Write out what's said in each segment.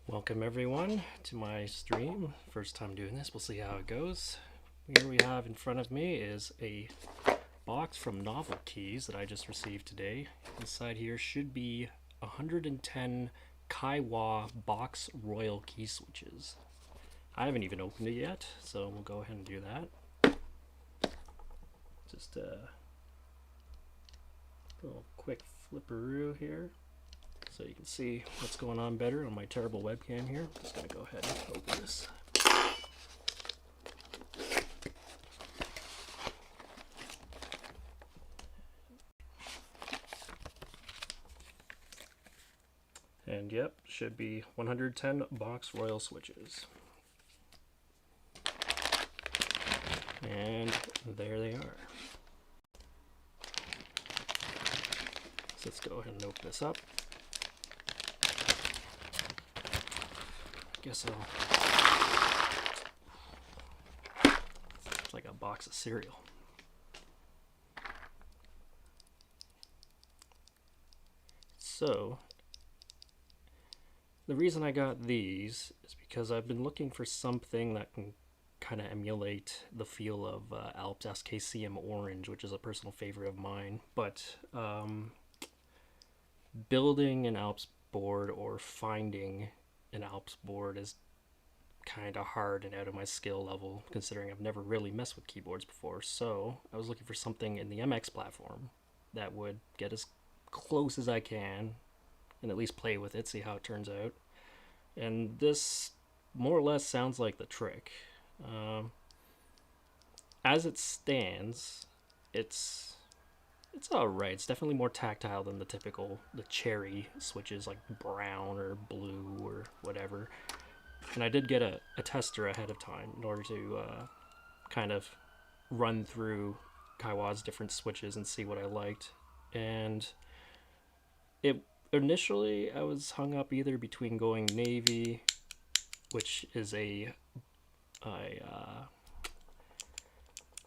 Welcome everyone to my stream. First time doing this, we'll see how it goes. Here we have in front of me is a box from Novel Keys that I just received today. Inside here should be 110 Kailh BOX Royal key switches. I haven't even opened it yet, so we'll go ahead and do that. Just a little quick flipperoo here, so you can see what's going on better on my terrible webcam here. I'm just going to go ahead and open this. And yep, should be 110 box Royal switches. And there they are. So let's go ahead and open this up. Guess it's like a box of cereal. So the reason I got these is because I've been looking for something that can kind of emulate the feel of Alps SKCM Orange, which is a personal favorite of mine. But building an Alps board or finding an Alps board is kind of hard and out of my skill level, considering I've never really messed with keyboards before. So I was looking for something in the MX platform that would get as close as I can and at least play with it, see how it turns out. And this more or less sounds like the trick. As it stands, it's alright. It's definitely more tactile than the cherry switches like brown or blue or whatever. And I did get a tester ahead of time in order to kind of run through Kailh's different switches and see what I liked. And initially I was hung up either between going navy, which is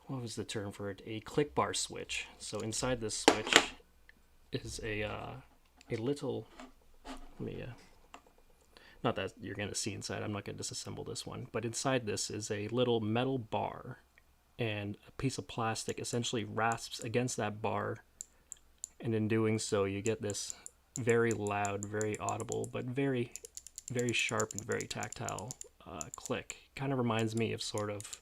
what was the term for it? A click bar switch. So inside this switch is a little, not that you're going to see inside, I'm not going to disassemble this one, but inside this is a little metal bar, and a piece of plastic essentially rasps against that bar, and in doing so you get this very loud, very audible, but very, very sharp and very tactile click. Kind of reminds me of sort of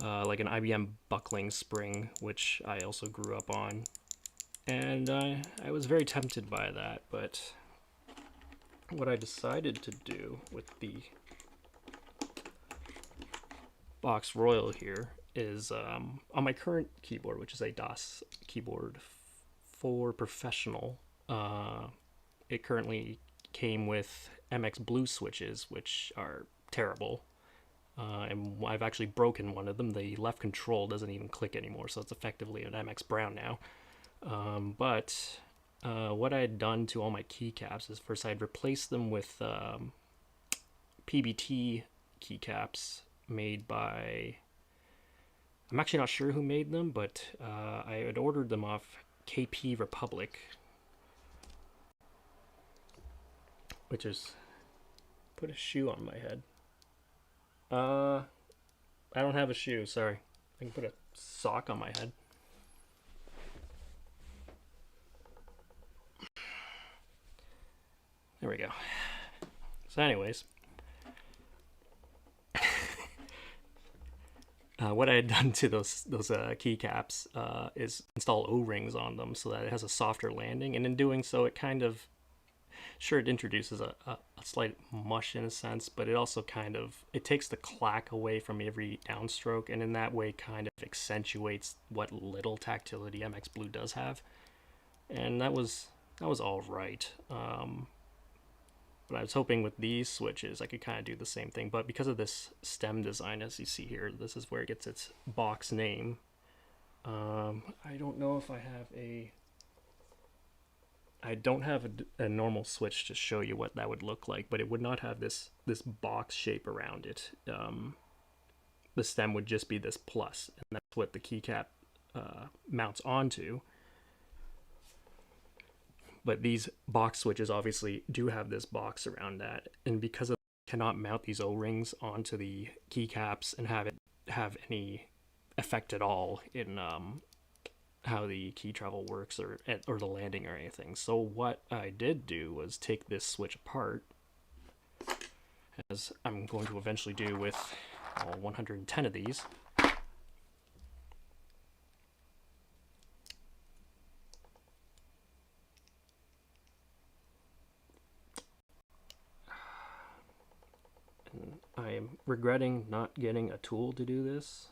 like an IBM buckling spring, which I also grew up on. And I was very tempted by that, but what I decided to do with the Box Royal here is on my current keyboard, which is a DOS keyboard for professional, it currently came with MX Blue switches, which are terrible. And I've actually broken one of them. The left control doesn't even click anymore, so it's effectively an MX Brown now. But what I had done to all my keycaps is first I'd replaced them with PBT keycaps made by, I'm actually not sure who made them, but I had ordered them off KP Republic, which is, put a shoe on my head. I don't have a shoe, sorry. I can put a sock on my head. There we go. So anyways, what I had done to those keycaps is install O-rings on them so that it has a softer landing, and in doing so, it kind of, sure, it introduces a slight mush in a sense, but it also kind of, it takes the clack away from every downstroke, and in that way kind of accentuates what little tactility MX Blue does have, and that was all right. But I was hoping with these switches I could kind of do the same thing, but because of this stem design, as you see here, this is where it gets its box name. I don't know if I have a, I don't have a normal switch to show you what that would look like, but it would not have this box shape around it. The stem would just be this plus, and that's what the keycap mounts onto. But these box switches obviously do have this box around that, and because of cannot mount these O-rings onto the keycaps and have it have any effect at all in how the key travel works or the landing or anything. So what I did do was take this switch apart, as I'm going to eventually do with all 110 of these. And I am regretting not getting a tool to do this,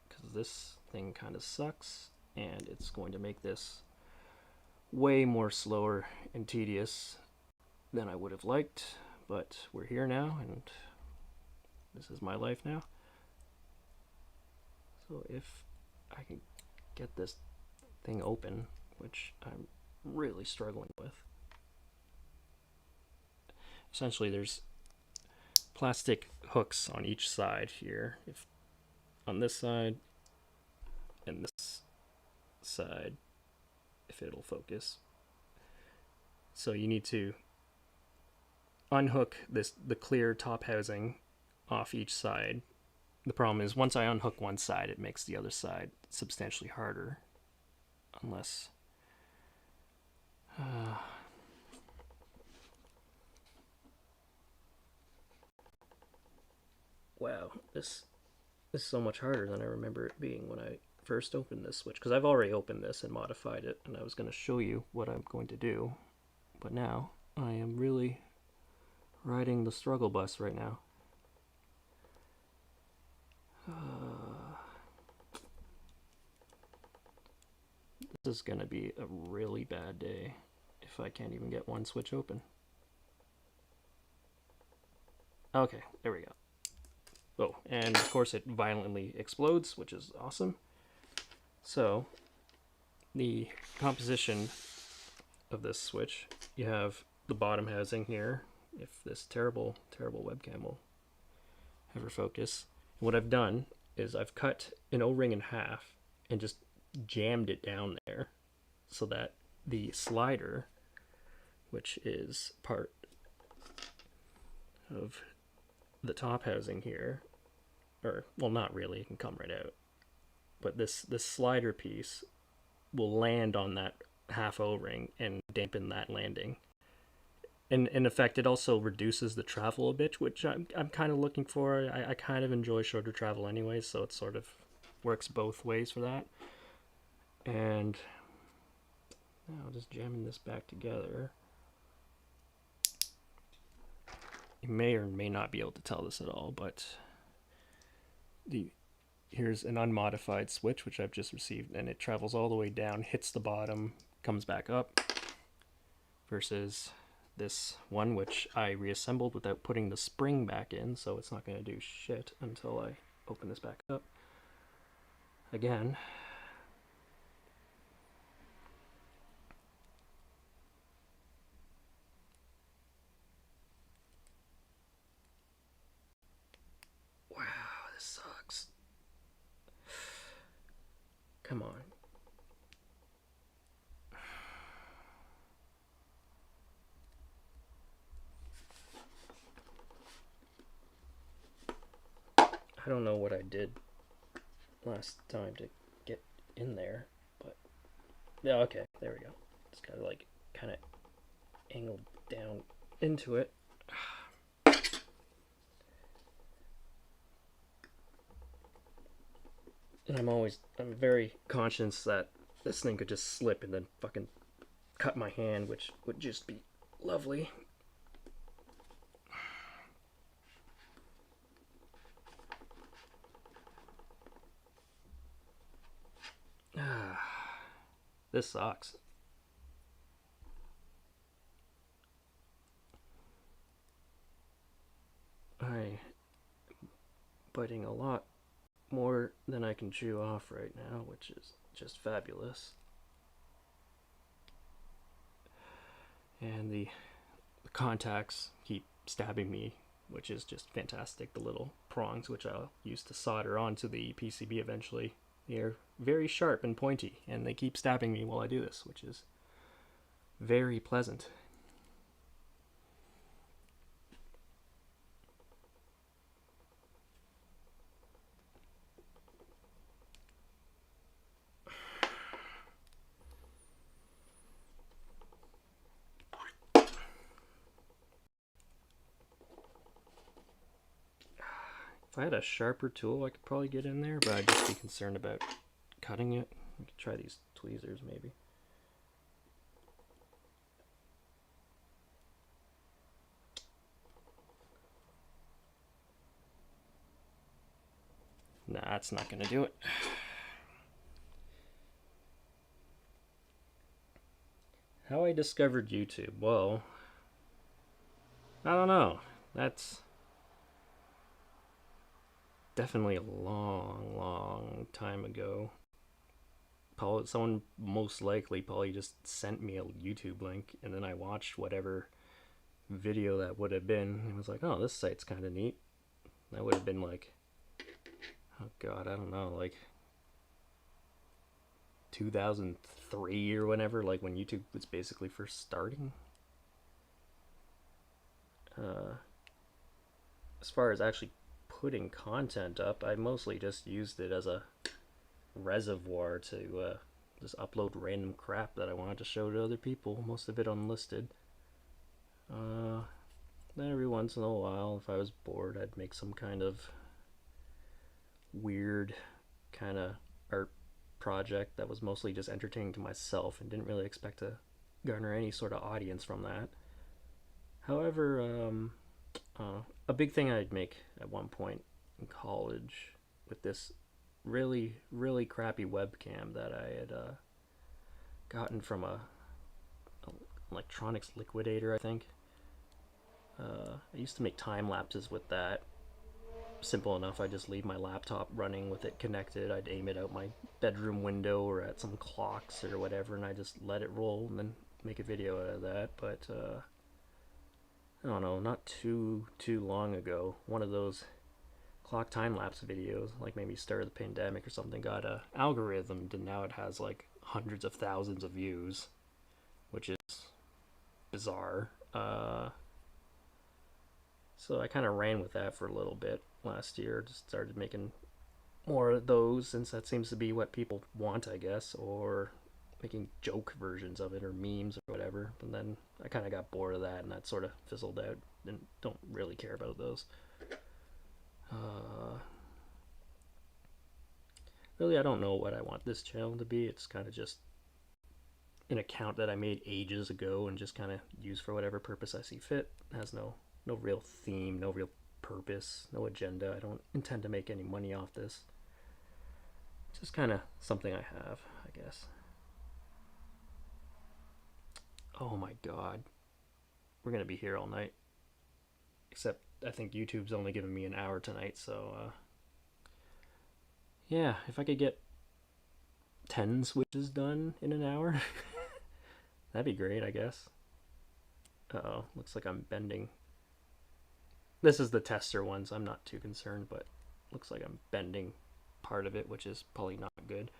because this thing kind of sucks, and it's going to make this way more slower and tedious than I would have liked, but we're here now, and this is my life now. So if I can get this thing open, which I'm really struggling with. Essentially, there's plastic hooks on each side here. If on this side and this side, if it'll focus. So you need to unhook the clear top housing off each side. The problem is once I unhook one side, it makes the other side substantially harder, unless wow, this is so much harder than I remember it being when I first opened this switch, because I've already opened this and modified it, and I was going to show you what I'm going to do, but now I am really riding the struggle bus right now. This is going to be a really bad day if I can't even get one switch open. Okay, there we go. Oh, and of course it violently explodes, which is awesome. So, the composition of this switch, you have the bottom housing here, if this terrible, terrible webcam will ever focus. And what I've done is I've cut an O-ring in half and just jammed it down there so that the slider, which is part of the top housing here, or well, not really, it can come right out, but this slider piece will land on that half O-ring and dampen that landing. And in effect, it also reduces the travel a bit, which I'm kind of looking for. I kind of enjoy shorter travel anyway, so it sort of works both ways for that. And now just jamming this back together. You may or may not be able to tell this at all, but here's an unmodified switch which I've just received, and it travels all the way down, hits the bottom, comes back up, versus this one which I reassembled without putting the spring back in, so it's not going to do shit until I open this back up again. Wow, this sucks. Come on. I don't know what I did last time to get in there, but yeah, okay, there we go. It's got to like kind of angled down into it. And I'm very conscious that this thing could just slip and then fucking cut my hand, which would just be lovely. This sucks. I'm biting a lot more than I can chew off right now, which is just fabulous. And the contacts keep stabbing me, which is just fantastic. The little prongs, which I'll use to solder onto the PCB eventually, they're very sharp and pointy, and they keep stabbing me while I do this, which is very pleasant. If I had a sharper tool, I could probably get in there, but I'd just be concerned about cutting it. I could try these tweezers, maybe. Nah, that's not gonna do it. How I discovered YouTube? Well, I don't know. That's definitely a long time ago. Probably someone most likely probably just sent me a YouTube link, and then I watched whatever video that would have been, and was like, oh, this site's kind of neat. That would have been like, oh god, I don't know, like 2003 or whenever, like when YouTube was basically first starting. As far as actually putting content up, I mostly just used it as a reservoir to just upload random crap that I wanted to show to other people, most of it unlisted. Then every once in a while, if I was bored, I'd make some kind of weird kind of art project that was mostly just entertaining to myself and didn't really expect to garner any sort of audience from that. However, a big thing I'd make at one point in college with this really crappy webcam that I had gotten from a electronics liquidator, I think. I used to make time lapses with that. Simple enough. I just leave my laptop running with it connected. I'd aim it out my bedroom window or at some clocks or whatever, and I just let it roll and then make a video out of that. But I don't know, not too long ago, one of those clock time lapse videos, like maybe start of the pandemic or something, got a algorithm, and now it has like hundreds of thousands of views, which is bizarre. So I kind of ran with that for a little bit last year. Just started making more of those, since that seems to be what people want, I guess, or making joke versions of it or memes or whatever. And then I kind of got bored of that, and that sort of fizzled out, and don't really care about those. Really, I don't know what I want this channel to be. It's kind of just an account that I made ages ago and just kind of use for whatever purpose I see fit. It has no no real theme, no real purpose, no agenda. I don't intend to make any money off this. It's just kind of something I have, I guess. Oh my god. We're going to be here all night. Except I think YouTube's only giving me an hour tonight, so yeah, if I could get 10 switches done in an hour, that'd be great, I guess. Uh-oh, looks like I'm bending. This is the tester one, so I'm not too concerned, but looks like I'm bending part of it, which is probably not good.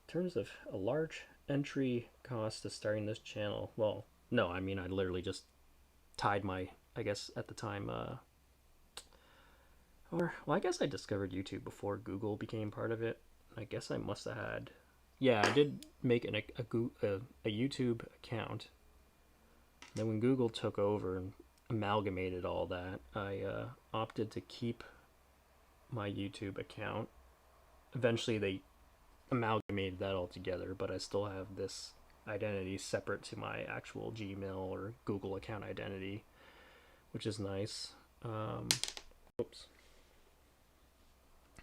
In terms of a large entry cost to starting this channel, well, no, I mean, I literally just tied my, I guess at the time, or, well, I guess I discovered YouTube before Google became part of it. I guess I must have had, yeah, I did make a YouTube account. Then when Google took over and amalgamated all that, I opted to keep my YouTube account. Eventually they amalgamated that all together, but I still have this identity separate to my actual Gmail or Google account identity, which is nice. Oops.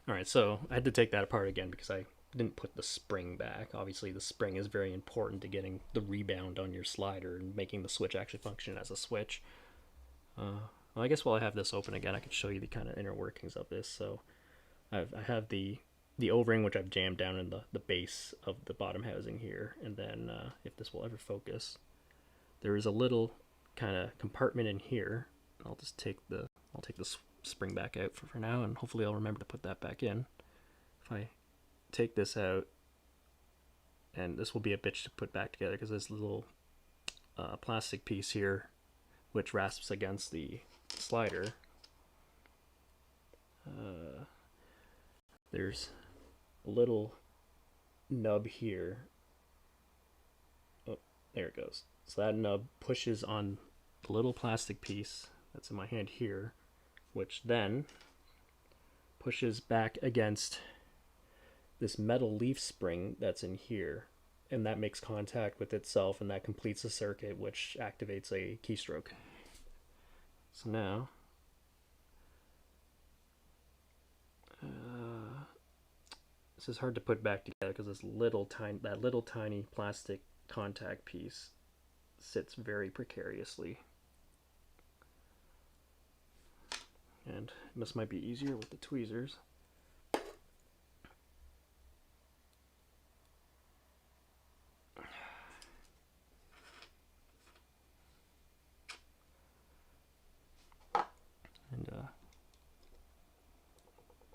All right, so I had to take that apart again because I didn't put the spring back. Obviously, the spring is very important to getting the rebound on your slider and making the switch actually function as a switch. Well, I guess while I have this open again, I could show you the kind of inner workings of this. So I have the O-ring, which I've jammed down in the base of the bottom housing here, and then if this will ever focus, there is a little kind of compartment in here. I'll just take the spring back out for now, and hopefully I'll remember to put that back in. If I take this out, and this will be a bitch to put back together because this little plastic piece here, which rasps against the slider, there's a little nub here. Oh, there it goes. So that nub pushes on the little plastic piece that's in my hand here, which then pushes back against this metal leaf spring that's in here, and that makes contact with itself, and that completes the circuit, which activates a keystroke. So now this is hard to put back together because that little tiny plastic contact piece sits very precariously. And this might be easier with the tweezers. And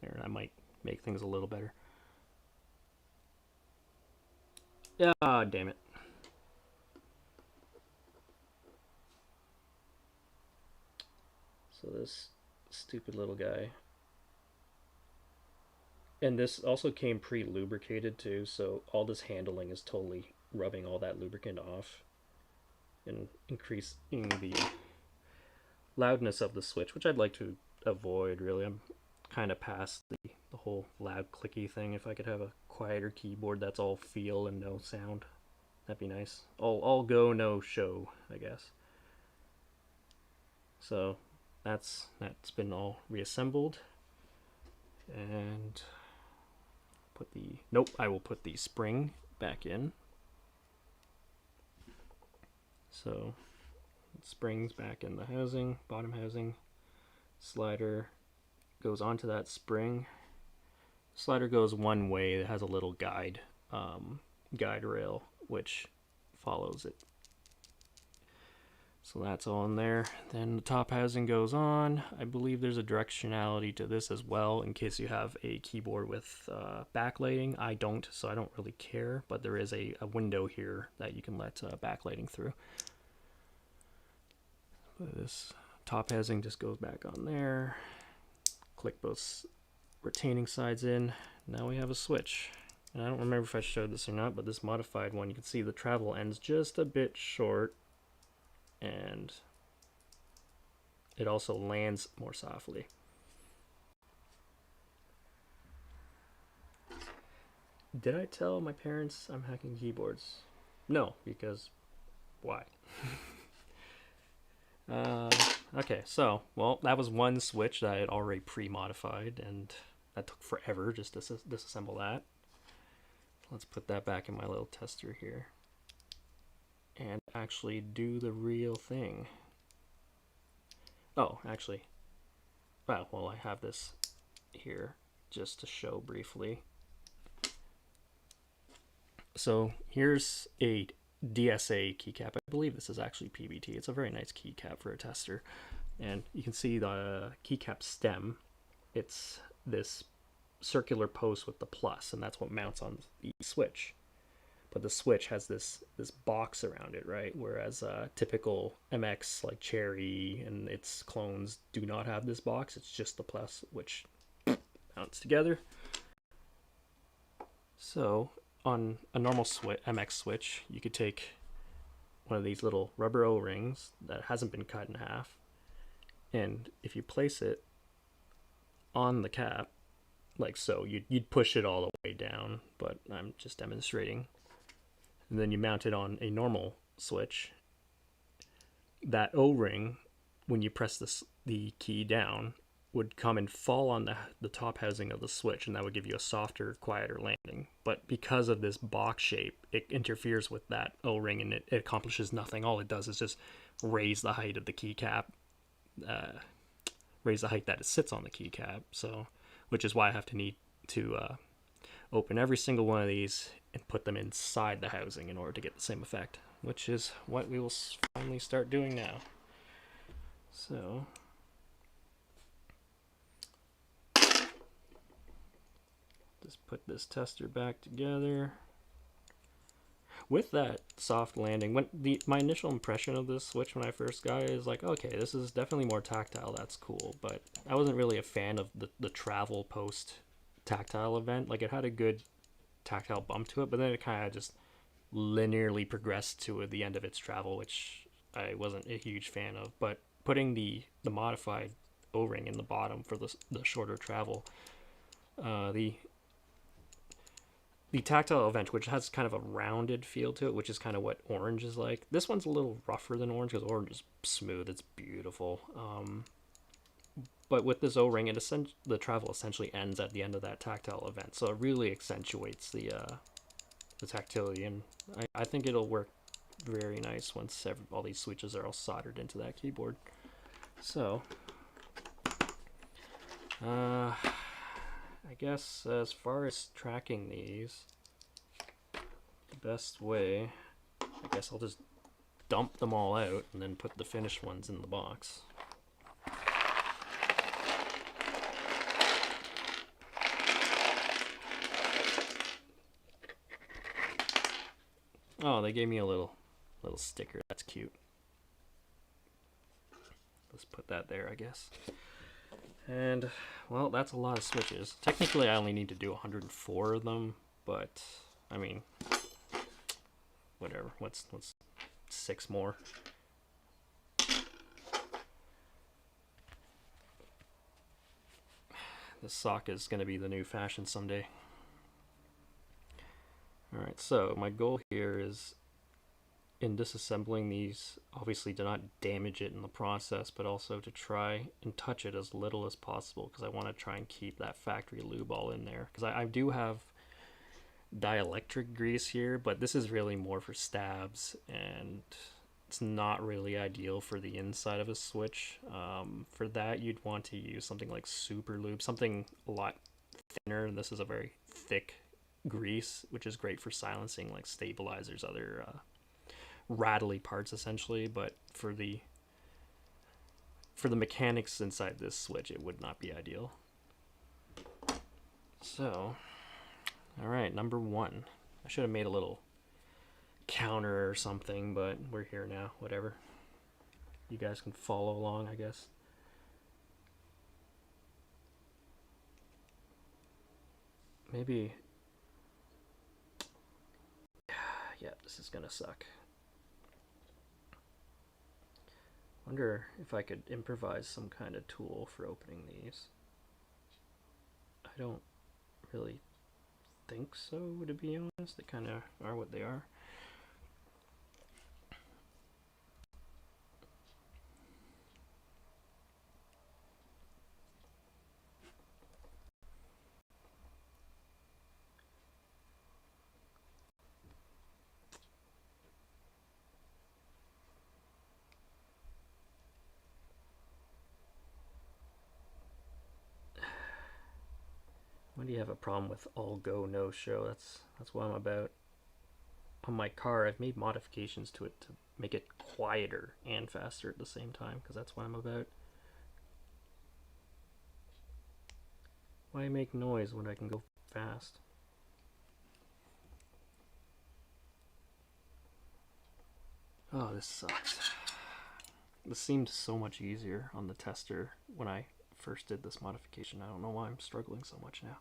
there, that might make things a little better. Ah, damn it. So this stupid little guy. And this also came pre-lubricated too, so all this handling is totally rubbing all that lubricant off and increasing the loudness of the switch, which I'd like to avoid, really. I'm kind of past the whole loud clicky thing. If I could have a quieter keyboard that's all feel and no sound, that'd be nice. All go, no show, I guess. So that's been all reassembled, and I will put the spring back in. So springs back in the housing, bottom housing. Slider goes onto that spring. Slider goes one way. It has a little guide rail which follows it. So that's all in there. Then the top housing goes on. I believe there's a directionality to this as well in case you have a keyboard with backlighting. I don't, so I don't really care, but there is a window here that you can let backlighting through. This top housing just goes back on there. Click both retaining sides in. Now we have a switch. And I don't remember if I showed this or not, but this modified one, you can see the travel ends just a bit short, and it also lands more softly. Did I tell my parents I'm hacking keyboards? No, because why? Okay, so, well, that was one switch that I had already pre-modified, and that took forever just to disassemble that. Let's put that back in my little tester here and actually do the real thing. Oh, actually, well, I have this here just to show briefly. So here's a DSA keycap. I believe this is actually PBT. It's a very nice keycap for a tester. And you can see the keycap stem. It's this circular post with the plus, and that's what mounts on the switch. But the switch has this box around it, right? Whereas typical MX like Cherry and its clones do not have this box. It's just the plus, which mounts together. So on a normal MX switch, you could take one of these little rubber O-rings that hasn't been cut in half, and if you place it on the cap, like so, you'd push it all the way down, but I'm just demonstrating. And then you mount it on a normal switch. That O-ring, when you press the key down, would come and fall on the top housing of the switch, and that would give you a softer, quieter landing. But because of this box shape, it interferes with that O-ring, and it accomplishes nothing. All it does is just raise the height of the keycap, raise the height that it sits on the keycap. So, which is why I have to need to open every single one of these and put them inside the housing in order to get the same effect, which is what we will finally start doing now. So just put this tester back together. With that soft landing, my initial impression of this switch when I first got it is like, okay, this is definitely more tactile, that's cool, but I wasn't really a fan of the travel post tactile event. Like, it had a good tactile bump to it, but then it kind of just linearly progressed to the end of its travel, which I wasn't a huge fan of. But putting the modified O-ring in the bottom for the shorter travel, the tactile event, which has kind of a rounded feel to it, which is kind of what orange is like. This one's a little rougher than orange because orange is smooth, it's beautiful. But with this O-ring, the travel essentially ends at the end of that tactile event, so it really accentuates the tactility, and I think it'll work very nice once all these switches are all soldered into that keyboard. So, I guess as far as tracking these, the best way, I guess I'll just dump them all out and then put the finished ones in the box. Oh, they gave me a little sticker. That's cute. Let's put that there, I guess. And, well, that's a lot of switches. Technically, I only need to do 104 of them, but, I mean, whatever. What's 6 more? This sock is going to be the new fashion someday. Alright, so my goal here is, in disassembling these, obviously to not damage it in the process, but also to try and touch it as little as possible, because I want to try and keep that factory lube all in there. Because I do have dielectric grease here, but this is really more for stabs, and it's not really ideal for the inside of a switch. For that, you'd want to use something like super lube, something a lot thinner. This is a very thick grease, which is great for silencing like stabilizers, other rattly parts essentially, but for the mechanics inside this switch, it would not be ideal. So, all right, number 1. I should have made a little counter or something, but we're here now, whatever. You guys can follow along, I guess. Maybe, yeah, this is gonna suck. Wonder if I could improvise some kind of tool for opening these. I don't really think so, to be honest. They kind of are what they are. Why do you have a problem with all go, no show? That's what I'm about. On my car, I've made modifications to it to make it quieter and faster at the same time, because that's what I'm about. Why make noise when I can go fast? Oh, this sucks. This seemed so much easier on the tester when I first did this modification. I don't know why I'm struggling so much now.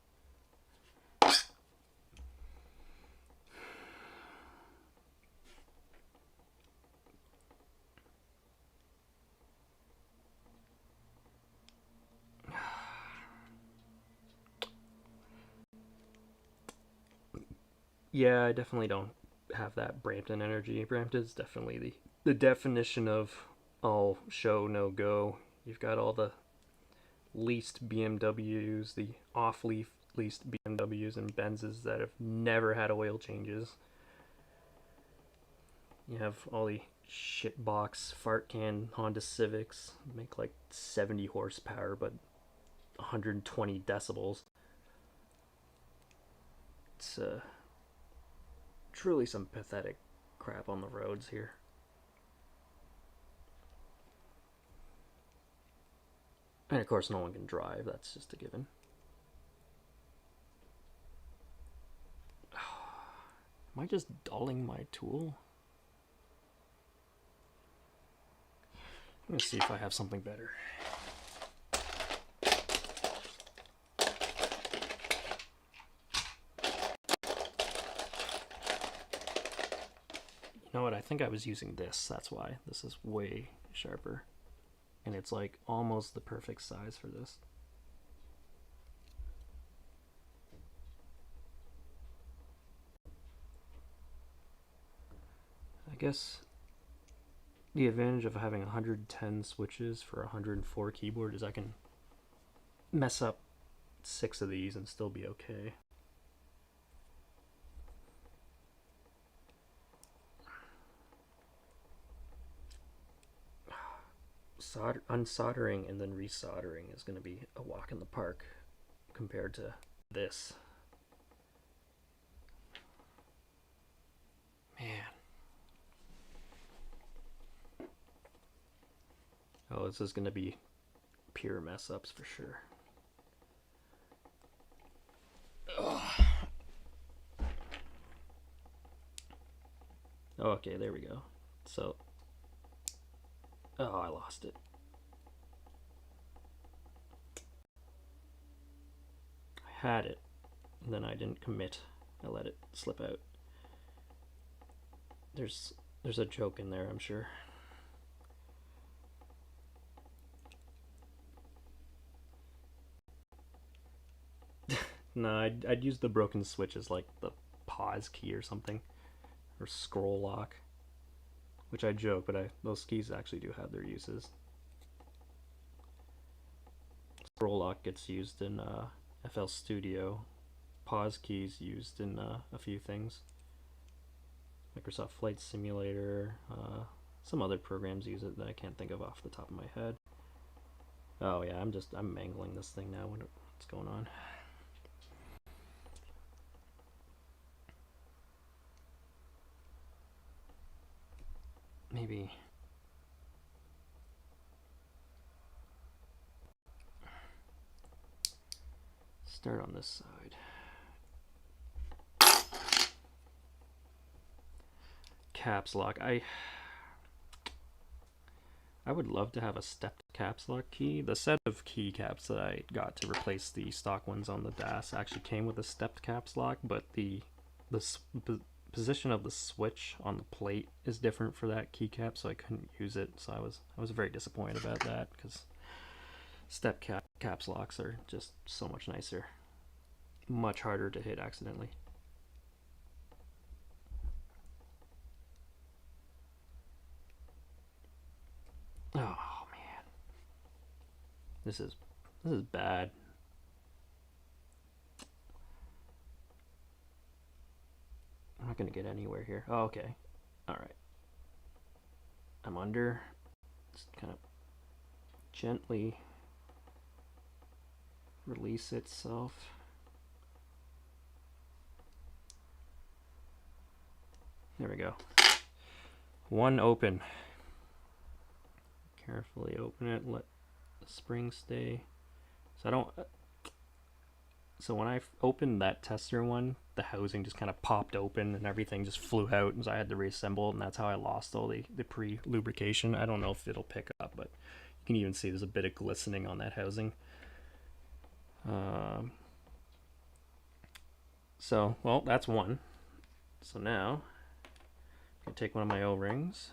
Yeah, I definitely don't have that Brampton energy. Brampton's definitely the definition of all show, no go. You've got all the leased BMWs, the off-leaf leased BMWs and Benzes that have never had oil changes. You have all the shitbox fart can Honda Civics, make like 70 horsepower but 120 decibels. It's truly some pathetic crap on the roads here. And of course no one can drive, that's just a given. Am I just dulling my tool? I'm gonna see if I have something better. You know what, I think I was using this, that's why. This is way sharper. And it's like almost the perfect size for this. I guess the advantage of having 110 switches for a 104 keyboard is I can mess up 6 of these and still be okay. Unsoldering and then resoldering is going to be a walk in the park compared to this. Man. Oh, this is going to be pure mess ups for sure. Ugh. Okay, there we go. So, oh, I lost it. I had it, and then I didn't commit. I let it slip out. There's a joke in there, I'm sure. No, I'd use the broken switch as like the pause key or something, or scroll lock, which I joke, but those keys actually do have their uses. Scroll lock gets used in FL Studio. Pause keys used in a few things. Microsoft Flight Simulator. Some other programs use it that I can't think of off the top of my head. Oh yeah, I'm mangling this thing now. What's going on? Maybe start on this side. Caps lock. I would love to have a stepped caps lock key. The set of keycaps that I got to replace the stock ones on the DAS actually came with a stepped caps lock, but the position of the switch on the plate is different for that keycap, so I couldn't use it. So I was very disappointed about that, because step caps locks are just so much nicer, much harder to hit accidentally. Oh man, this is bad. I'm not gonna get anywhere here. Oh, okay. All right. I'm under. Just kind of gently release itself. There we go. One open. Carefully open it, let the spring stay. So when I opened that tester one, the housing just kind of popped open and everything just flew out, and so I had to reassemble it, and that's how I lost all the pre-lubrication. I don't know if it'll pick up, but you can even see there's a bit of glistening on that housing. So, well, that's one. So now, I'm going to take one of my O-rings.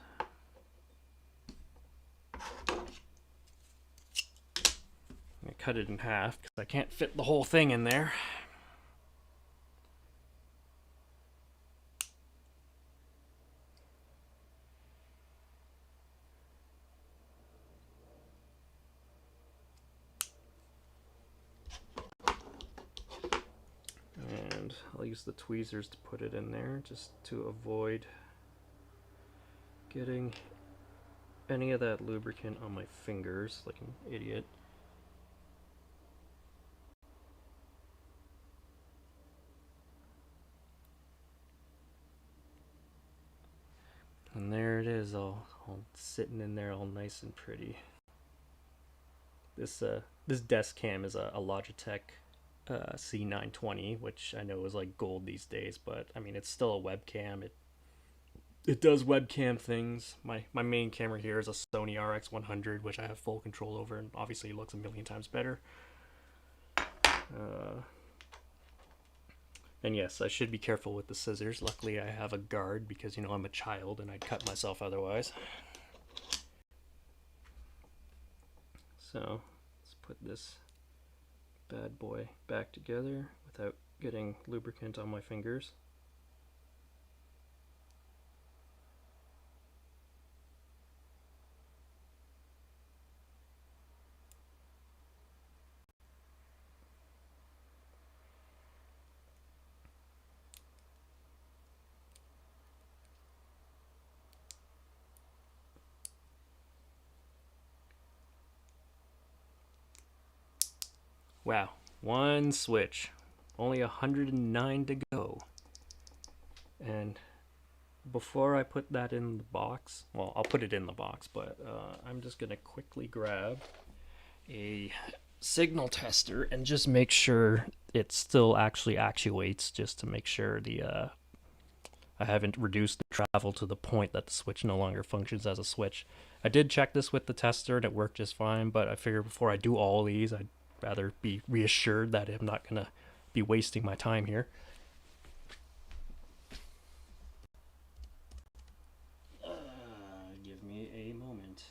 I'm going to cut it in half because I can't fit the whole thing in there. And I'll use the tweezers to put it in there just to avoid getting any of that lubricant on my fingers like an idiot. And there it is, all sitting in there all nice and pretty. This desk cam is a Logitech C920, which I know is like gold these days, but I mean it's still a webcam. It does webcam things. My main camera here is a Sony RX100, which I have full control over, and obviously it looks a million times better. And yes, I should be careful with the scissors. Luckily I have a guard because, you know, I'm a child and I'd cut myself otherwise. So let's put this bad boy back together without getting lubricant on my fingers. Wow, one switch, only 109 to go. And before I put that in the box, well, I'll put it in the box, but I'm just gonna quickly grab a signal tester and just make sure it still actually actuates, just to make sure I haven't reduced the travel to the point that the switch no longer functions as a switch. I did check this with the tester and it worked just fine, but I figured before I do all these, I'd rather be reassured that I'm not gonna be wasting my time here. Give me a moment.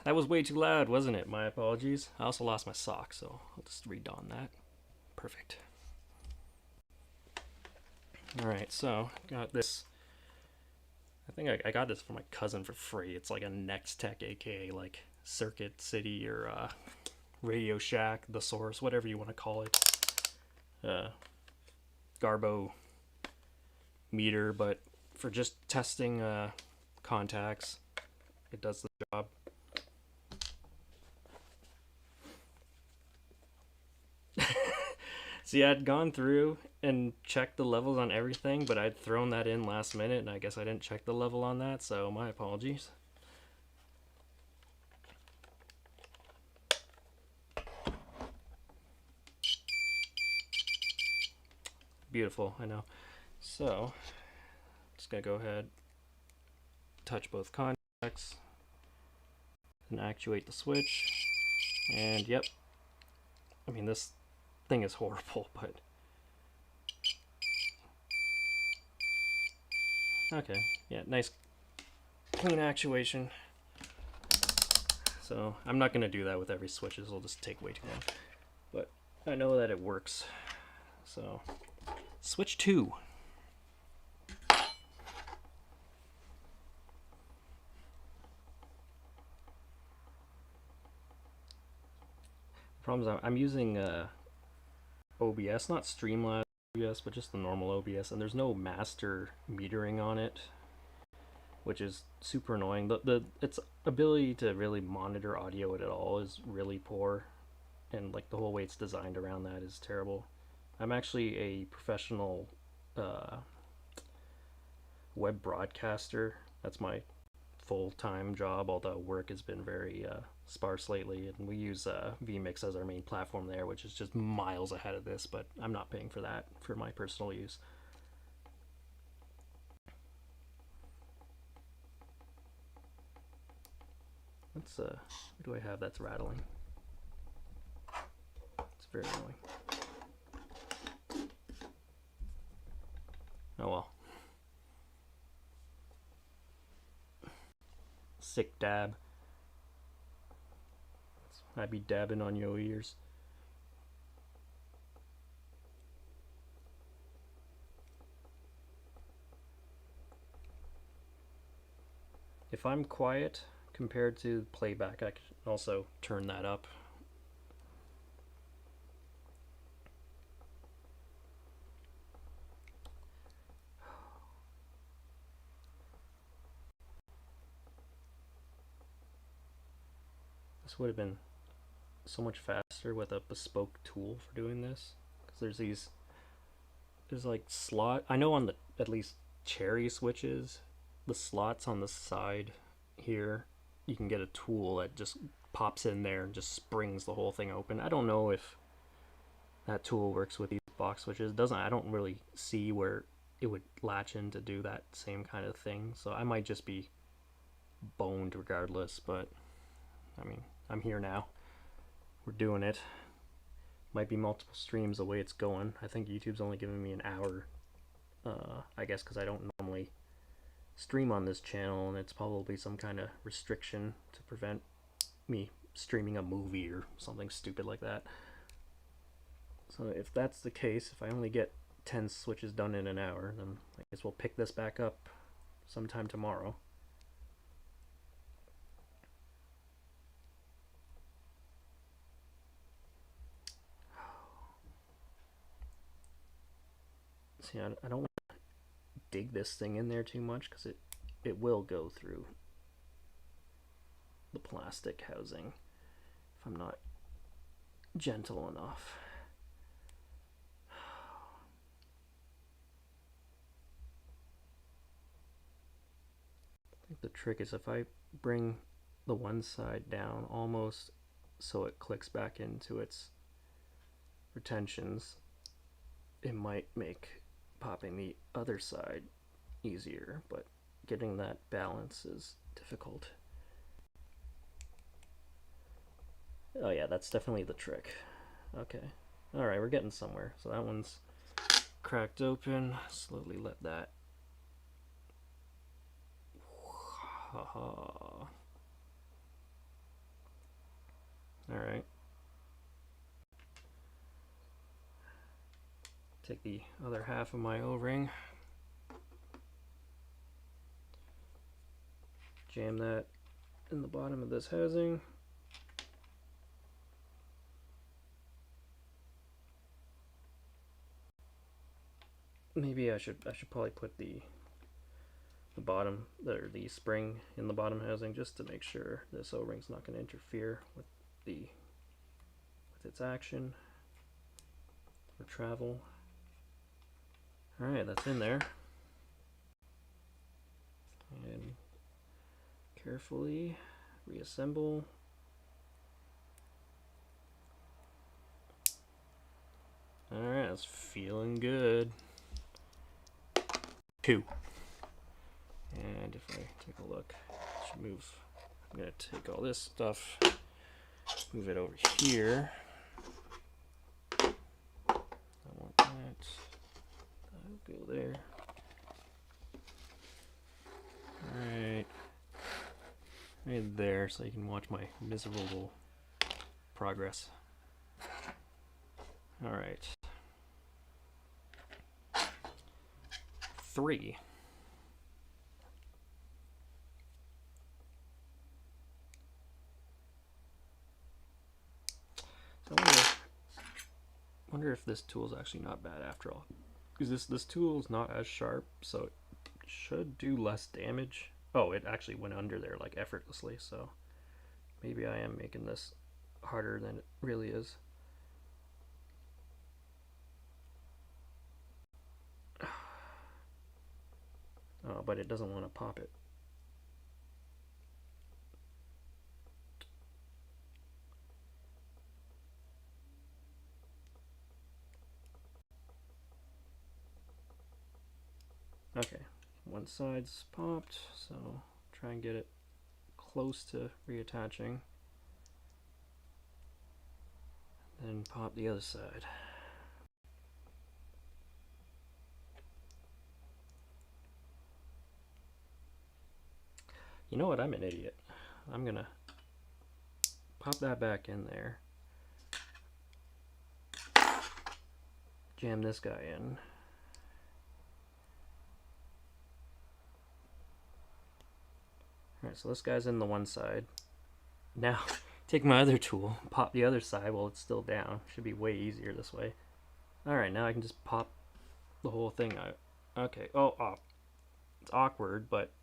That was way too loud, wasn't it? My apologies. I also lost my sock, so I'll just redon that. Perfect. Alright, so got this. I think I got this from my cousin for free. It's like a Nextech, aka like Circuit City or Radio Shack, The Source, whatever you want to call it. Garbo meter, but for just testing contacts, it does the job. See, I'd gone through and checked the levels on everything, but I'd thrown that in last minute, and I guess I didn't check the level on that, so my apologies. Beautiful, I know. So, just gonna go ahead, touch both contacts, and actuate the switch, and yep. I mean, this thing is horrible, but okay, yeah, nice clean actuation. So I'm not gonna do that with every switch, it'll just take way too long, but I know that it works. So Switch 2. Problems I'm using OBS, not Streamlabs OBS, but just the normal OBS, and there's no master metering on it, which is super annoying. Its ability to really monitor audio at all is really poor, and like the whole way it's designed around that is terrible. I'm actually a professional web broadcaster. That's my full-time job, although work has been very sparse lately, and we use vMix as our main platform there, which is just miles ahead of this, but I'm not paying for that for my personal use. Let's what do I have that's rattling? It's very annoying. Oh well. Sick dab. I'd be dabbing on your ears. If I'm quiet compared to playback, I can also turn that up. This would have been so much faster with a bespoke tool for doing this, because there's like slot. I know on the at least cherry switches, the slots on the side here, you can get a tool that just pops in there and just springs the whole thing open. I don't know if that tool works with these box switches. It doesn't. I don't really see where it would latch in to do that same kind of thing, so I might just be boned regardless. But I mean, I'm here now. We're doing it. Might be multiple streams the way it's going. I think YouTube's only giving me an hour, I guess, because I don't normally stream on this channel, and it's probably some kind of restriction to prevent me streaming a movie or something stupid like that. So if that's the case, if I only get 10 switches done in an hour, then I guess we'll pick this back up sometime tomorrow. See, I don't want to dig this thing in there too much, because it will go through the plastic housing if I'm not gentle enough. I think the trick is if I bring the one side down almost so it clicks back into its retentions, it might make popping the other side easier, but getting that balance is difficult. Oh yeah, that's definitely the trick. Okay. Alright, we're getting somewhere. So that one's cracked open. Slowly let that. Haha. Alright. Take the other half of my O-ring. Jam that in the bottom of this housing. Maybe I should probably put the bottom, or the spring in the bottom housing, just to make sure this O-ring's not going to interfere with its action or travel. Alright, that's in there. And carefully reassemble. Alright, that's feeling good. 2. And if I take a look, I should move. I'm going to take all this stuff, move it over here. I want that. That'll go there. Alright. Right there, so you can watch my miserable progress. Alright. 3. So I wonder if this tool is actually not bad after all. Because this tool is not as sharp, so it should do less damage. Oh, it actually went under there like effortlessly, so maybe I am making this harder than it really is. Oh, but it doesn't want to pop it. Okay, one side's popped, so try and get it close to reattaching. Then pop the other side. You know what? I'm an idiot. I'm gonna pop that back in there. Jam this guy in. Alright, so this guy's in the one side. Now, take my other tool, pop the other side while it's still down. Should be way easier this way. Alright, now I can just pop the whole thing out. Okay, oh, it's awkward, but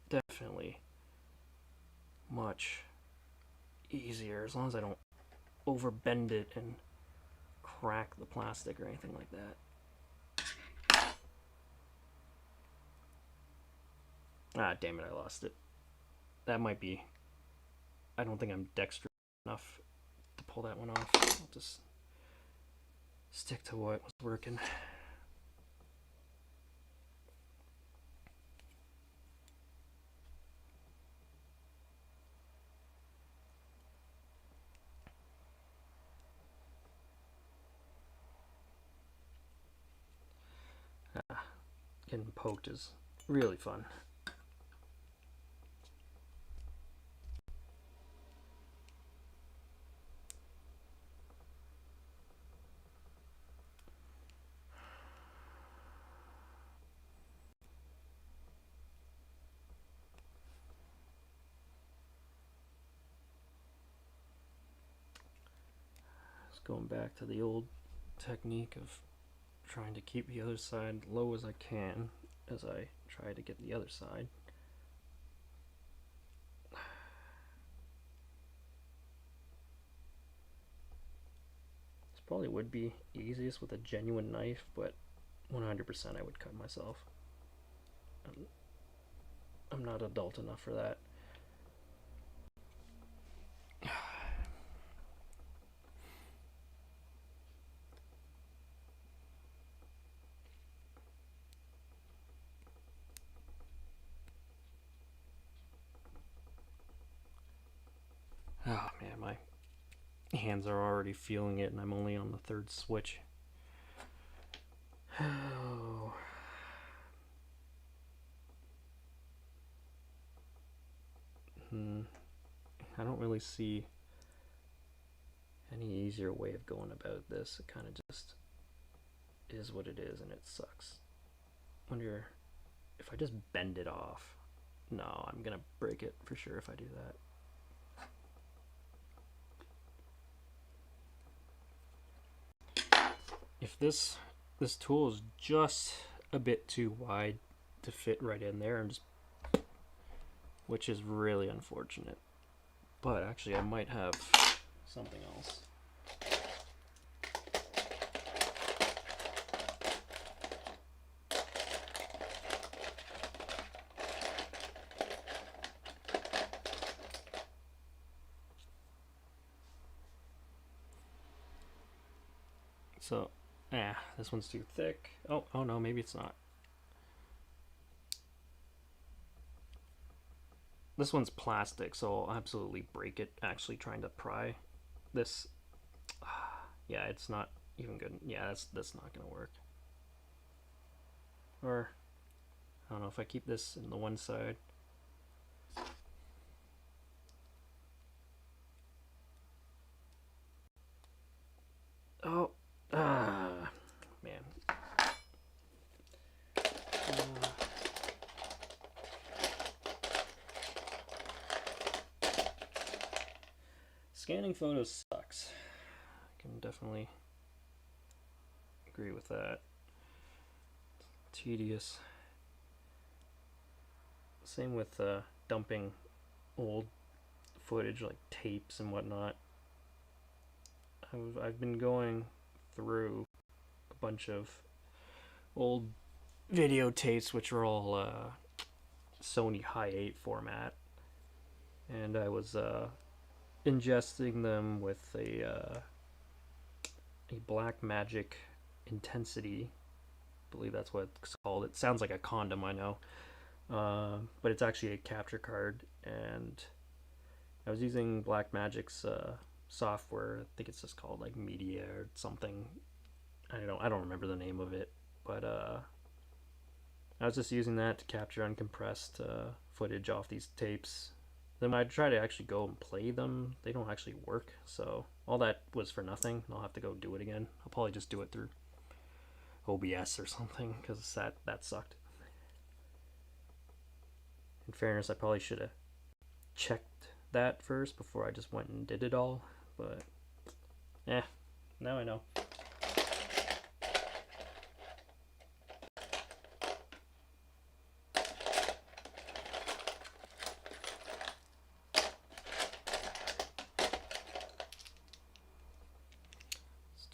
definitely much easier as long as I don't overbend it and crack the plastic or anything like that. Ah, damn it, I lost it. That might be... I don't think I'm dexterous enough to pull that one off. I'll just stick to what was working. Getting poked is really fun. Just going back to the old technique of trying to keep the other side low as I can as I try to get the other side. This probably would be easiest with a genuine knife, but 100% I would cut myself. I'm not adult enough for that. Oh man, my hands are already feeling it and I'm only on the 3rd switch. Oh. I don't really see any easier way of going about this. It kind of just is what it is and it sucks. Wonder if I just bend it off. No, I'm gonna break it for sure if I do that. If this tool is just a bit too wide to fit right in there, and just, which is really unfortunate. But actually, I might have something else. So, this one's too thick. Oh no, maybe it's not. This one's plastic, so I'll absolutely break it actually trying to pry this. Yeah, it's not even good. Yeah, that's not gonna work. Or, I don't know, if I keep this in the one side. Oh, man. scanning photos sucks. I can definitely agree with that. Tedious. Same with dumping old footage like tapes and whatnot. I've been going through a bunch of old videotapes which are all Sony Hi8 format, and I was ingesting them with a Blackmagic Intensity. I believe that's what it's called. It sounds like a condom, I know, but it's actually a capture card, and I was using Blackmagic's software. I think it's just called like Media or something. I don't remember the name of it, but I was just using that to capture uncompressed footage off these tapes. Then when I try to actually go and play them, they don't actually work. So all that was for nothing. I'll have to go do it again. I'll probably just do it through OBS or something, because that sucked. In fairness, I probably should have checked that first before I just went and did it all. But now I know.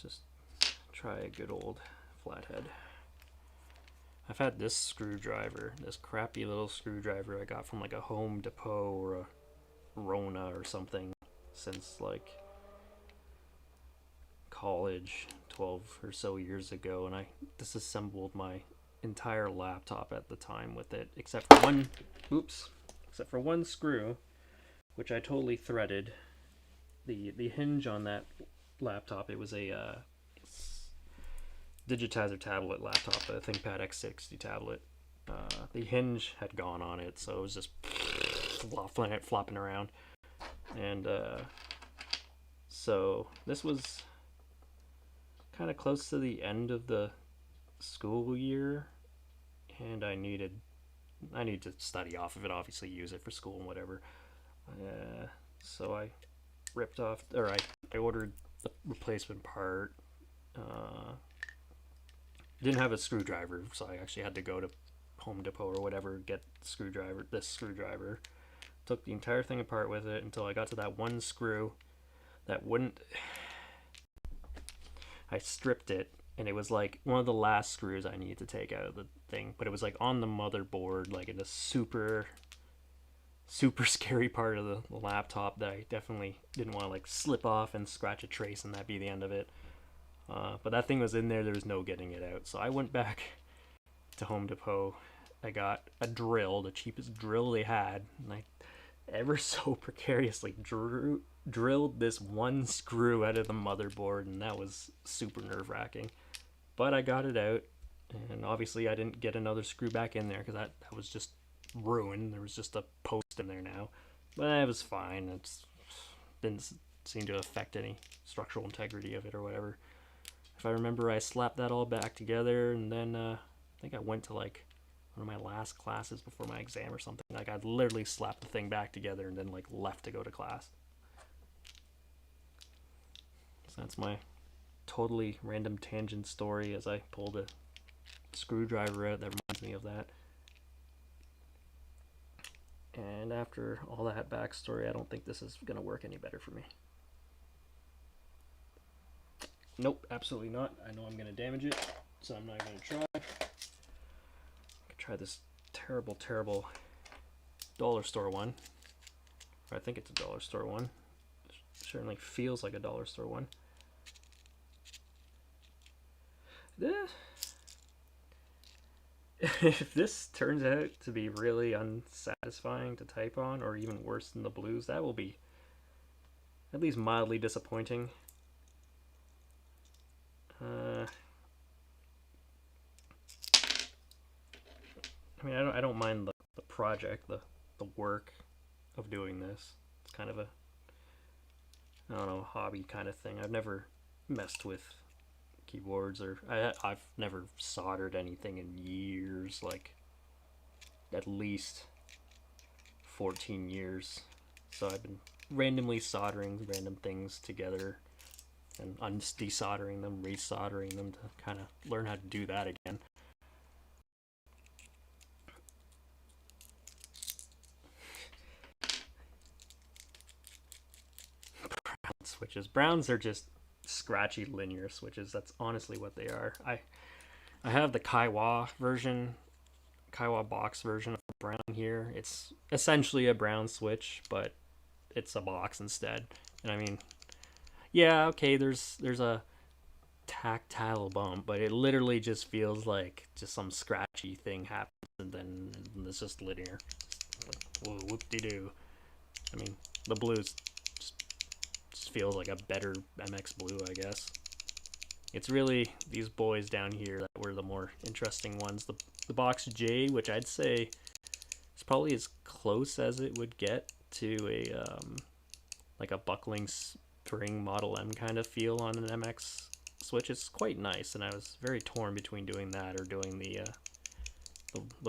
Just try a good old flathead. I've had this screwdriver, this crappy little screwdriver I got from like a Home Depot or a Rona or something, since like college 12 or so years ago, and I disassembled my entire laptop at the time with it, except for one screw, which I totally threaded. The hinge on that laptop, it was a digitizer tablet laptop, a ThinkPad X60 tablet. The hinge had gone on it, so it was just flopping around. And so this was kind of close to the end of the school year, and I need to study off of it, obviously use it for school and whatever. So I ripped off, or I ordered the replacement part. Didn't have a screwdriver, so I actually had to go to Home Depot or whatever, get this screwdriver. Took the entire thing apart with it until I got to that one screw that wouldn't. I stripped it, and it was like one of the last screws I needed to take out of the thing, but it was like on the motherboard, like in a super scary part of the laptop that I definitely didn't want to like slip off and scratch a trace and that be the end of it. But that thing was in there was no getting it out. So I went back to Home Depot. I got a drill, the cheapest drill they had, and I ever so precariously drilled this one screw out of the motherboard, and that was super nerve-wracking. But I got it out, and obviously I didn't get another screw back in there because that was just ruined. There was just a post in there now. But it was fine. It didn't seem to affect any structural integrity of it or whatever. If I remember, I slapped that all back together, and then I think I went to like one of my last classes before my exam or something. Like I literally slapped the thing back together and then like left to go to class. So that's my totally random tangent story as I pulled a screwdriver out that reminds me of that. And after all that backstory, I don't think this is going to work any better for me. Nope, absolutely not. I know I'm going to damage it, so I'm not going to try. I could try this terrible dollar store one. Or I think it's a dollar store one. It certainly feels like a dollar store one. If this turns out to be really unsatisfying to type on, or even worse than the blues, that will be at least mildly disappointing. I mean, I don't mind the project, the work of doing this. It's kind of a, I don't know, hobby kind of thing. I've never messed with keyboards, or I've never soldered anything in years, like at least 14 years. So I've been randomly soldering random things together and desoldering them, resoldering them to kind of learn how to do that again. Brown switches. Browns are just scratchy linear switches. That's honestly what they are. I have the Kailh box version of brown here. It's essentially a brown switch, but it's a box instead. And I mean, yeah, okay, there's a tactile bump, but it literally just feels like just some scratchy thing happens, and then it's just linear. Whoa, whoop-de-doo. I mean, the blues just feels like a better MX blue, I guess. It's really these boys down here that were the more interesting ones. The box J, which I'd say is probably as close as it would get to a like a buckling spring Model M kind of feel on an MX switch. It's quite nice, and I was very torn between doing that or doing the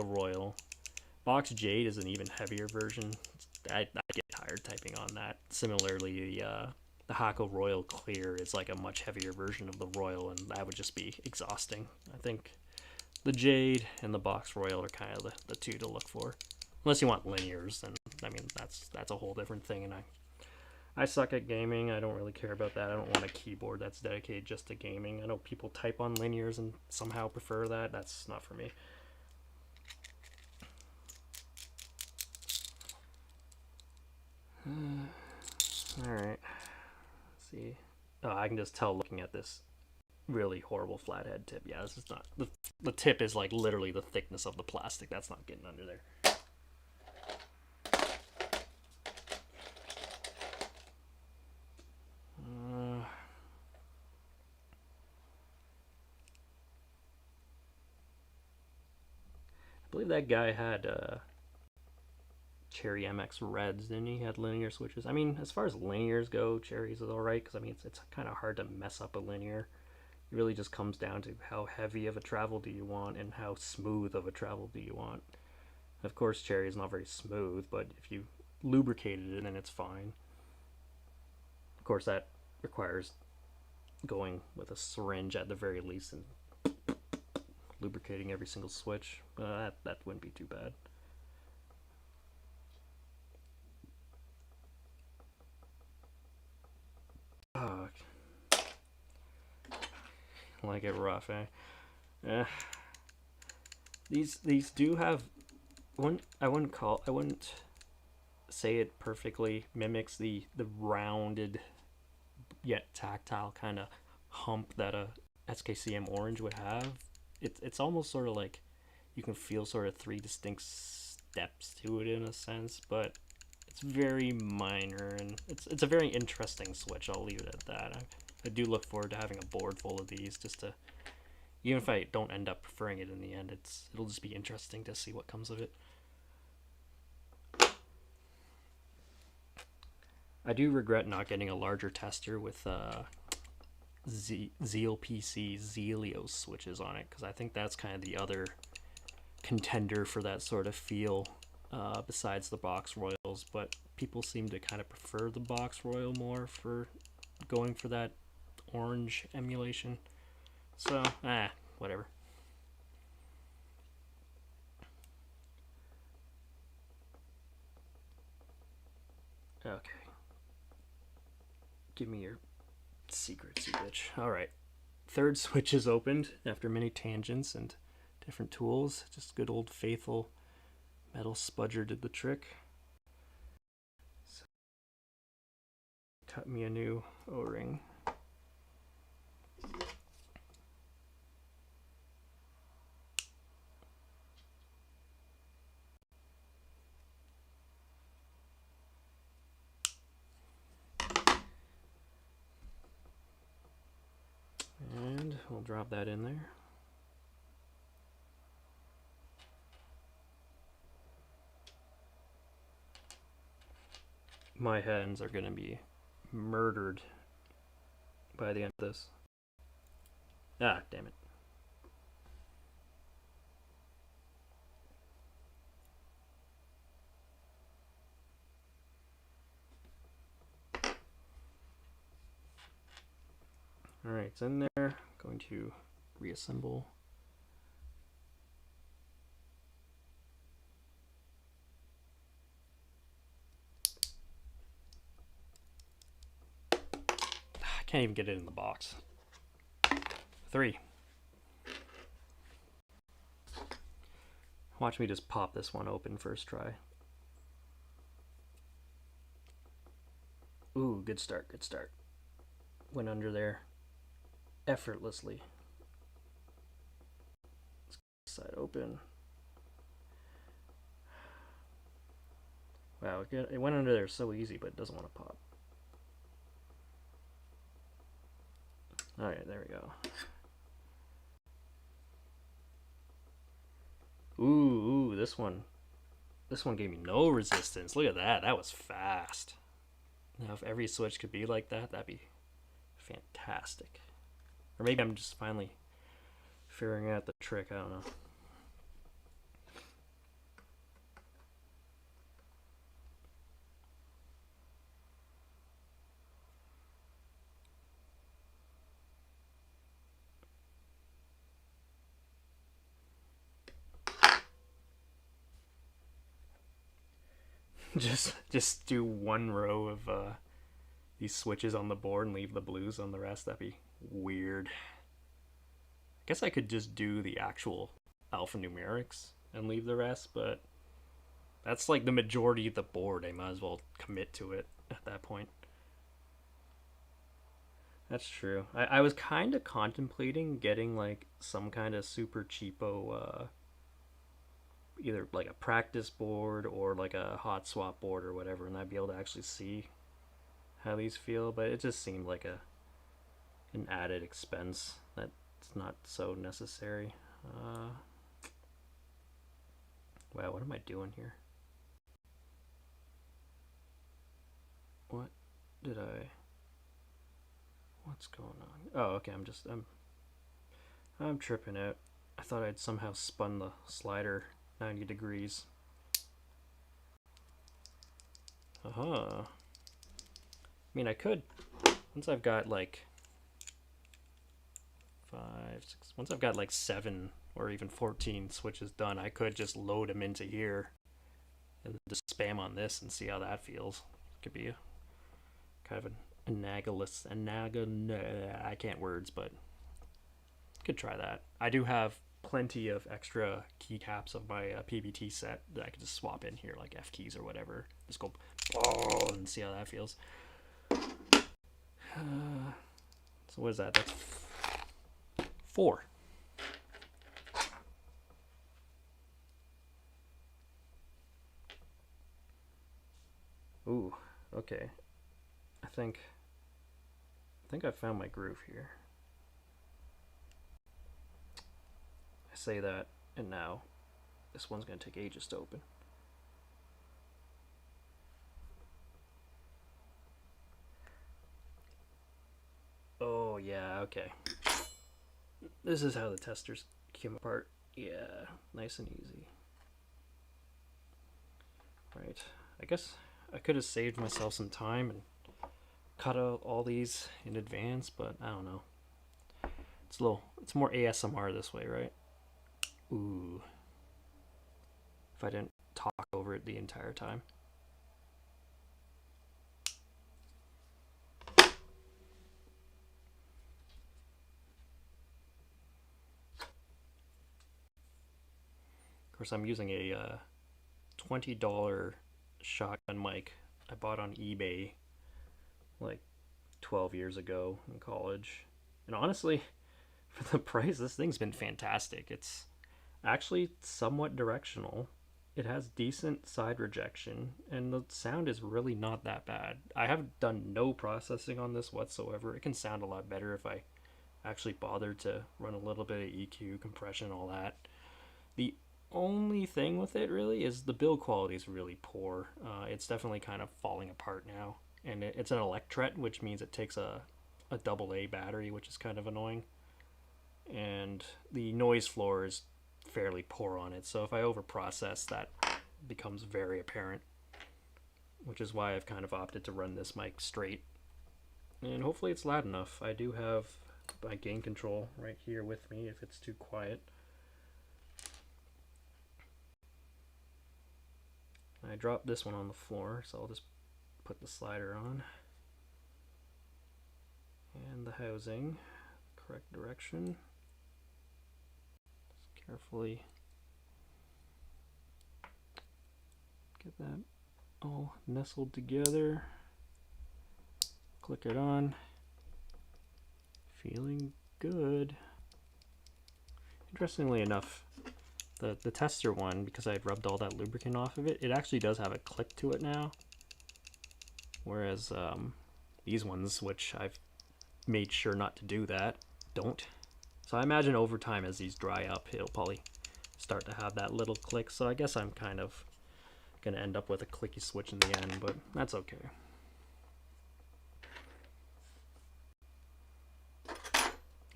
Royal. Box Jade is an even heavier version. I get tired typing on that. Similarly, the Hakko Royal Clear is like a much heavier version of the Royal, and that would just be exhausting. I think the Jade and the Box Royal are kind of the two to look for. Unless you want linears, then I mean that's a whole different thing, and I suck at gaming. I don't really care about that. I don't want a keyboard that's dedicated just to gaming. I know people type on linears and somehow prefer that. That's not for me. Alright. Let's see. Oh, I can just tell looking at this really horrible flathead tip. Yeah, this is not... The tip is like literally the thickness of the plastic. That's not getting under there. I believe that guy had Cherry MX Reds, didn't he? He had linear switches. I mean, as far as linears go, Cherry's is alright, because I mean, it's kind of hard to mess up a linear. It really just comes down to how heavy of a travel do you want and how smooth of a travel do you want. Of course, Cherry is not very smooth, but if you lubricated it, then it's fine. Of course, that requires going with a syringe at the very least and lubricating every single switch. That wouldn't be too bad. Oh, I like it rough, eh? These do have one. I wouldn't say it perfectly mimics the rounded yet tactile kind of hump that a SKCM Orange would have. It's almost sort of like you can feel sort of three distinct steps to it in a sense, but it's very minor, and it's a very interesting switch. I'll leave it at that. I do look forward to having a board full of these, just to, even if I don't end up preferring it in the end, it'll just be interesting to see what comes of it. I do regret not getting a larger tester with Zeal PC Zelios switches on it, because I think that's kind of the other contender for that sort of feel besides the Box Royals, but people seem to kind of prefer the Box Royal more for going for that orange emulation. So, whatever. Okay. Give me your secrets, you bitch. Alright. Third switch is opened after many tangents and different tools. Just good old faithful metal spudger did the trick. So, cut me a new O-ring. And we'll drop that in there. My hands are going to be murdered by the end of this. Ah, damn it. Alright, it's in there. Going to reassemble. I can't even get it in the box. 3. Watch me just pop this one open first try. Ooh, good start, good start. Went under there effortlessly. Let's get this side open. Wow, it went under there so easy, but it doesn't want to pop. Alright, there we go. Ooh, this one gave me no resistance. Look at that. That was fast. Now, if every switch could be like that, that'd be fantastic. Or maybe I'm just finally figuring out the trick. I don't know. Just do one row of these switches on the board and leave the blues on the rest. That'd be weird. I guess I could just do the actual alphanumerics and leave the rest, but that's like the majority of the board. I might as well commit to it at that point. That's true. I was kind of contemplating getting like some kind of super cheapo either like a practice board or like a hot swap board or whatever, and I'd be able to actually see how these feel, but it just seemed like an added expense that's not so necessary. Wow, what am I doing here? What did I... What's going on? Oh, okay, I'm tripping out. I thought I'd somehow spun the slider 90 degrees. I mean, I could, once I've got like 5, 6, once I've got like 7 or even 14 switches done, I could just load them into here and just spam on this and see how that feels. Could be a kind of an I can't words, but could try that. I do have plenty of extra keycaps of my PBT set that I could just swap in here, like F keys or whatever. Just go and see how that feels. So what is that? That's 4. Ooh, okay. I think I found my groove here. I say that, and now this one's gonna take ages to open. Oh yeah, okay. This is how the testers came apart. Yeah, nice and easy. Right, I guess I could have saved myself some time and cut out all these in advance, but I don't know. It's more ASMR this way, right? Ooh. If I didn't talk over it the entire time. Of course, I'm using a $20 shotgun mic I bought on eBay like 12 years ago in college. And honestly, for the price, this thing's been fantastic. It's actually somewhat directional. It has decent side rejection, and the sound is really not that bad. I have done no processing on this whatsoever. It can sound a lot better if I actually bothered to run a little bit of EQ, compression, all that. The only thing with it really is the build quality is really poor. It's definitely kind of falling apart now, and it's an Electret, which means it takes a AA battery, which is kind of annoying, and the noise floor is fairly poor on it, so if I overprocess, that becomes very apparent, which is why I've kind of opted to run this mic straight, and hopefully it's loud enough. I do have my gain control right here with me if it's too quiet. I dropped this one on the floor, so I'll just put the slider on. And the housing, correct direction. Just carefully get that all nestled together. Click it on. Feeling good. Interestingly enough, the tester one, because I had rubbed all that lubricant off of it, it actually does have a click to it now. Whereas these ones, which I've made sure not to do that, don't. So I imagine over time as these dry up, it'll probably start to have that little click. So I guess I'm kind of going to end up with a clicky switch in the end, but that's okay.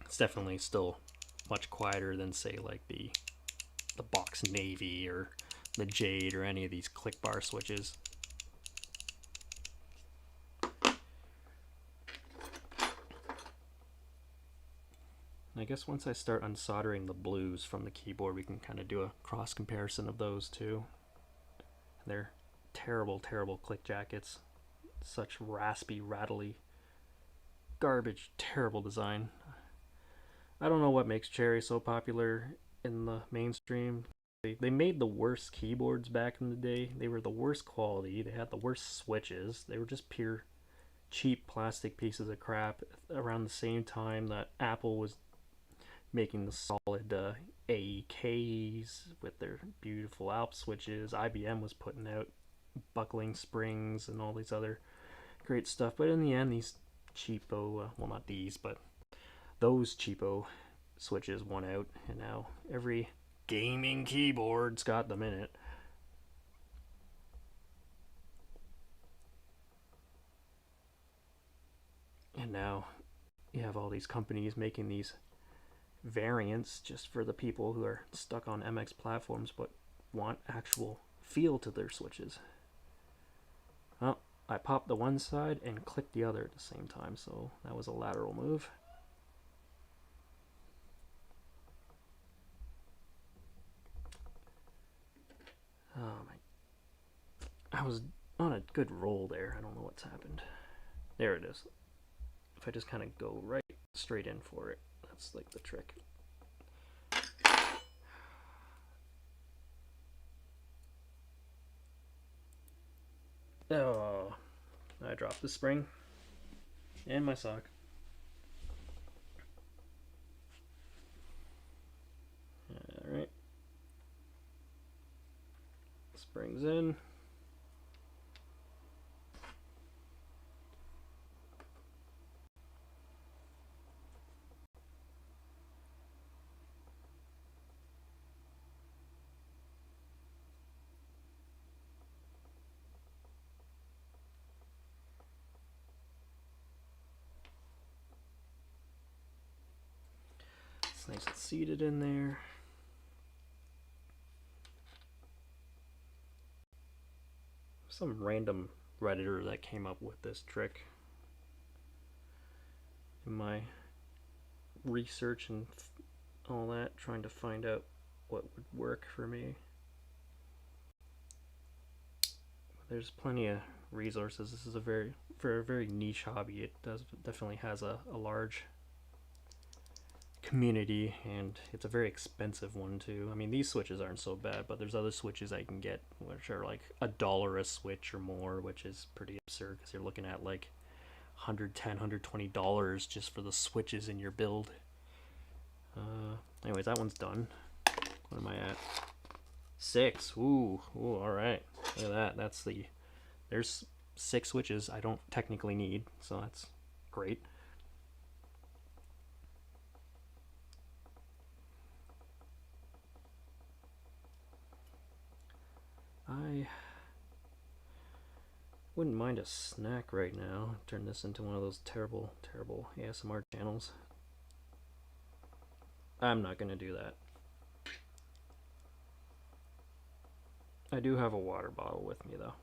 It's definitely still much quieter than, say, like the Box Navy or the Jade or any of these click bar switches. I guess once I start unsoldering the blues from the keyboard, we can kind of do a cross comparison of those two. They're terrible, terrible click jackets. Such raspy, rattly, garbage, terrible design. I don't know what makes Cherry so popular in the mainstream. They made the worst keyboards back in the day. They were the worst quality. They had the worst switches. They were just pure cheap plastic pieces of crap around the same time that Apple was making the solid AEKs with their beautiful Alp switches. IBM was putting out buckling springs and all these other great stuff. But in the end, these cheapo, well, not these, but those cheapo switches won out, and now every gaming keyboard's got them in it. And now you have all these companies making these variants just for the people who are stuck on MX platforms but want actual feel to their switches. Well, I popped the one side and clicked the other at the same time, so that was a lateral move. Oh my, I was on a good roll there. I don't know what's happened. There it is. If I just kind of go right straight in for it, that's like the trick. Oh, I dropped the spring and my sock. Alright. Springs in. It's nice and seated in there. Some random Redditor that came up with this trick in my research and all that, trying to find out what would work for me. There's plenty of resources. This is for a very niche hobby. It definitely has a large community, and it's a very expensive one too. I mean, these switches aren't so bad, but there's other switches I can get which are like $1 a switch or more, which is pretty absurd because you're looking at like $110, $120 just for the switches in your build. Anyways, that one's done. What am I at? 6. Ooh, all right. Look at that. There's 6 switches I don't technically need, so that's great. I wouldn't mind a snack right now. Turn this into one of those terrible, terrible ASMR channels. I'm not gonna do that. I do have a water bottle with me though.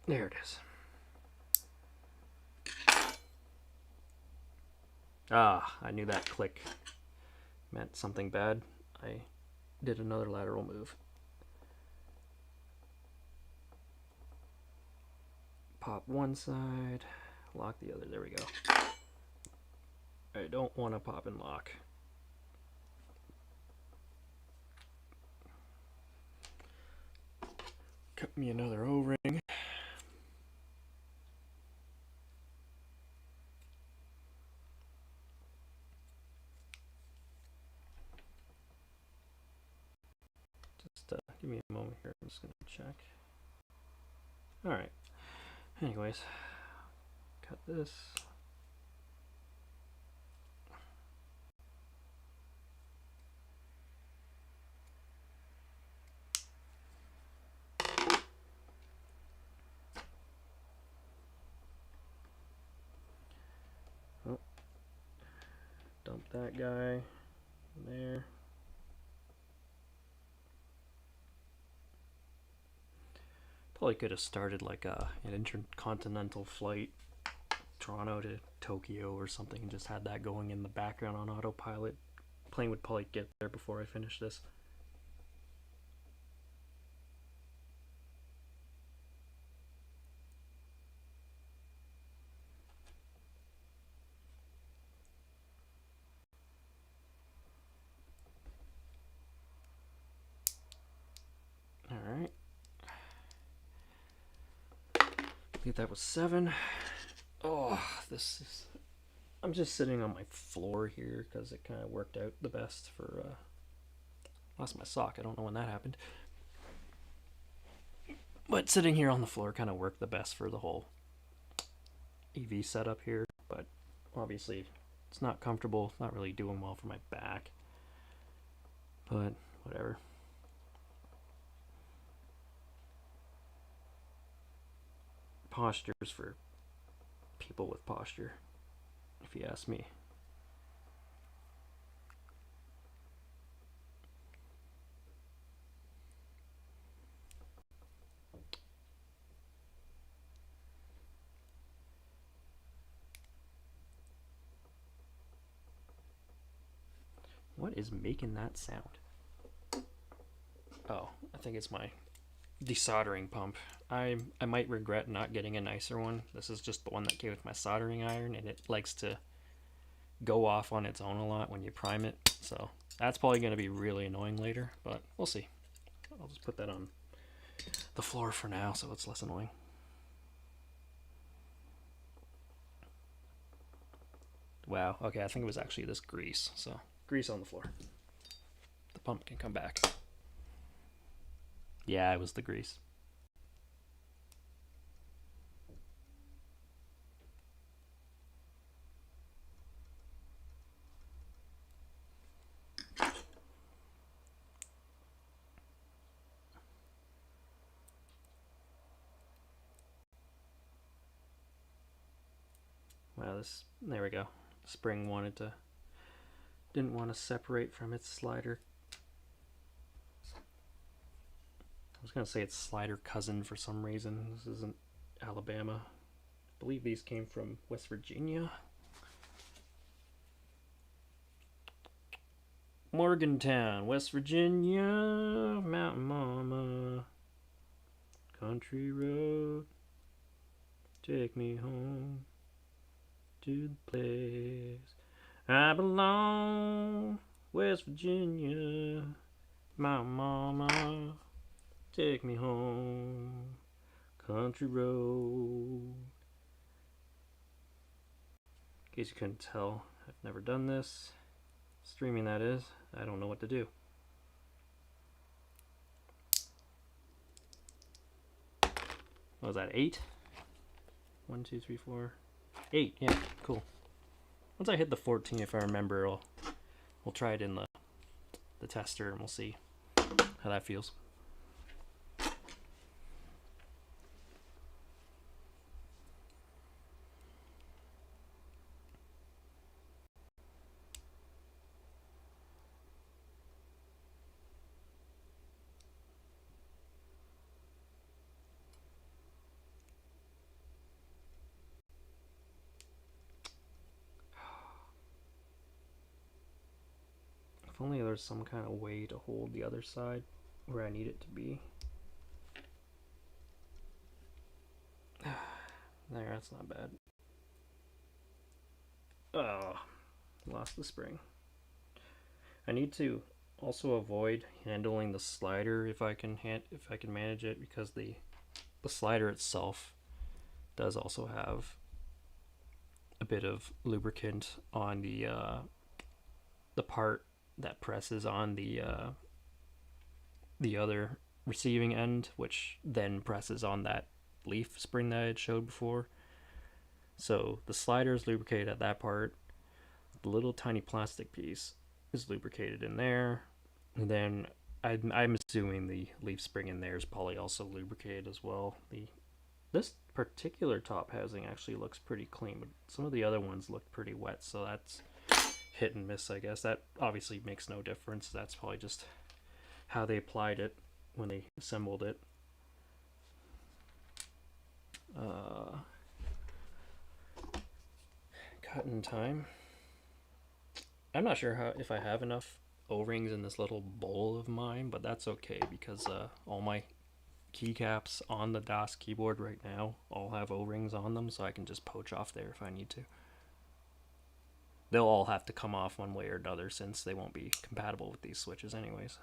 There it is. Ah, I knew that click meant something bad. I did another lateral move. Pop one side, lock the other. There we go. I don't want to pop and lock. Cut me another O-ring. Just give me a moment here. I'm just going to check. All right. Anyways, cut this. Oh. Dump that guy in there. Probably could have started like an intercontinental flight, Toronto to Tokyo or something, and just had that going in the background on autopilot. Plane would probably get there before I finish this. All right. I think that was 7. Oh, this is... I'm just sitting on my floor here because it kind of worked out the best for... Lost my sock. I don't know when that happened. But sitting here on the floor kind of worked the best for the whole EV setup here. But obviously it's not comfortable. It's not really doing well for my back. But whatever. Postures for people with posture, if you ask me. What is making that sound? Oh, I think it's my desoldering pump. I might regret not getting a nicer one. This is just the one that came with my soldering iron, and it likes to go off on its own a lot when you prime it. So that's probably going to be really annoying later, but we'll see. I'll just put that on the floor for now so it's less annoying. Wow, okay, I think it was actually this grease. So grease on the floor. The pump can come back. Yeah, it was the grease. Wow, this, there we go. Spring didn't want to separate from its slider. I was going to say it's slider cousin for some reason. This isn't Alabama. I believe these came from West Virginia. Morgantown, West Virginia, Mountain Mama, country road, take me home to the place I belong, West Virginia, Mountain Mama, take me home, country road. In case you couldn't tell, I've never done this. Streaming, that is. I don't know what to do. What was that, 8? 1, 2, 3, 4, 8. Yeah, cool. Once I hit the 14, if I remember, we'll try it in the tester and we'll see how that feels. only there's some kind of way to hold the other side where I need it to be. There, that's not bad. Oh, lost the spring. I need to also avoid handling the slider if I can manage it, because the slider itself does also have a bit of lubricant on the part that presses on the other receiving end, which then presses on that leaf spring that I had showed before. So the slider is lubricated at that part. The little tiny plastic piece is lubricated in there. And then I'm assuming the leaf spring in there is probably also lubricated as well. This particular top housing actually looks pretty clean, but some of the other ones look pretty wet, so that's hit and miss, I guess. That obviously makes no difference. That's probably just how they applied it when they assembled it. Cutting time. I'm not sure if I have enough O-rings in this little bowl of mine, but that's okay, because all my keycaps on the DOS keyboard right now all have O-rings on them, so I can just poach off there if I need to. They'll all have to come off one way or another, since they won't be compatible with these switches anyways.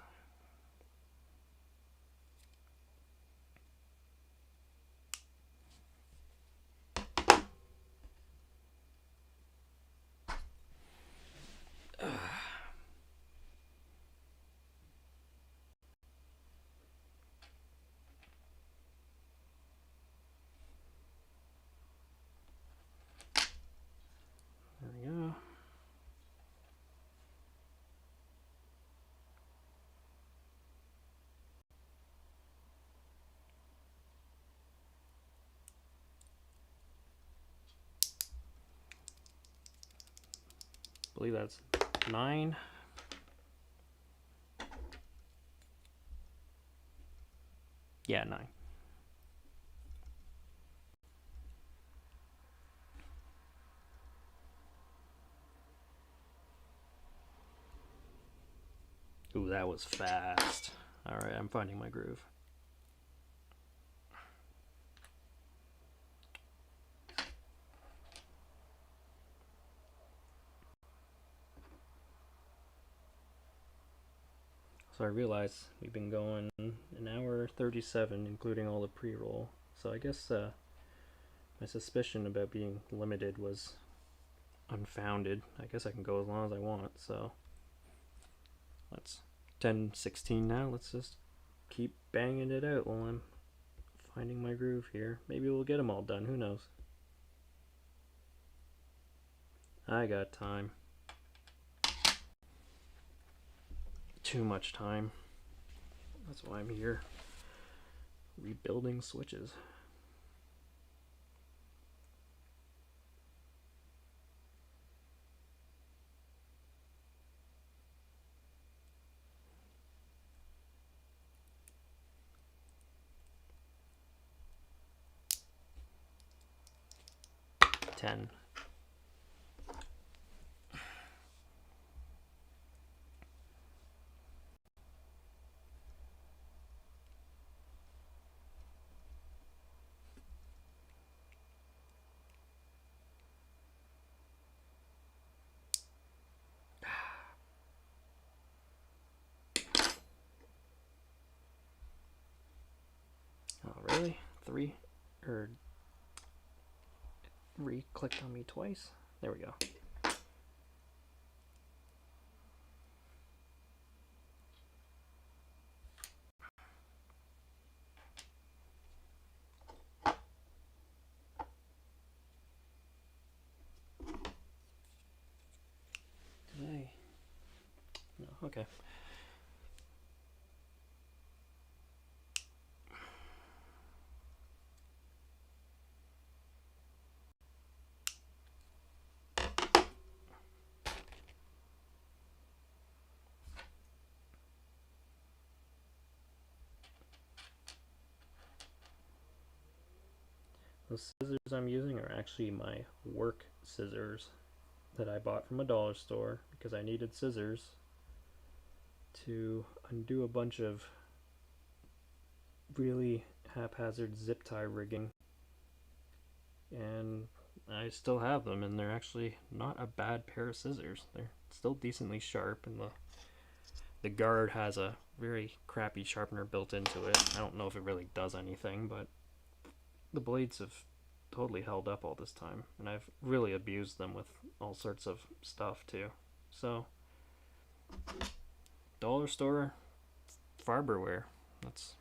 There we go. I believe that's 9. Yeah, 9. Ooh, that was fast. Alright, I'm finding my groove. So I realize we've been going an hour 37, including all the pre-roll. So I guess my suspicion about being limited was unfounded. I guess I can go as long as I want, so let's 10:16 now. Let's just keep banging it out while I'm finding my groove here. Maybe we'll get them all done, who knows. I got time. Too much time. That's why I'm here, rebuilding switches. Ten. Oh, really? 3? Or re-clicked on me twice? There we go. Did I? No, okay. The scissors I'm using are actually my work scissors that I bought from a dollar store because I needed scissors to undo a bunch of really haphazard zip tie rigging, and I still have them, and they're actually not a bad pair of scissors. They're still decently sharp, and the guard has a very crappy sharpener built into it. I don't know if it really does anything, but the blades have totally held up all this time, and I've really abused them with all sorts of stuff too. So, dollar store Farberware, that's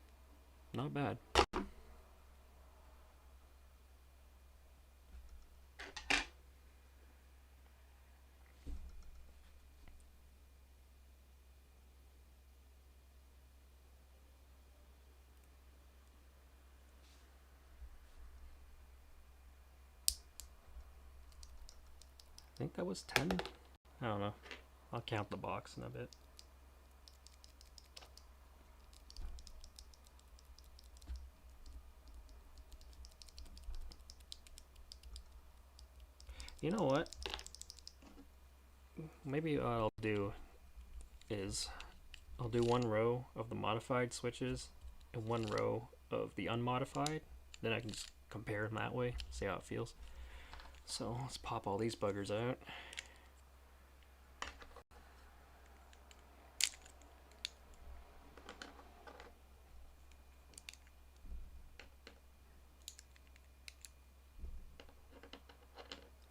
not bad. I think that was 10. I don't know. I'll count the box in a bit. You know what? Maybe what I'll do is I'll do one row of the modified switches and one row of the unmodified. Then I can just compare them that way, see how it feels. So let's pop all these buggers out.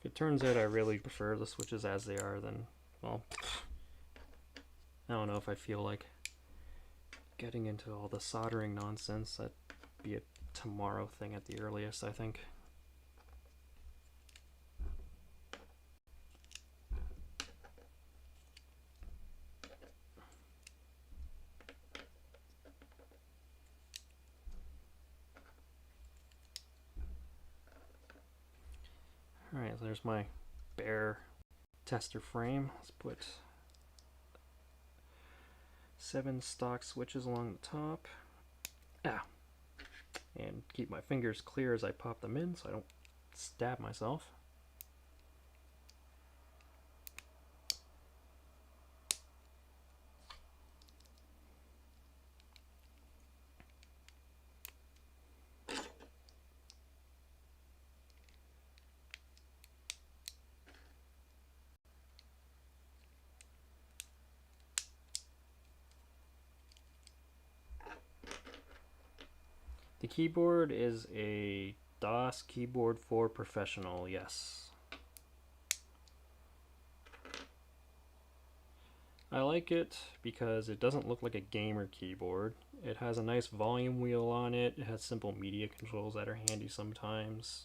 If it turns out I really prefer the switches as they are, then, well, I don't know if I feel like getting into all the soldering nonsense. That'd be a tomorrow thing at the earliest, I think. Alright, so there's my bare tester frame. Let's put 7 stock switches along the top. And keep my fingers clear as I pop them in so I don't stab myself. The keyboard is a DOS keyboard for professional, yes. I like it because it doesn't look like a gamer keyboard. It has a nice volume wheel on it. It has simple media controls that are handy sometimes.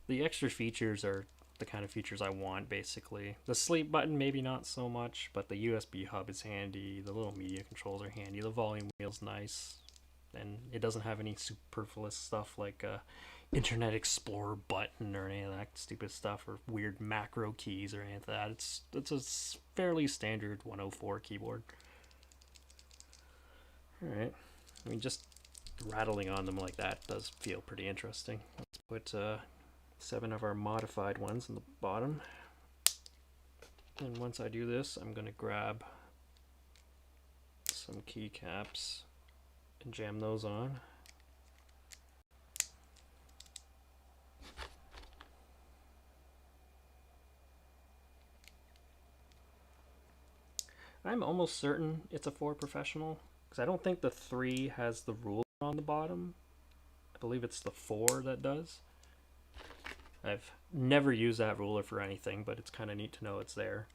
The extra features are the kind of features I want, basically. The sleep button, maybe not so much, but the USB hub is handy. The little media controls are handy. The volume wheel's nice. And it doesn't have any superfluous stuff like Internet Explorer button or any of that stupid stuff, or weird macro keys or any of that. It's a fairly standard 104 keyboard. Alright, I mean, just rattling on them like that does feel pretty interesting. Let's put 7 of our modified ones in the bottom. And once I do this, I'm going to grab some keycaps and jam those on. I'm almost certain it's a 4 professional, because I don't think the 3 has the ruler on the bottom. I believe it's the 4 that does. I've never used that ruler for anything, but it's kind of neat to know it's there.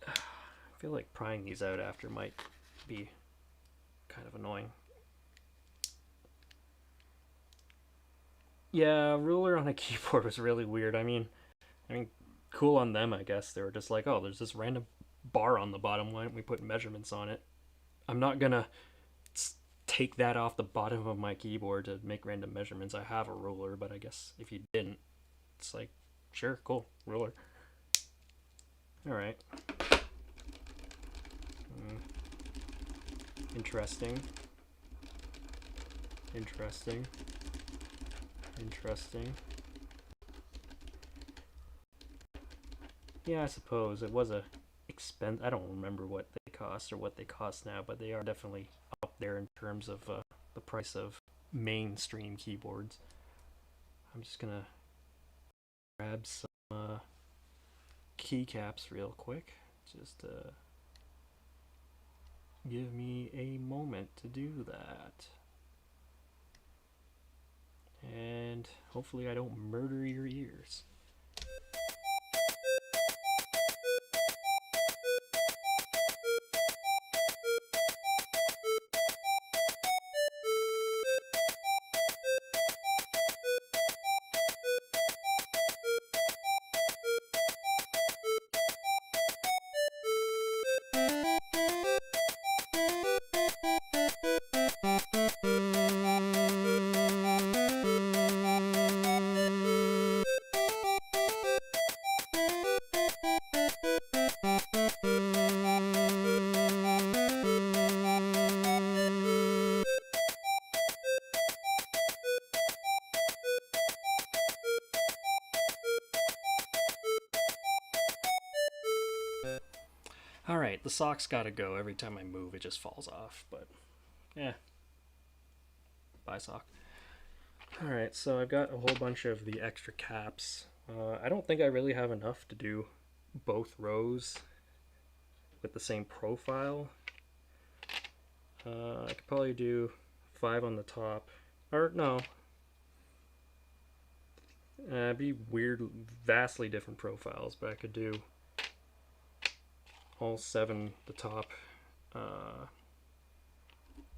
I feel like prying these out after might be kind of annoying. Yeah, ruler on a keyboard was really weird. I mean, cool on them, I guess. They were just like, oh, there's this random bar on the bottom. Why don't we put measurements on it? I'm not gonna take that off the bottom of my keyboard to make random measurements. I have a ruler, but I guess if you didn't, it's like, sure, cool, ruler. Alright. Interesting. Interesting. Interesting. Yeah, I suppose it was a expense. I don't remember what they cost or what they cost now, but they are definitely up there in terms of the price of mainstream keyboards. I'm just gonna grab some keycaps real quick. Just give me a moment to do that. And hopefully I don't murder your ears. Alright, the sock's gotta go. Every time I move, it just falls off, but yeah. Bye, sock. Alright, so I've got a whole bunch of the extra caps. I don't think I really have enough to do both rows with the same profile. I could probably do 5 on the top. Or, no. It'd be weird, vastly different profiles, but I could do all 7 the top,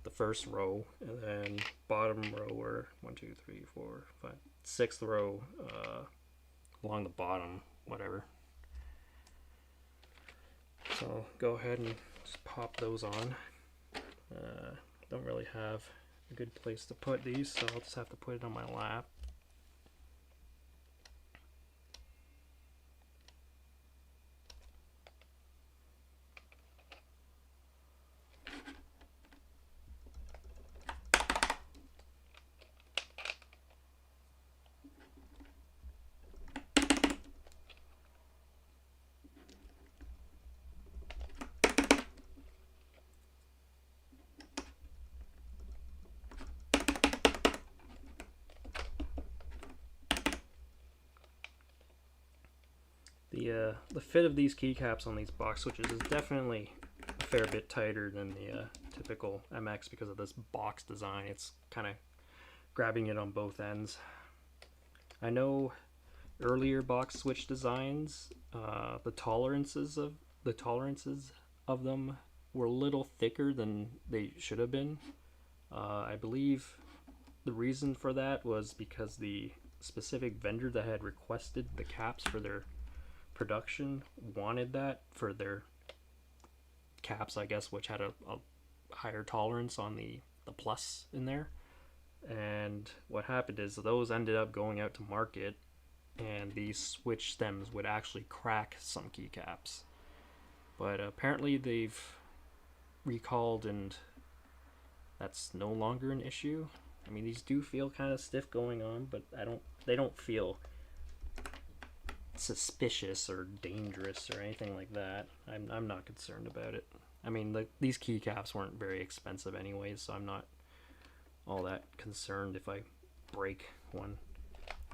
the first row, and then bottom row, or 1, 2, 3, 4, 5, 6th row along the bottom, whatever. So I'll go ahead and just pop those on. Don't really have a good place to put these, so I'll just have to put it on my lap. The fit of these keycaps on these box switches is definitely a fair bit tighter than the typical MX because of this box design. It's kind of grabbing it on both ends. I know earlier box switch designs, the tolerances of them were a little thicker than they should have been. I believe the reason for that was because the specific vendor that had requested the caps for their production wanted that for their caps, I guess, which had a higher tolerance on the plus in there. And what happened is those ended up going out to market, and these switch stems would actually crack some keycaps. But apparently they've recalled, and that's no longer an issue. I mean, these do feel kind of stiff going on, but they don't feel suspicious or dangerous or anything like that. I'm not concerned about it. I mean, these keycaps weren't very expensive anyways, so I'm not all that concerned if I break one.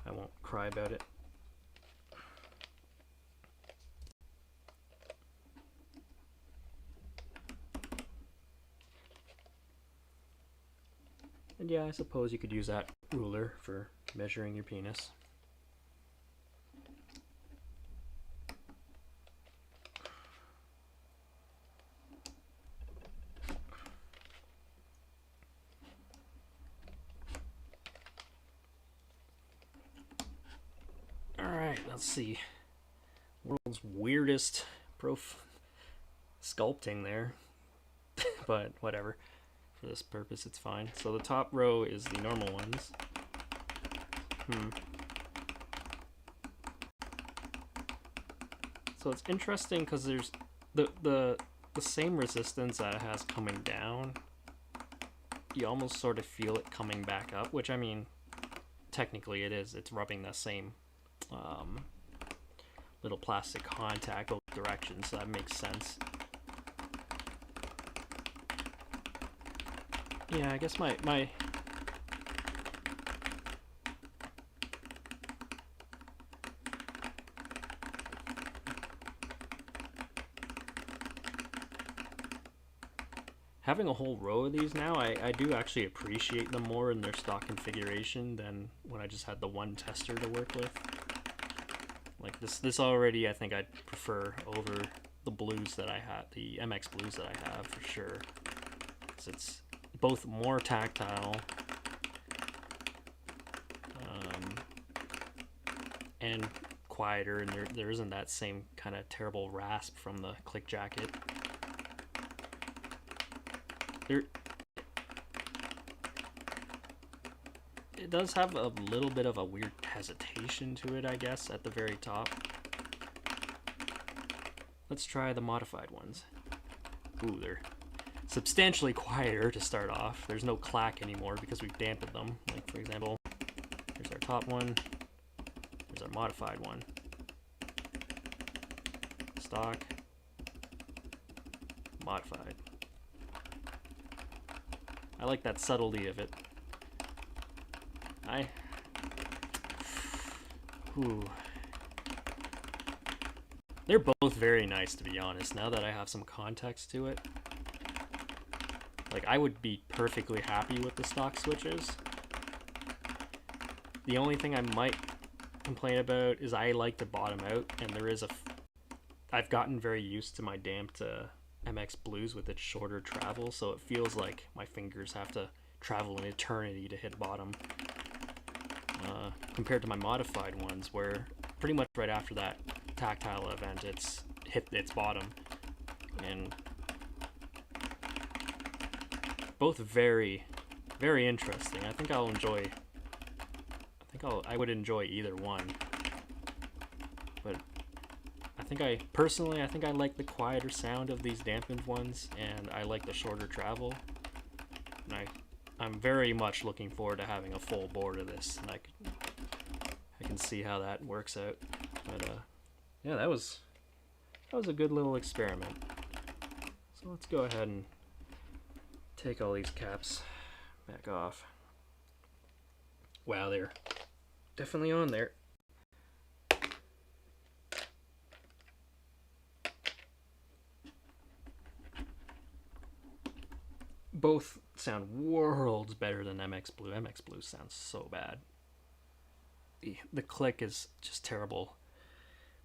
I won't cry about it. And yeah, I suppose you could use that ruler for measuring your penis. Alright, let's see. World's weirdest sculpting there. But whatever. For this purpose, it's fine. So the top row is the normal ones. So it's interesting because there's the same resistance that it has coming down you almost sort of feel it coming back up, which I mean, technically it is. It's rubbing the same little plastic contact both directions, so that makes sense. Yeah, I guess my having a whole row of these now, I do actually appreciate them more in their stock configuration than when I just had the one tester to work with. Like this already, I think I'd prefer over the blues that I had, the MX blues that I have for sure. Because it's both more tactile and quieter, and there isn't that same kind of terrible rasp from the click jacket. It does have a little bit of a weird hesitation to it, I guess, at the very top. Let's try the modified ones. Ooh, they're substantially quieter to start off. There's no clack anymore because we've dampened them. Like, for example, here's our top one. Here's our modified one. Stock. Modified. I like that subtlety of it. Ooh. They're both very nice, to be honest, now that I have some context to it. Like, I would be perfectly happy with the stock switches. The only thing I might complain about is I like to bottom out, and there is I've gotten very used to my damped MX Blues with its shorter travel, so it feels like my fingers have to travel an eternity to hit bottom. Compared to my modified ones, where pretty much right after that tactile event, it's hit its bottom. And both very, very interesting. I think I'll enjoy. I would enjoy either one. But I think I like the quieter sound of these dampened ones, and I like the shorter travel. And I'm very much looking forward to having a full board of this, and I can see how that works out. But yeah, that was a good little experiment. So let's go ahead and take all these caps back off. Wow, they're definitely on there. Both sound worlds better than MX Blue. MX Blue sounds so bad. The click is just terrible.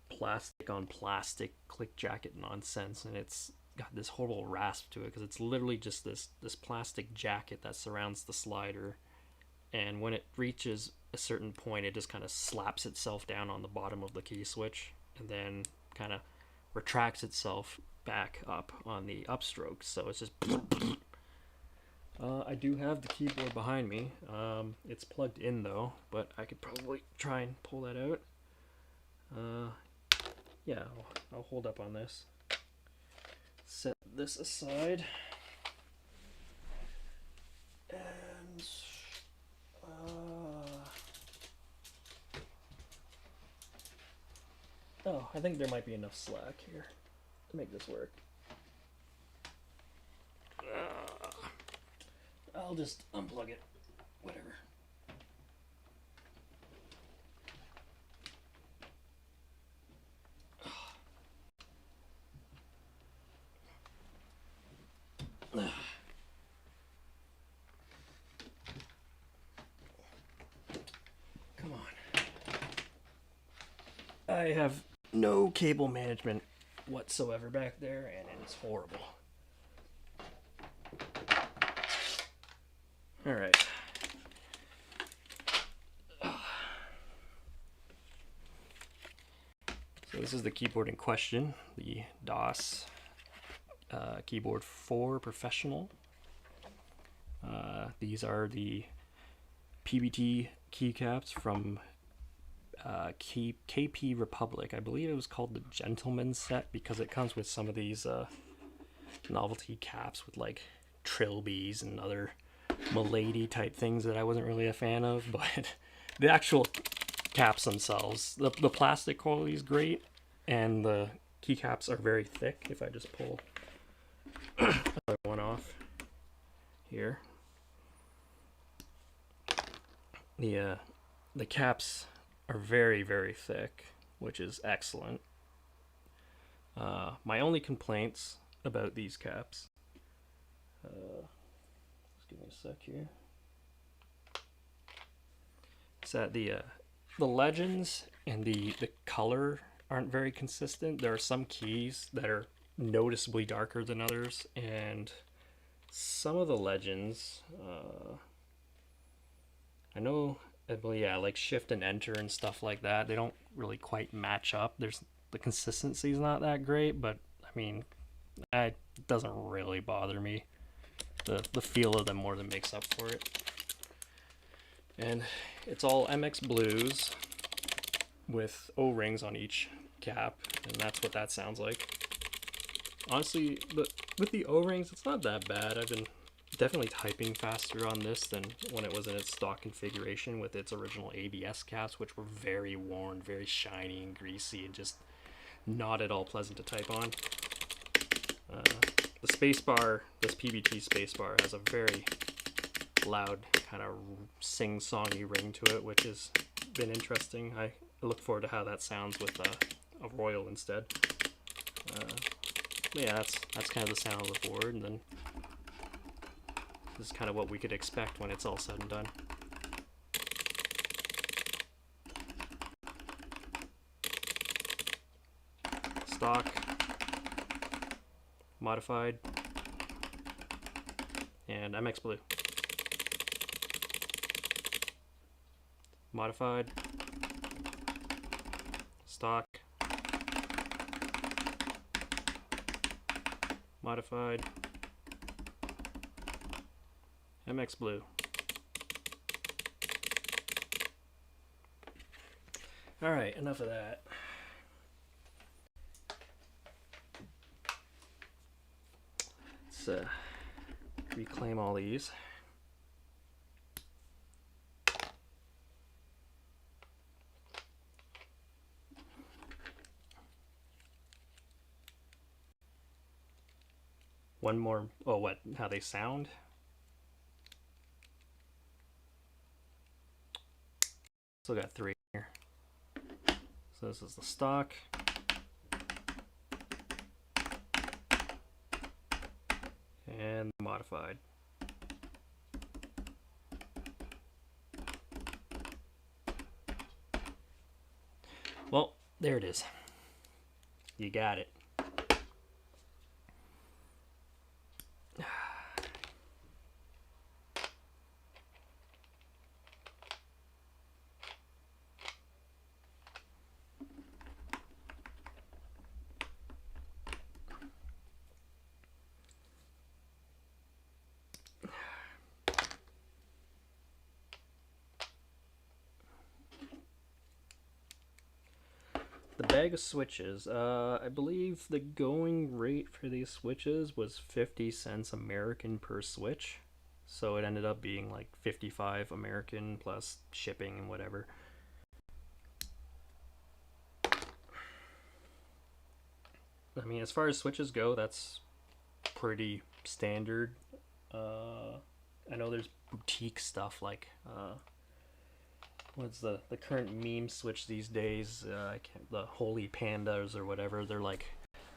Plastic on plastic click jacket nonsense, and it's got this horrible rasp to it because it's literally just this plastic jacket that surrounds the slider, and when it reaches a certain point, it just kind of slaps itself down on the bottom of the key switch, and then kind of retracts itself back up on the upstroke. So it's just. I do have the keyboard behind me. It's plugged in though, but I could probably try and pull that out. Yeah, I'll hold up on this. Set this aside. And oh, I think there might be enough slack here to make this work. I'll just unplug it. Whatever. Come on. I have no cable management whatsoever back there, and it's horrible. All right. So this is the keyboard in question, the DOS Keyboard 4 Professional. These are the PBT keycaps from KP Republic. I believe it was called the Gentleman's Set because it comes with some of these novelty caps with like trilbies and other milady type things that I wasn't really a fan of, but the actual caps themselves, the plastic quality is great, and the keycaps are very thick. If I just pull another one off here, the caps are very, very thick, which is excellent. My only complaints about these caps, just give me a sec here, is that the legends and the color aren't very consistent. There are some keys that are noticeably darker than others, and some of the legends, I know, well, yeah, like shift and enter and stuff like that, they don't really quite match up. The consistency is not that great, but I mean, it doesn't really bother me. The feel of them more than makes up for it. And it's all MX blues with O-rings on each cap, and that's what that sounds like. Honestly, with the O-rings, it's not that bad. I've been definitely typing faster on this than when it was in its stock configuration with its original ABS caps, which were very worn, very shiny and greasy, and just not at all pleasant to type on. The spacebar, this PBT spacebar, has a very loud kind of sing-songy ring to it, which has been interesting. I look forward to how that sounds with a Royal instead. Yeah, that's kind of the sound of the board, and then this is kind of what we could expect when it's all said and done. Stock, modified, and MX Blue. Modified, stock, modified, MX Blue. Alright, enough of that. Let's reclaim all these. One more. Oh, what? How they sound? Still got three here. So this is the stock. And modified. Well, there it is. You got it. The bag of switches, I believe the going rate for these switches was 50 cents American per switch, so it ended up being like 55 American plus shipping and whatever. I mean, as far as switches go, that's pretty standard. I know there's boutique stuff like what's the current meme switch these days? I can't, the Holy Pandas or whatever. They're like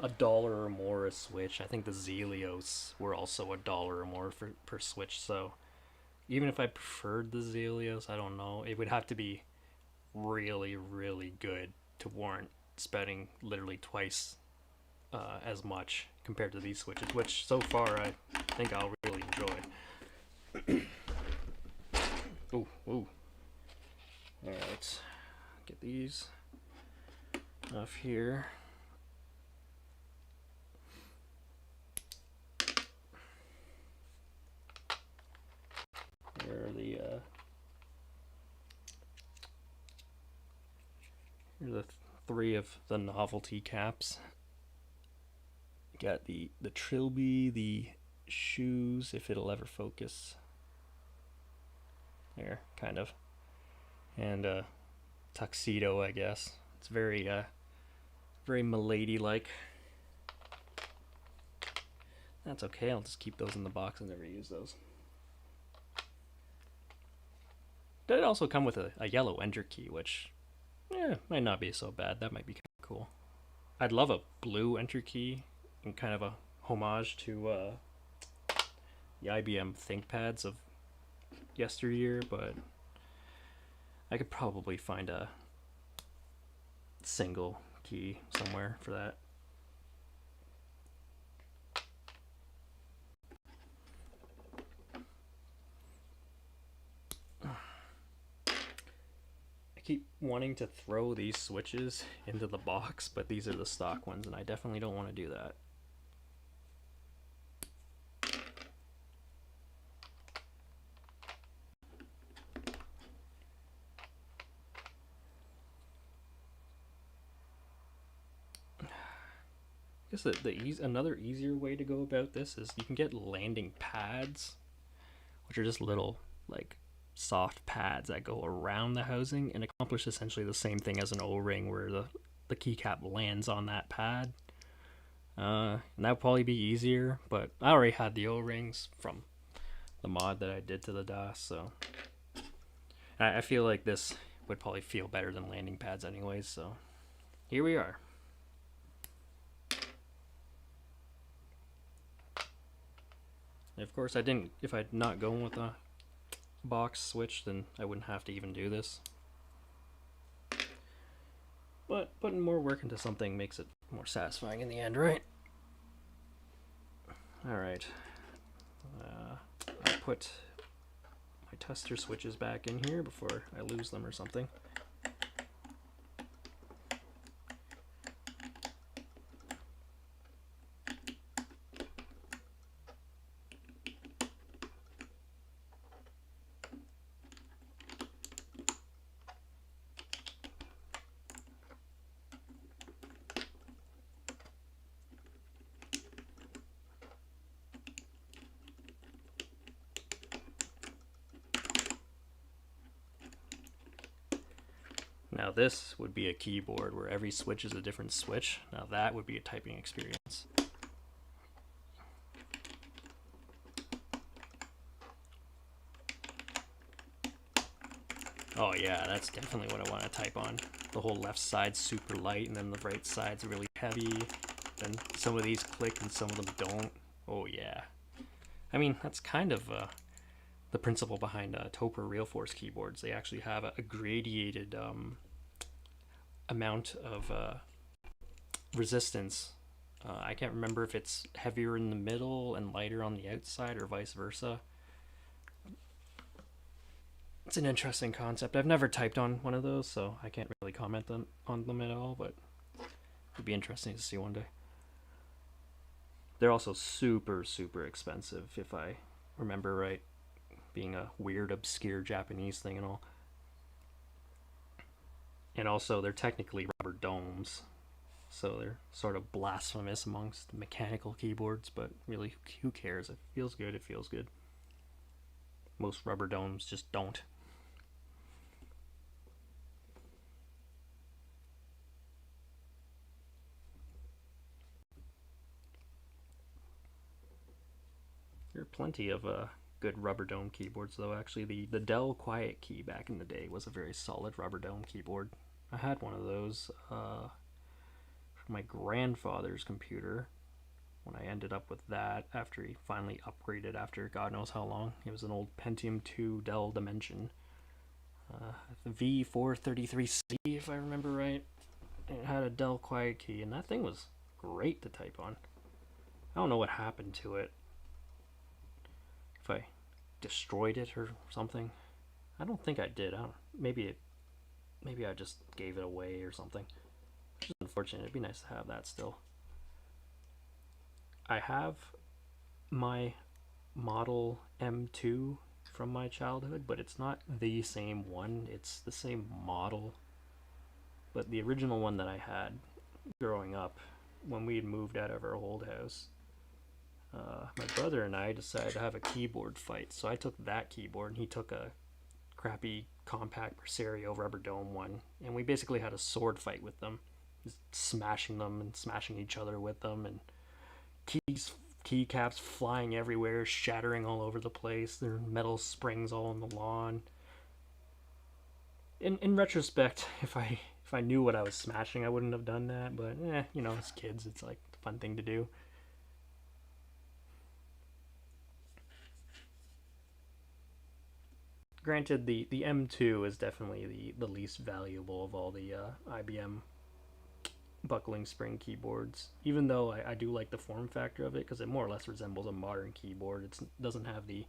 $1 or more a switch. I think the Zelios were also $1 or more per switch. So even if I preferred the Zelios, I don't know. It would have to be really, really good to warrant spending literally twice as much compared to these switches, which so far I think I'll really enjoy. Ooh, ooh. Alright, get these off here. Here are the three of the novelty caps. You got the trilby, the shoes, if it'll ever focus. there, kind of, and a tuxedo, I guess. It's very very milady-like. That's okay, I'll just keep those in the box and never use those. Did it also come with a yellow enter key, which might not be so bad. That might be kind of cool. I'd love a blue enter key and kind of a homage to the IBM ThinkPads of yesteryear, but I could probably find a single key somewhere for that. I keep wanting to throw these switches into the box, but these are the stock ones, and I definitely don't want to do that. I guess another easier way to go about this is you can get landing pads, which are just little like soft pads that go around the housing and accomplish essentially the same thing as an O-ring, where the keycap lands on that pad. And that would probably be easier, but I already had the O-rings from the mod that I did to the DOS, so I feel like this would probably feel better than landing pads anyways, so here we are. And of course, if I'd not gone with a box switch, then I wouldn't have to even do this. But putting more work into something makes it more satisfying in the end, right? Alright. I'll put my tester switches back in here before I lose them or something. Now this would be a keyboard where every switch is a different switch. Now that would be a typing experience. Oh yeah, that's definitely what I want to type on. The whole left side's super light and then the right side's really heavy. Then some of these click and some of them don't. Oh yeah. I mean, that's kind of the principle behind Topper Realforce keyboards. They actually have a gradiated amount of resistance. I can't remember if it's heavier in the middle and lighter on the outside or vice versa. It's an interesting concept. I've never typed on one of those, so I can't really comment on them at all, but it'd be interesting to see one day. They're also super, super expensive, if I remember right, being a weird, obscure Japanese thing and all. And also, they're technically rubber domes, so they're sort of blasphemous amongst mechanical keyboards, but really, who cares? If it feels good, it feels good. Most rubber domes just don't. There are plenty of good rubber dome keyboards, though. Actually, the Dell Quiet Key back in the day was a very solid rubber dome keyboard. I had one of those for my grandfather's computer when I ended up with that after he finally upgraded after God knows how long. It was an old Pentium 2 Dell Dimension. The V433C, if I remember right. It had a Dell Quiet Key, and that thing was great to type on. I don't know what happened to it. If I destroyed it or something. I don't think I did. Maybe I just gave it away or something. Which is unfortunate. It'd be nice to have that still. I have my Model M2 from my childhood, but it's not the same one. It's the same model. But the original one that I had growing up, when we had moved out of our old house, my brother and I decided to have a keyboard fight. So I took that keyboard and he took a crappy compact Presario rubber dome one, and we basically had a sword fight with them, just smashing them and smashing each other with them, and keycaps flying everywhere, shattering all over the place. There are metal springs all on the lawn. In retrospect, if I knew what I was smashing, I wouldn't have done that. But you know, as kids, it's like a fun thing to do. Granted, the M2 is definitely the least valuable of all the IBM buckling spring keyboards. Even though I do like the form factor of it, because it more or less resembles a modern keyboard. It doesn't have the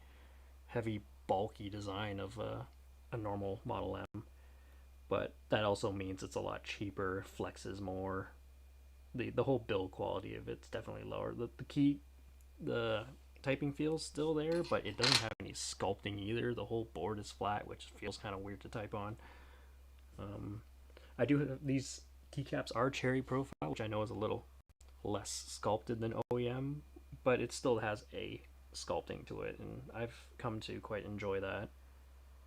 heavy, bulky design of a normal Model M. But that also means it's a lot cheaper, flexes more. The whole build quality of it's definitely lower. The typing feels still there, but it doesn't have any sculpting either. The whole board is flat, which feels kind of weird to type on. Um, I do have these keycaps are cherry profile, which I know is a little less sculpted than OEM, but it still has a sculpting to it, and I've come to quite enjoy that.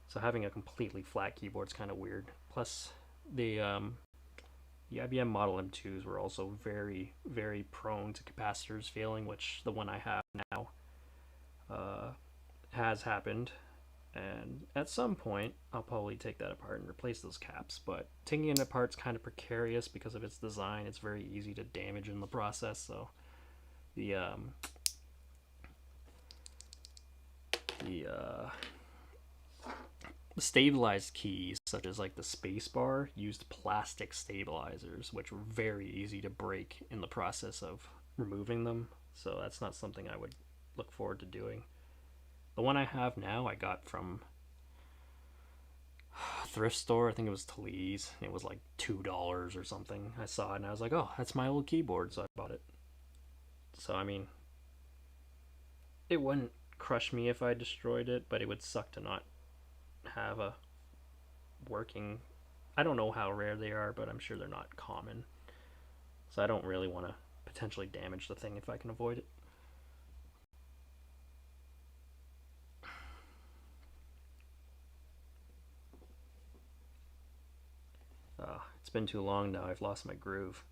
So having a completely flat keyboard is kind of weird. Plus, the IBM Model M2s were also very, very prone to capacitors failing, which the one I have now uh, has happened. And at some point, I'll probably take that apart and replace those caps. But taking it apart is kind of precarious because of its design. It's very easy to damage in the process. So the the uh, the stabilized keys, such as like the spacebar, used plastic stabilizers, which were very easy to break in the process of removing them. So that's not something I would look forward to doing. The one I have now, I got from a thrift store. I think it was Talese. It was like $2 or something. I saw it and I was like, oh, that's my old keyboard, so I bought it. So I mean, it wouldn't crush me if I destroyed it, but it would suck to not have a working. I don't know how rare they are, but I'm sure they're not common. So I don't really want to potentially damage the thing if I can avoid it. It's been too long now. I've lost my groove.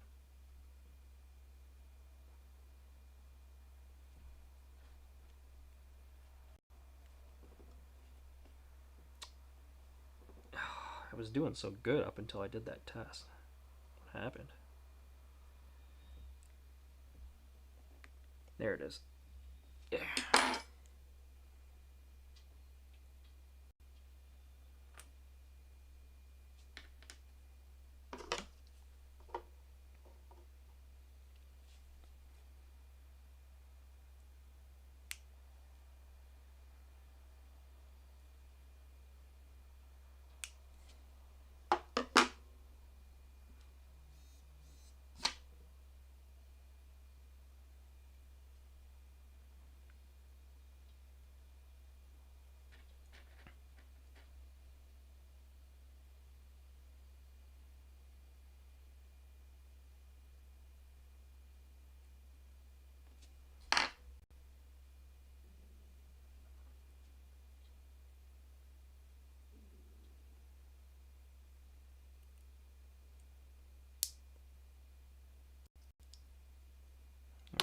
I was doing so good up until I did that test. What happened? There it is. Yeah.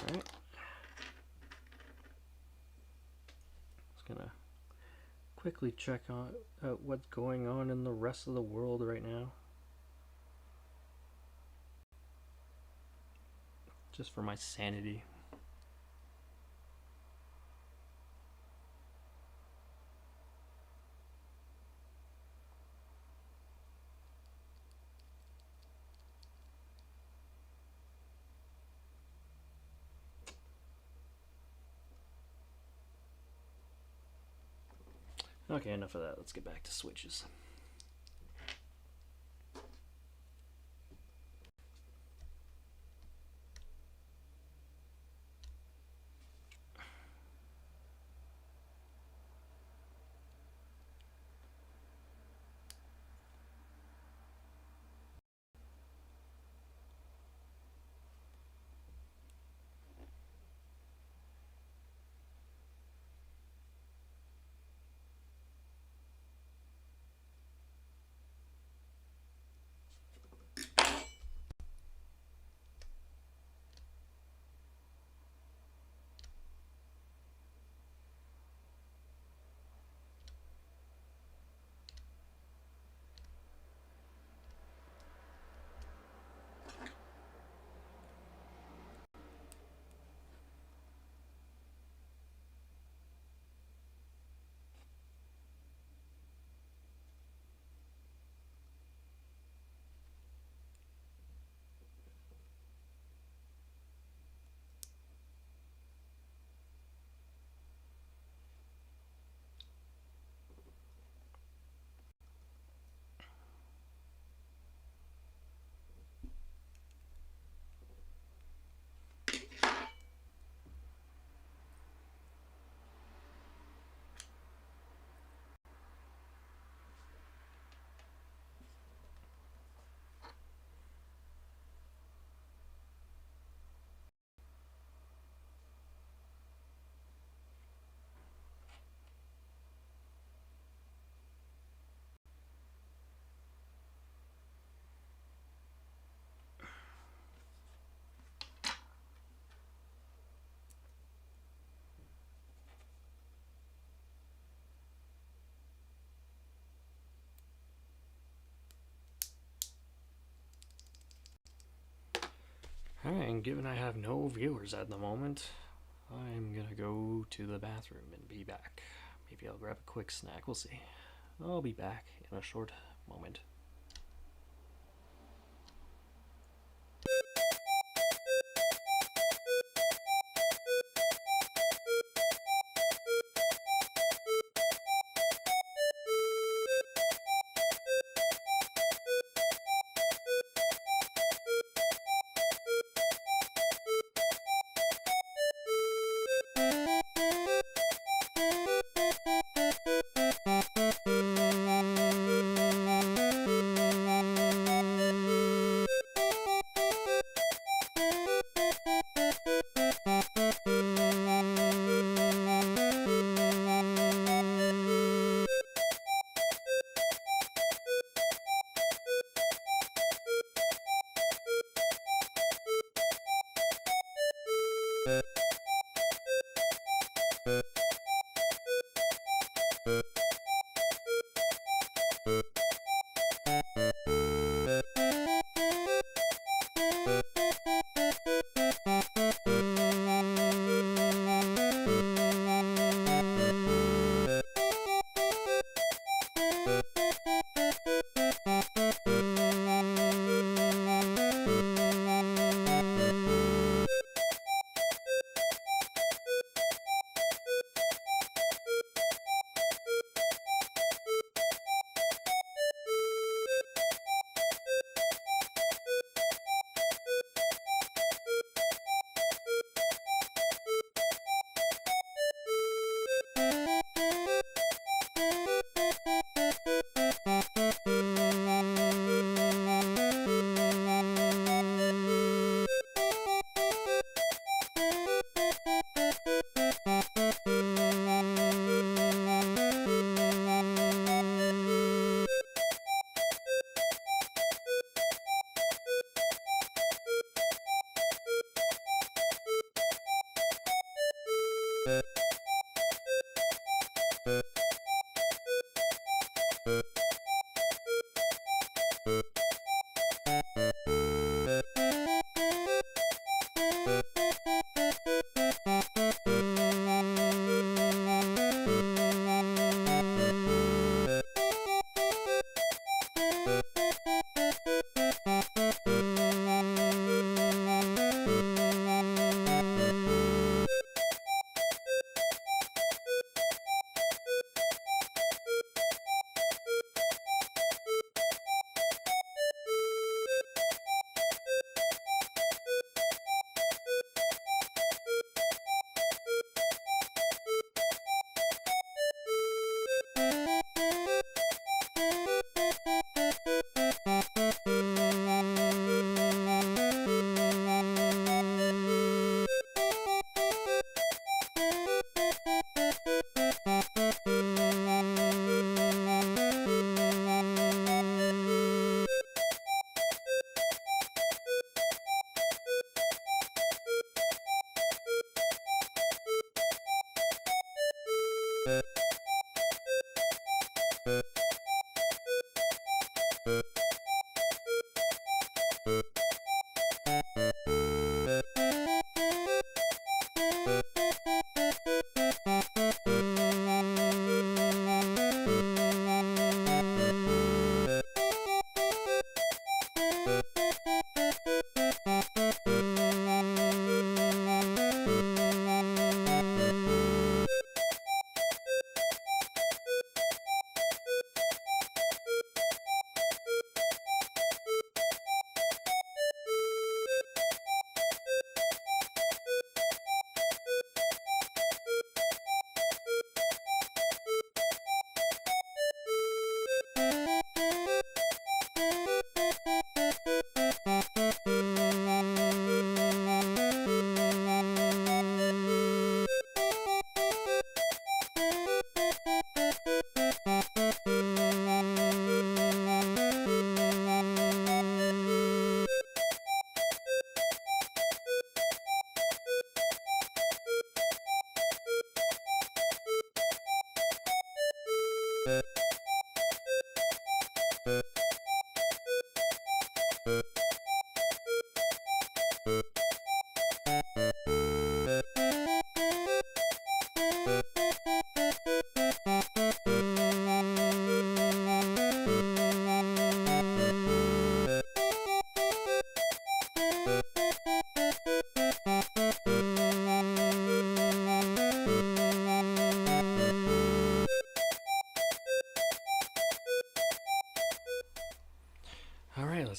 All right. Just gonna quickly check out what's going on in the rest of the world right now. Just for my sanity. Okay, enough of that. Let's get back to switches. Alright, and given I have no viewers at the moment, I'm gonna go to the bathroom and be back. Maybe I'll grab a quick snack, we'll see. I'll be back in a short moment. Alright, Alright,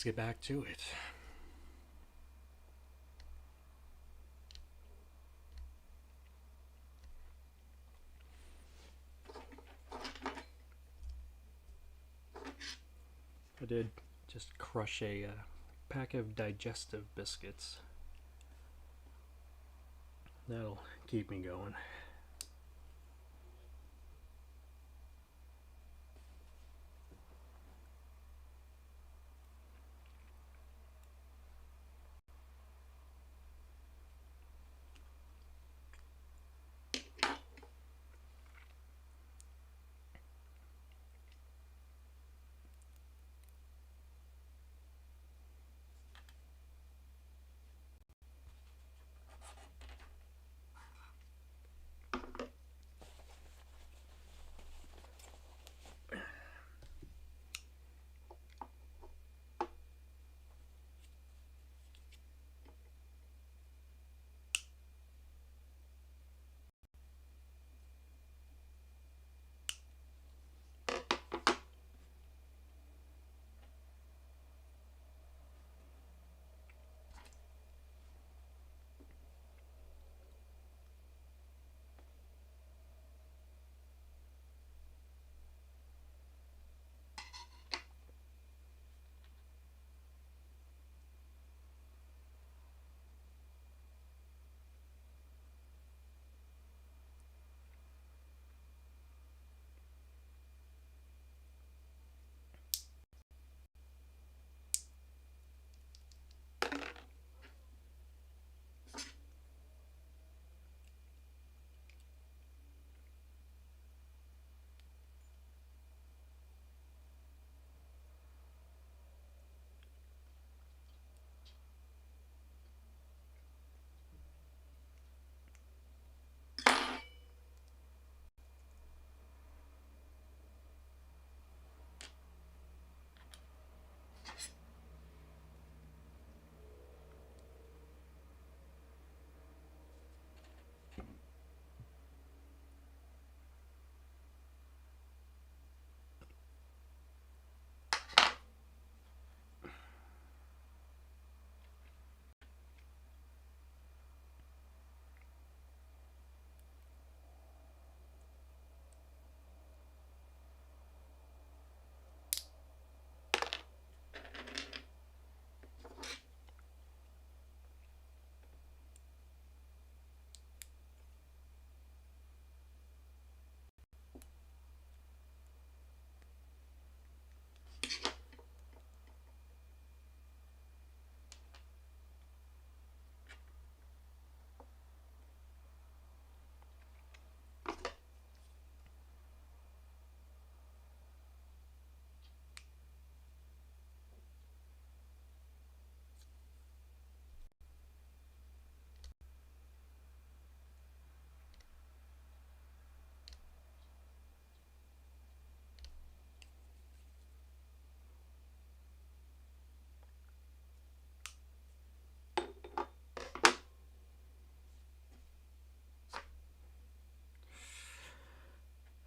get back to it. I did just crush a pack of digestive biscuits. That'll keep me going.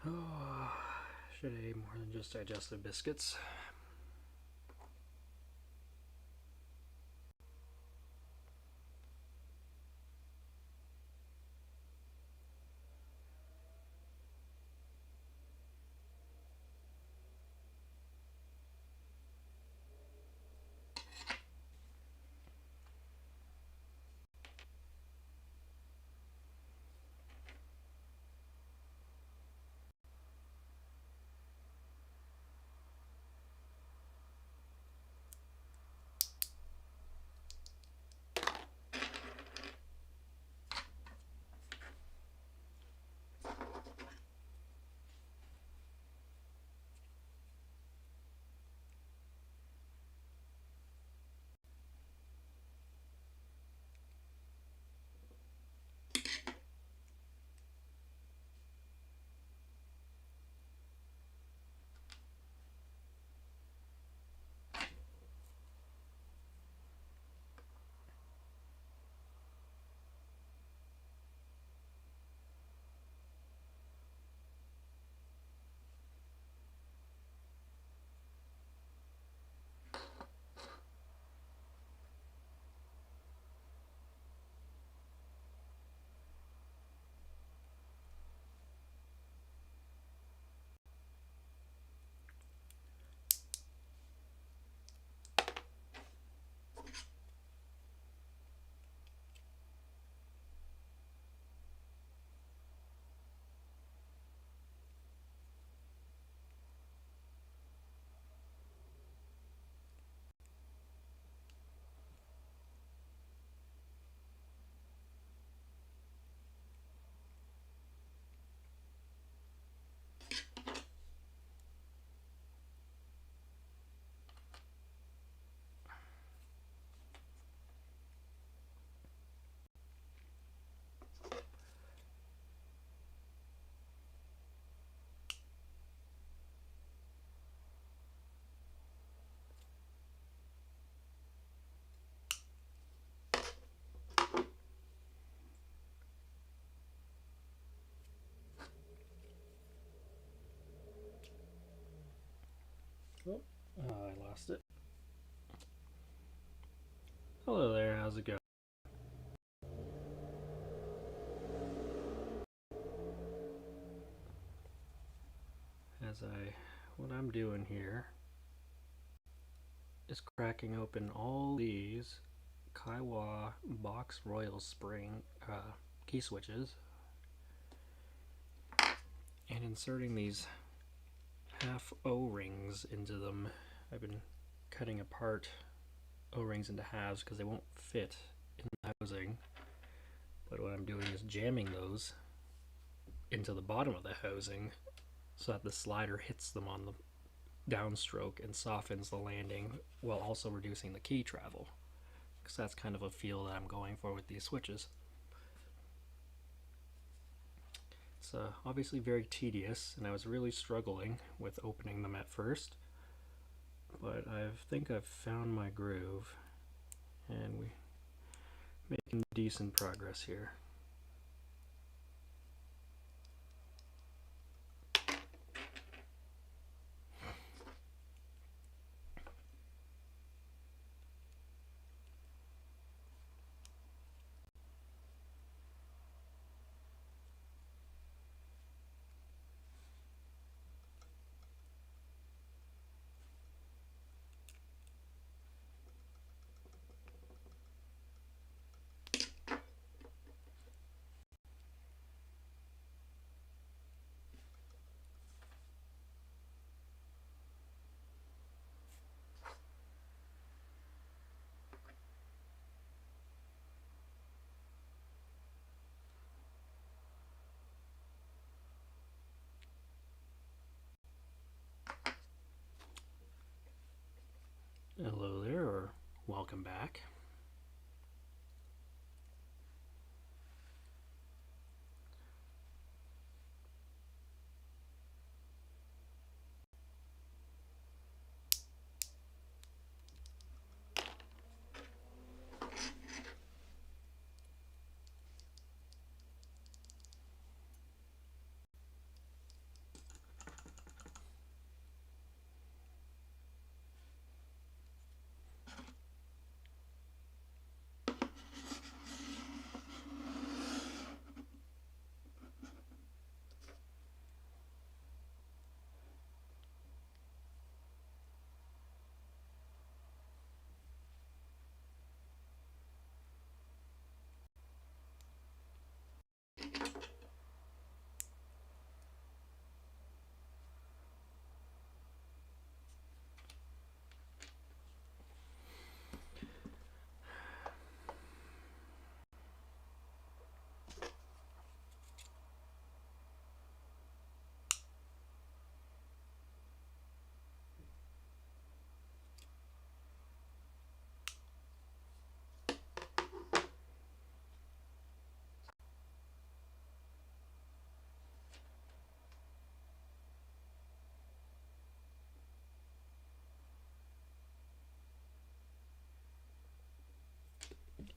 Oh, should I eat more than just digestive biscuits? Oh, I lost it. Hello there, how's it going? What I'm doing here is cracking open all these Kailh BOX Royal spring key switches and inserting these half O-rings into them. I've been cutting apart O-rings into halves because they won't fit in the housing, but what I'm doing is jamming those into the bottom of the housing so that the slider hits them on the downstroke and softens the landing while also reducing the key travel, because that's kind of a feel that I'm going for with these switches. It's obviously very tedious, and I was really struggling with opening them at first, but I think I've found my groove, and we're making decent progress here. Hello there, or welcome back.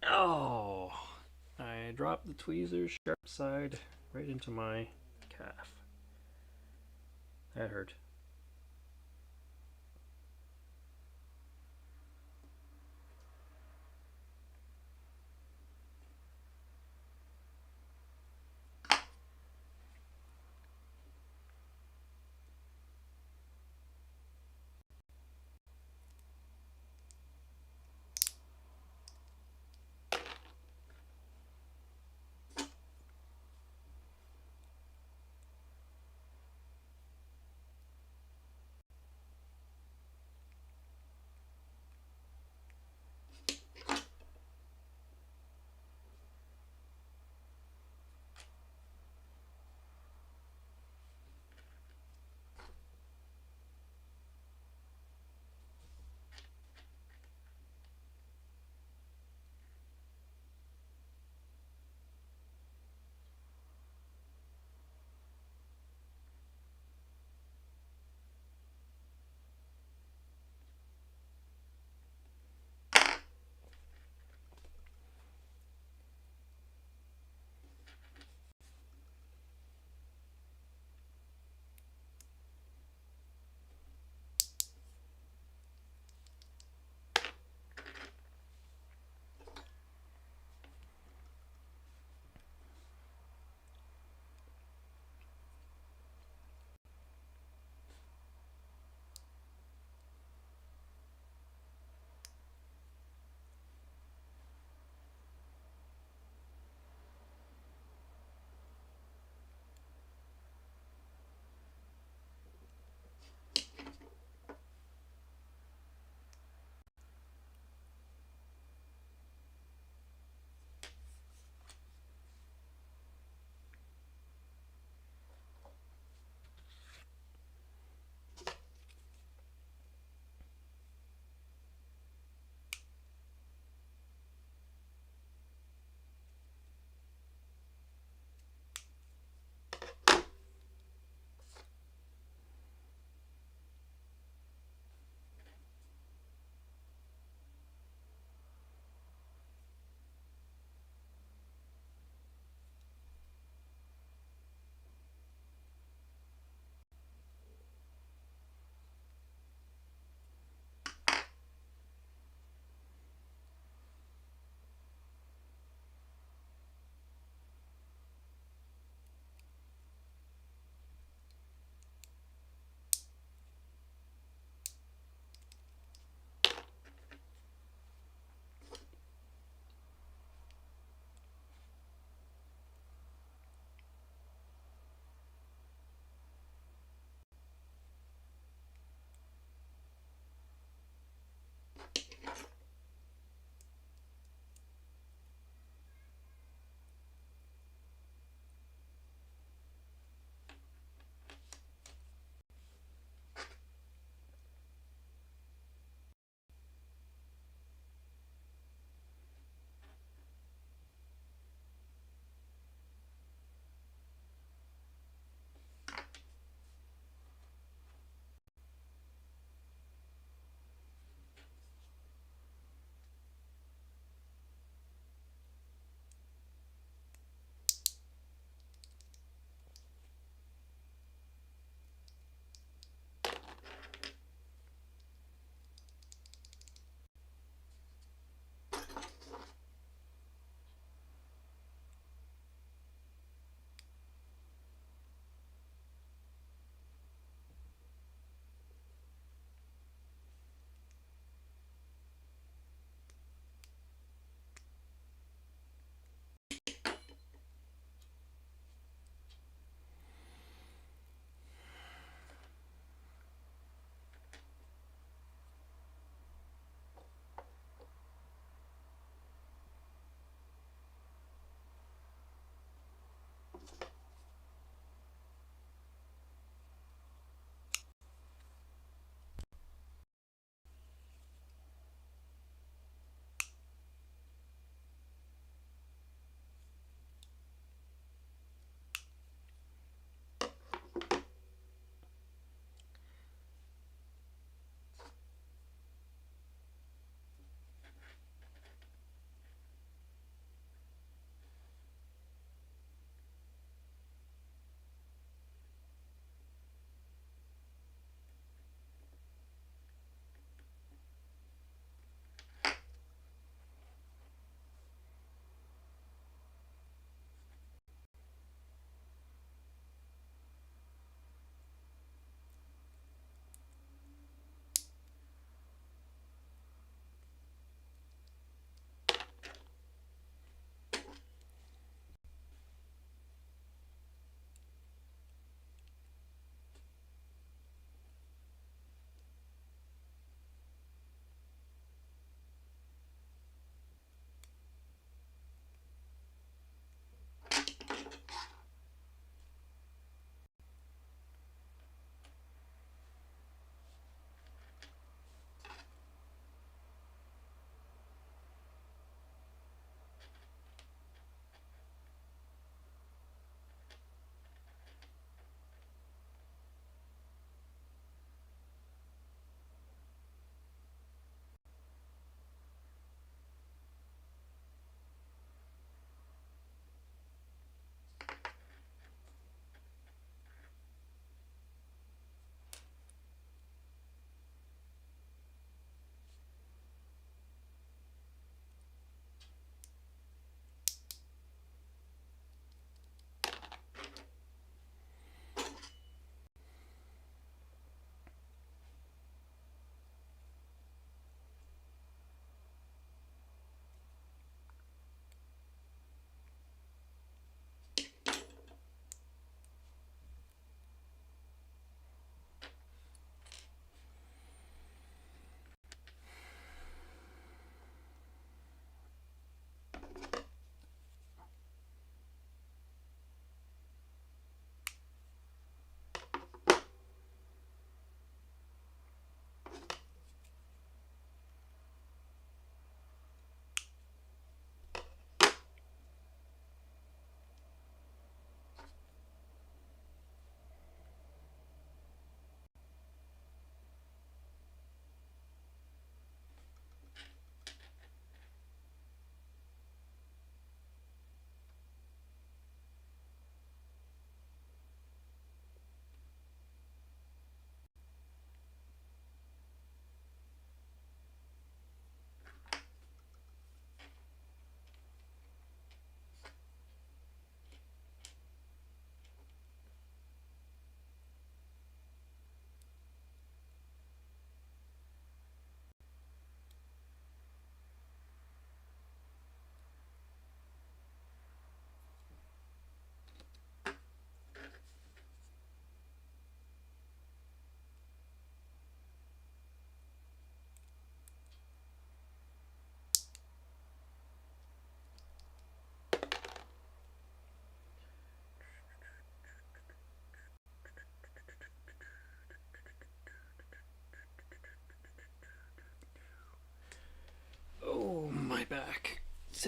Oh, I dropped the tweezer's sharp side right into my calf. That hurt.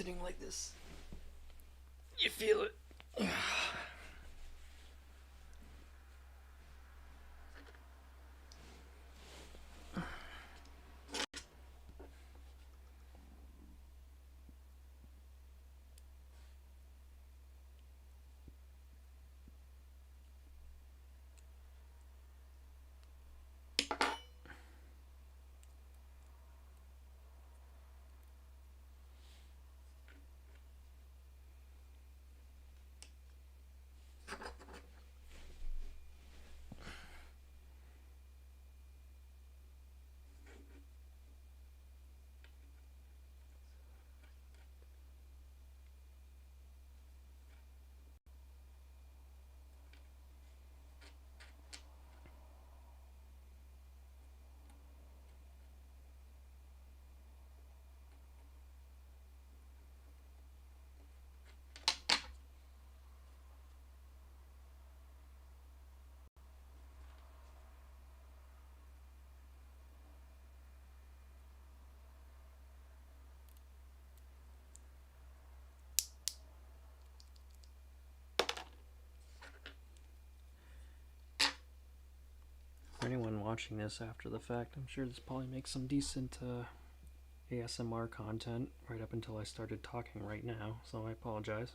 sitting like this, you feel it. For anyone watching this after the fact, I'm sure this probably makes some decent ASMR content right up until I started talking right now, so I apologize.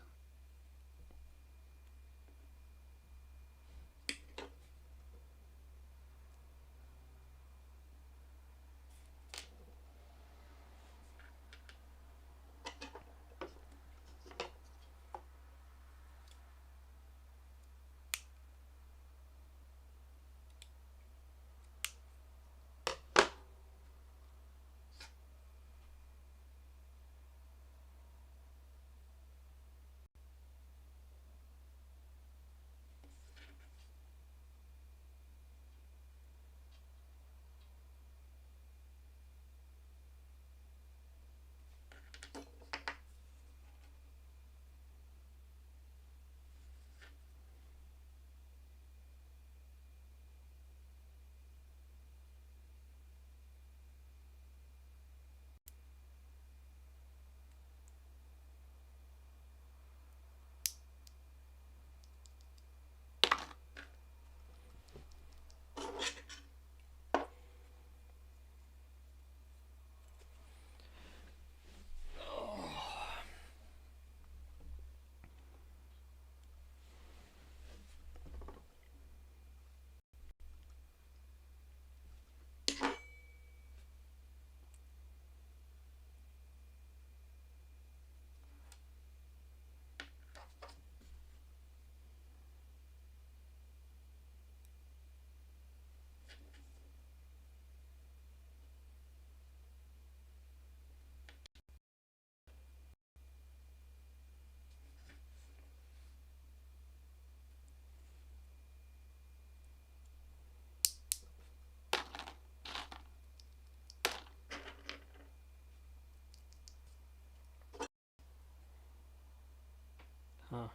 Huh.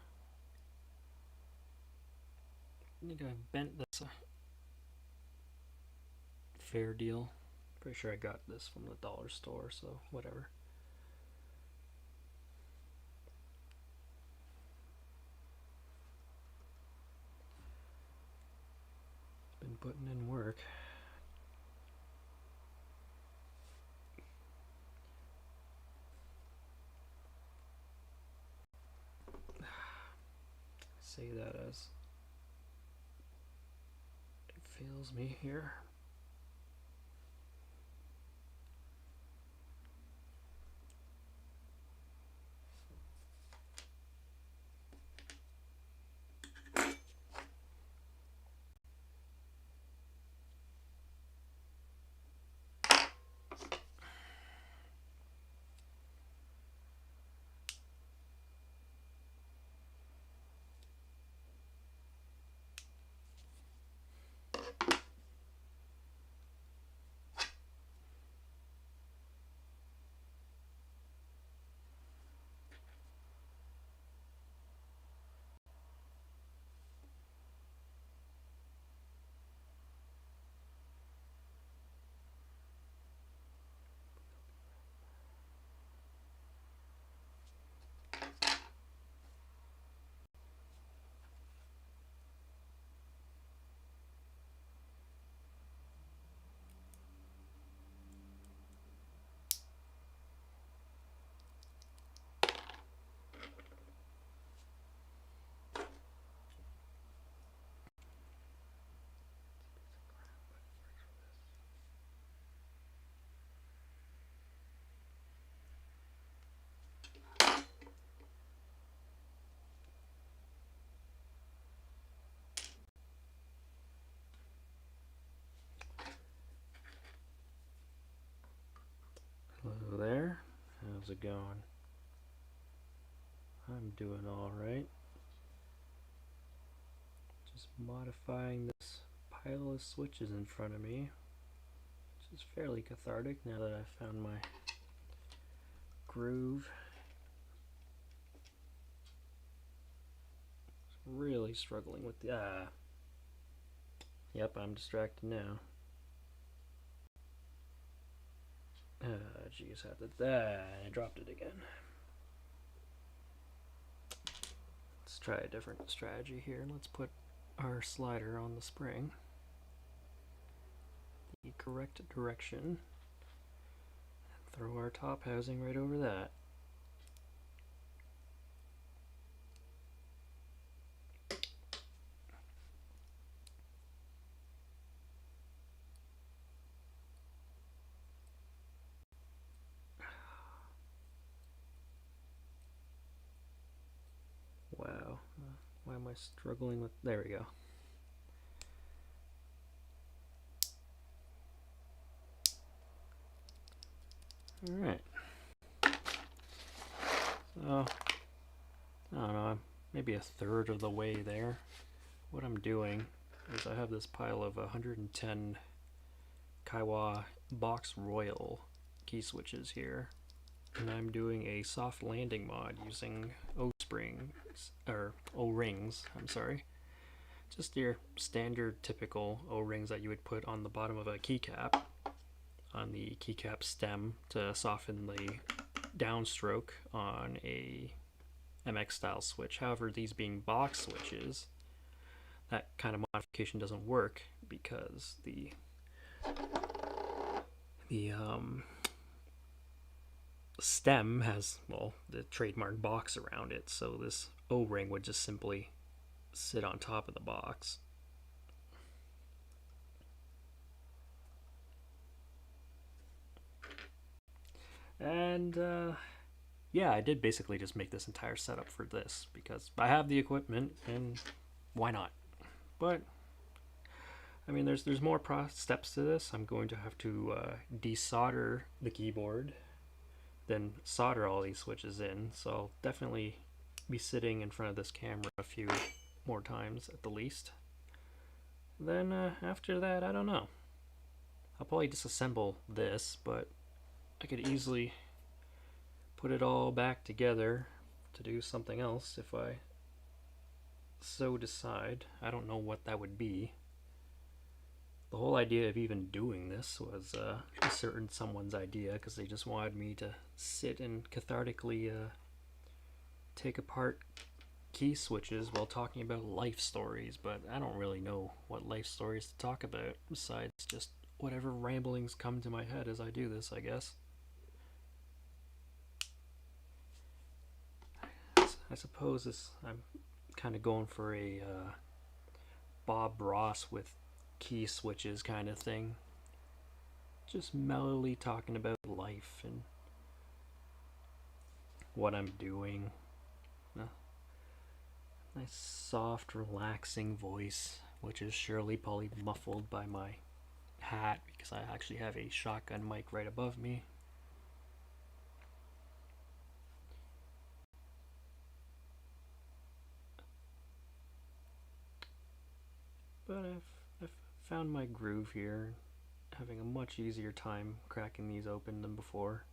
I think I've bent this fair deal. Pretty sure I got this from the dollar store, so whatever. Been putting in work. Say that as it fails me here. going? I'm doing alright. Just modifying this pile of switches in front of me, which is fairly cathartic now that I've found my groove. Really struggling with the Yep, I'm distracted now. Geez, I dropped it again. Let's try a different strategy here. Let's put our slider on the spring, the correct direction, and throw our top housing right over that. Wow, why am I struggling with, there we go. Alright, so, I don't know, maybe a third of the way there. What I'm doing is I have this pile of 110 Kailh BOX Royal key switches here, and I'm doing a soft landing mod using O-springs, or O-rings, I'm sorry. Just your standard typical O-rings that you would put on the bottom of a keycap, on the keycap stem to soften the downstroke on a MX style switch. However, these being box switches, that kind of modification doesn't work because the stem has, well, the trademark box around it, so this O-ring would just simply sit on top of the box. And yeah, I did basically just make this entire setup for this because I have the equipment and why not? But I mean, there's more steps to this. I'm going to have to desolder the keyboard, then solder all these switches in. So I'll definitely be sitting in front of this camera a few more times at the least. Then after that, I don't know. I'll probably disassemble this, but I could easily put it all back together to do something else if I so decide. I don't know what that would be. The whole idea of even doing this was a certain someone's idea because they just wanted me to sit and cathartically take apart key switches while talking about life stories, but I don't really know what life stories to talk about besides just whatever ramblings come to my head as I do this, I guess. I suppose I'm kind of going for a Bob Ross with key switches kind of thing. Just mellowly talking about life and what I'm doing. Nice, soft, relaxing voice, which is surely probably muffled by my hat because I actually have a shotgun mic right above me. But I've found my groove here, having a much easier time cracking these open than before.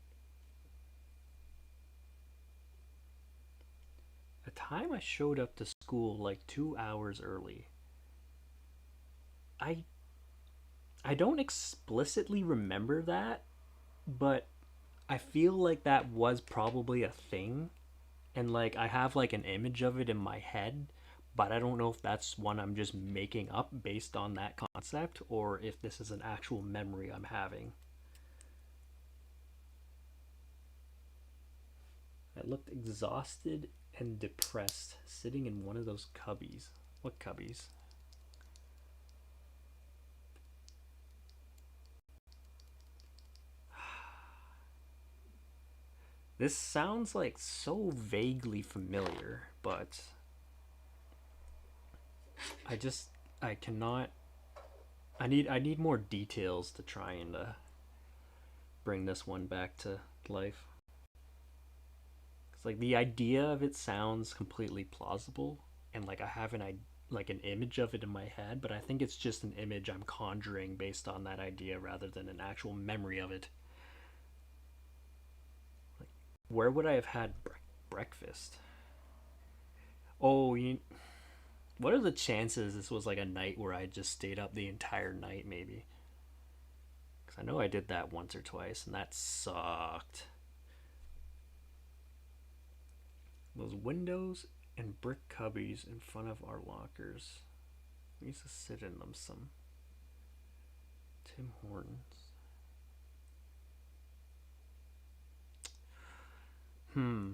A time I showed up to school like 2 hours early. I don't explicitly remember that, but I feel like that was probably a thing, and like I have like an image of it in my head, but I don't know if that's one I'm just making up based on that concept or if this is an actual memory I'm having. I looked exhausted and depressed sitting in one of those cubbies. What cubbies? This sounds like so vaguely familiar, but I cannot. I need more details to try and bring this one back to life. It's like the idea of it sounds completely plausible, and like I have like an image of it in my head, but I think it's just an image I'm conjuring based on that idea rather than an actual memory of it. Like, where would I have had breakfast? Oh, what are the chances this was like a night where I just stayed up the entire night, maybe? Because I know I did that once or twice, and that sucked. Those windows and brick cubbies in front of our lockers. We used to sit in them some. Tim Hortons. Hmm.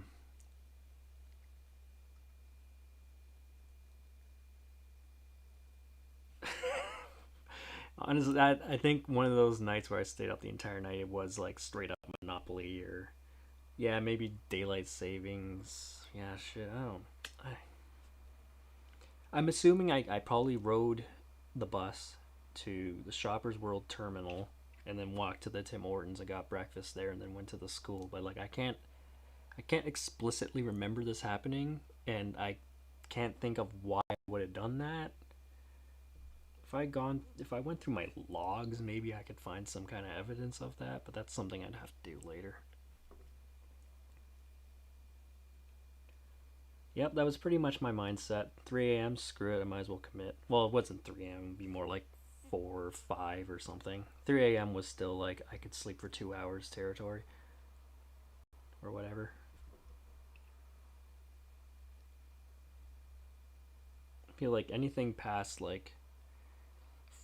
Honestly, I think one of those nights where I stayed up the entire night, it was like straight up Monopoly or yeah, maybe daylight savings. Yeah, shit. I don't. I'm assuming I probably rode the bus to the Shoppers World terminal and then walked to the Tim Hortons and got breakfast there and then went to the school. But like I can't explicitly remember this happening, and I can't think of why I would have done that. If I went through my logs, maybe I could find some kind of evidence of that, but that's something I'd have to do later. Yep, that was pretty much my mindset. 3 a.m. Screw it, I might as well commit. Well, it wasn't 3 a.m. It'd be more like 4 or 5 or something. 3 a.m. was still like I could sleep for 2 hours territory or whatever. I feel like anything past like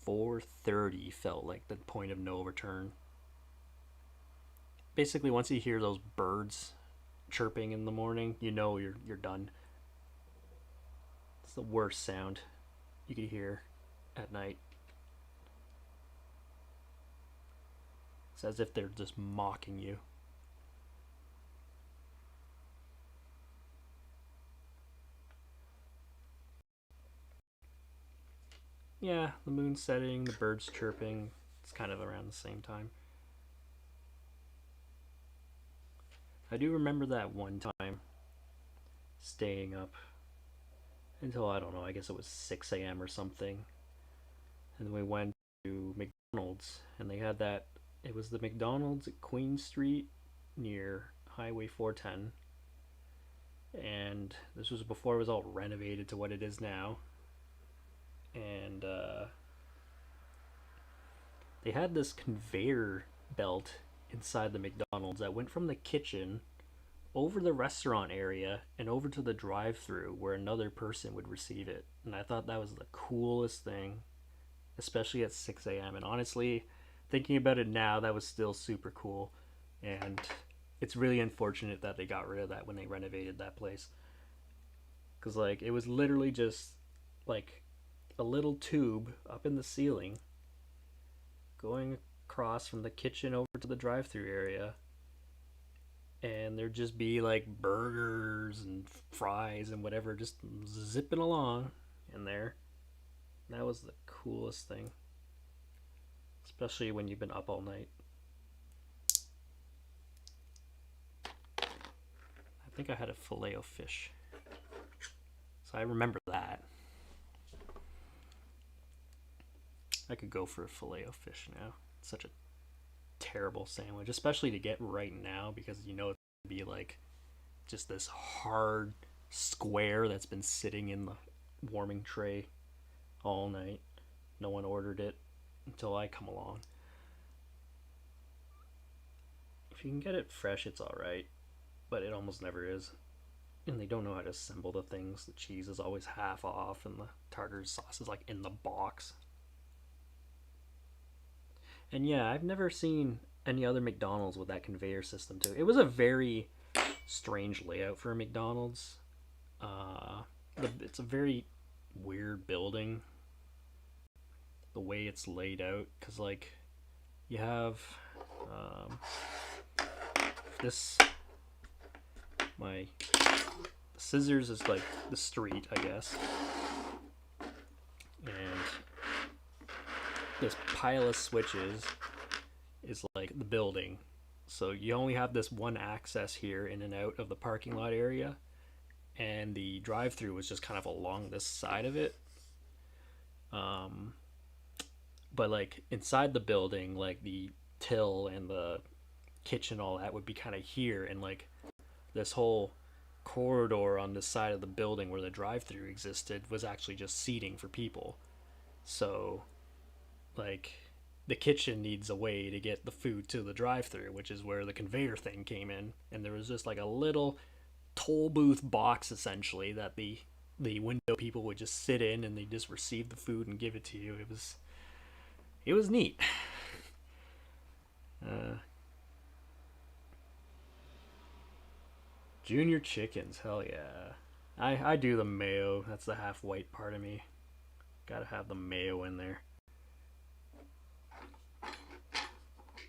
4:30 felt like the point of no return. Basically, once you hear those birds chirping in the morning, you know you're done. It's the worst sound you could hear at night. It's as if they're just mocking you. Yeah, the moon setting, the birds chirping. It's kind of around the same time. I do remember that one time staying up until I don't know, I guess it was 6 a.m. or something. And we went to McDonald's and they had that. It was the McDonald's at Queen Street near Highway 410. And this was before it was all renovated to what it is now. And they had this conveyor belt inside the McDonald's that went from the kitchen over the restaurant area and over to the drive-through where another person would receive it. And I thought that was the coolest thing, especially at 6 a.m. And honestly, thinking about it now, that was still super cool. And it's really unfortunate that they got rid of that when they renovated that place. Because, like, it was literally just, like, a little tube up in the ceiling going across from the kitchen over to the drive through area. And there'd just be, like, burgers and fries and whatever just zipping along in there. That was the coolest thing. Especially when you've been up all night. I think I had a filet o fish. So I remember that. I could go for a filet o fish now. It's such a terrible sandwich, especially to get right now because you know it's gonna be like just this hard square that's been sitting in the warming tray all night. No one ordered it until I come along. If you can get it fresh, it's alright, but it almost never is. And they don't know how to assemble the things. The cheese is always half off, and the tartar sauce is like in the box. And yeah, I've never seen any other McDonald's with that conveyor system too. It was a very strange layout for a McDonald's. Uh, it's a very weird building, the way it's laid out, because like you have um, this. My scissors is like the street, I guess, and this pile of switches is like the building, So you only have this one access here in and out of the parking lot area, and the drive-through was just kind of along this side of it. Um, but like inside the building, like the till and the kitchen, all that would be kind of here, and like this whole corridor on the side of the building where the drive-through existed was actually just seating for people. So like the kitchen needs a way to get the food to the drive-through, which is where the conveyor thing came in, and there was just like a little toll booth box essentially that the window people would just sit in, and they just receive the food and give it to you. It was neat. Uh, Junior chickens, hell yeah. I do the mayo. That's the half white part of me. Gotta have the mayo in there.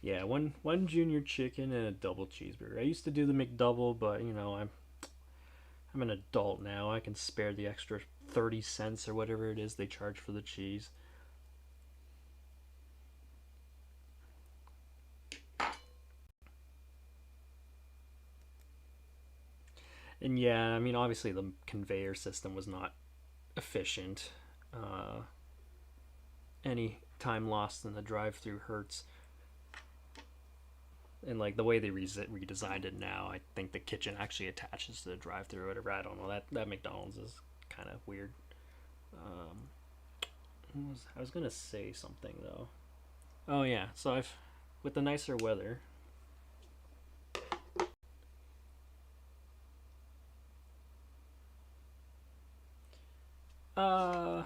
Yeah, one junior chicken and a double cheeseburger. I used to do the McDouble, but I'm an adult now. I can spare the extra 30 cents or whatever it is they charge for the cheese. And yeah, I mean, obviously the conveyor system was not efficient. Uh, any time lost in the drive-through hurts. And like the way they redesigned it now, I think the kitchen actually attaches to the drive-through or whatever. I don't know. That McDonald's is kind of weird. Um, I was gonna say something though. Oh yeah, so I've with the nicer weather. Uh,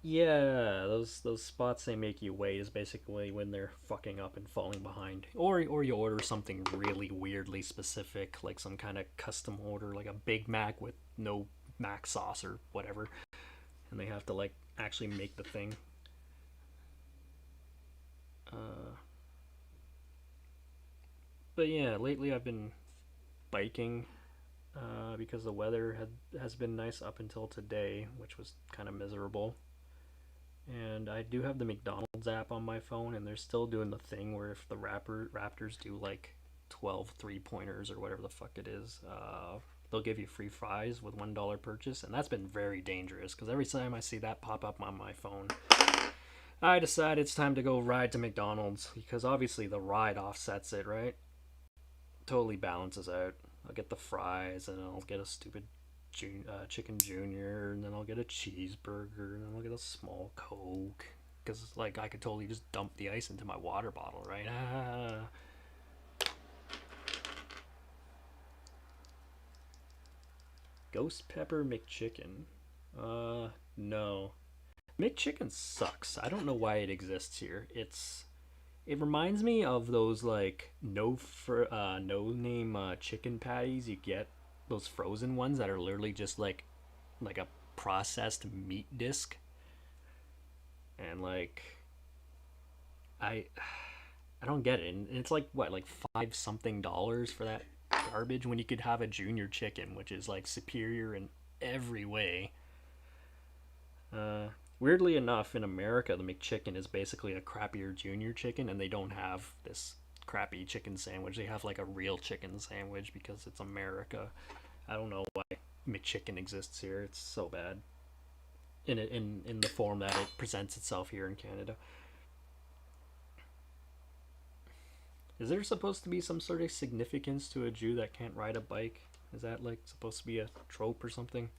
Yeah, those spots they make you wait is basically when they're fucking up and falling behind, or you order something really weirdly specific, like some kind of custom order, like a Big Mac with no mac sauce or whatever, and they have to like actually make the thing. Uh, but yeah, lately I've been biking because the weather has been nice up until today, which was kind of miserable. And I do have the McDonald's app on my phone, and they're still doing the thing where if the Raptors do like 12 3-pointers or whatever the fuck it is, they'll give you free fries with $1 purchase, and that's been very dangerous because every time I see that pop up on my phone, I decide it's time to go ride to McDonald's because obviously the ride offsets it, right? Totally balances out. I'll get the fries, and I'll get a stupid chicken junior, and then I'll get a cheeseburger, and then I'll get a small Coke. Because like I could totally just dump the ice into my water bottle, right? Ghost pepper McChicken. No. McChicken sucks. I don't know why it exists here. It reminds me of those like no name chicken patties you get, those frozen ones that are literally just like a processed meat disc, and like I I don't get it. And it's like what, like five something dollars for that garbage when you could have a junior chicken, which is like superior in every way. Uh, Weirdly enough, in America, the McChicken is basically a crappier junior chicken, and they don't have this crappy chicken sandwich. They have like a real chicken sandwich because it's America. I don't know why McChicken exists here. It's so bad in the form that it presents itself here in Canada. Is there supposed to be some sort of significance to a Jew that can't ride a bike? Is that like supposed to be a trope or something?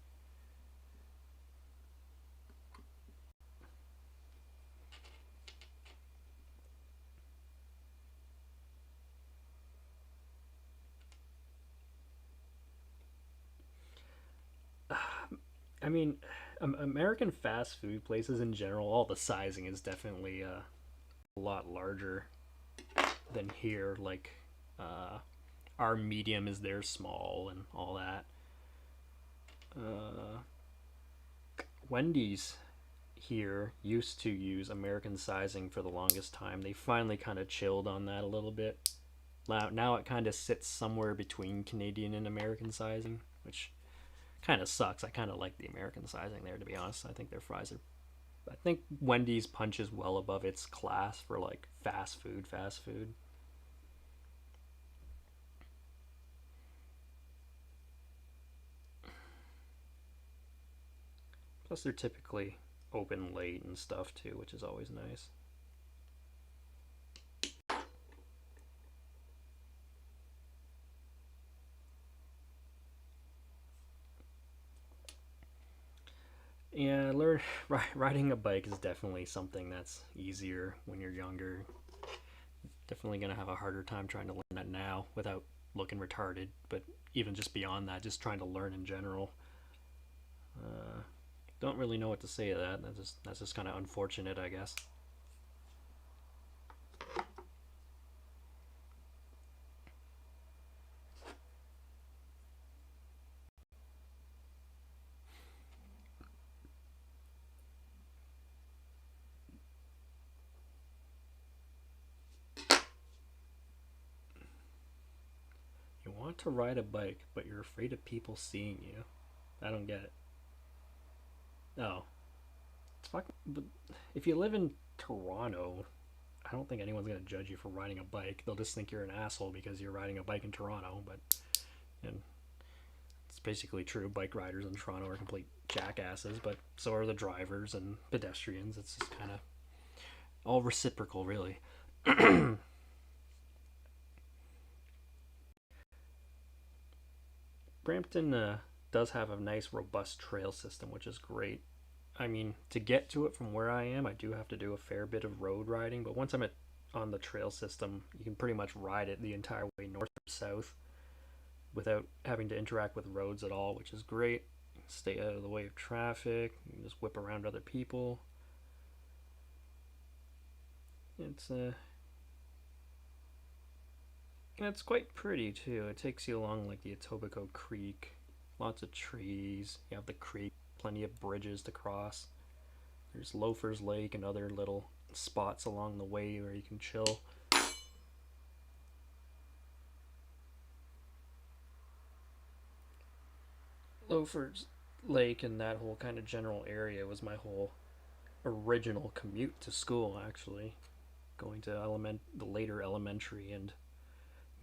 I mean, American fast food places in general, all the sizing is definitely a lot larger than here. Like, uh, our medium is their small and all that. Uh, Wendy's here used to use American sizing for the longest time. They finally kind of chilled on that a little bit. Now it kind of sits somewhere between Canadian and American sizing, which kind of sucks. I kind of like the American sizing there, to be honest. I think their fries are. I think Wendy's punches well above its class for like fast food. Fast food. Plus, they're typically open late and stuff too, which is always nice. Yeah, riding a bike is definitely something that's easier when you're younger. Definitely gonna have a harder time trying to learn that now without looking retarded. But even just beyond that, just trying to learn in general. Uh, don't really know what to say to that. That's just kind of unfortunate, I guess. You want to ride a bike, but you're afraid of people seeing you. I don't get it. Oh, it's fucking. But if you live in Toronto, I don't think anyone's gonna judge you for riding a bike. They'll just think you're an asshole because you're riding a bike in Toronto. But and it's basically true. Bike riders in Toronto are complete jackasses, but so are the drivers and pedestrians. It's just kind of all reciprocal, really. Brampton does have a nice, robust trail system, which is great. I mean, to get to it from where I am, I do have to do a fair bit of road riding, but once on the trail system, you can pretty much ride it the entire way north or south without having to interact with roads at all, which is great. Stay out of the way of traffic, you can just whip around other people. It's it's quite pretty too. It takes you along like the Etobicoke Creek, lots of trees. You have the creek, plenty of bridges to cross. There's Loafers Lake and other little spots along the way where you can chill. Loafers Lake and that whole kind of general area was my whole original commute to school, actually. Going to the later elementary and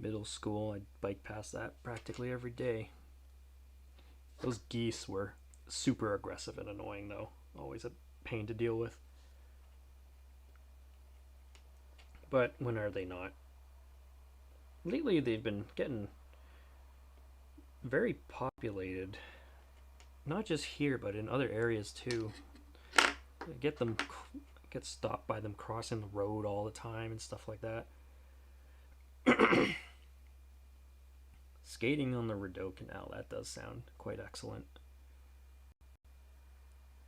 middle school, I'd bike past that practically every day. Those geese were super aggressive and annoying, though. Always a pain to deal with. But when are they not? Lately, they've been getting very populated. Not just here, but in other areas too. Get stopped by them crossing the road all the time and stuff like that. Skating on the Rideau Canal, that does sound quite excellent.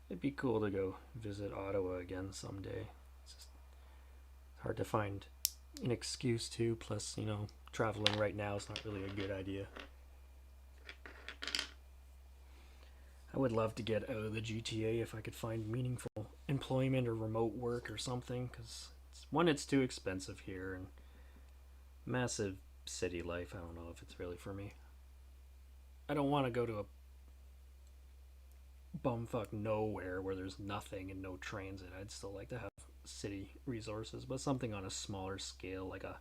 It'd be cool to go visit Ottawa again someday. It's just hard to find an excuse to, plus, traveling right now is not really a good idea. I would love to get out of the GTA if I could find meaningful employment or remote work or something, because it's too expensive here, and massive city life, I don't know if it's really for me. I don't want to go to a bumfuck nowhere where there's nothing and no transit. I'd still like to have city resources, but something on a smaller scale, like a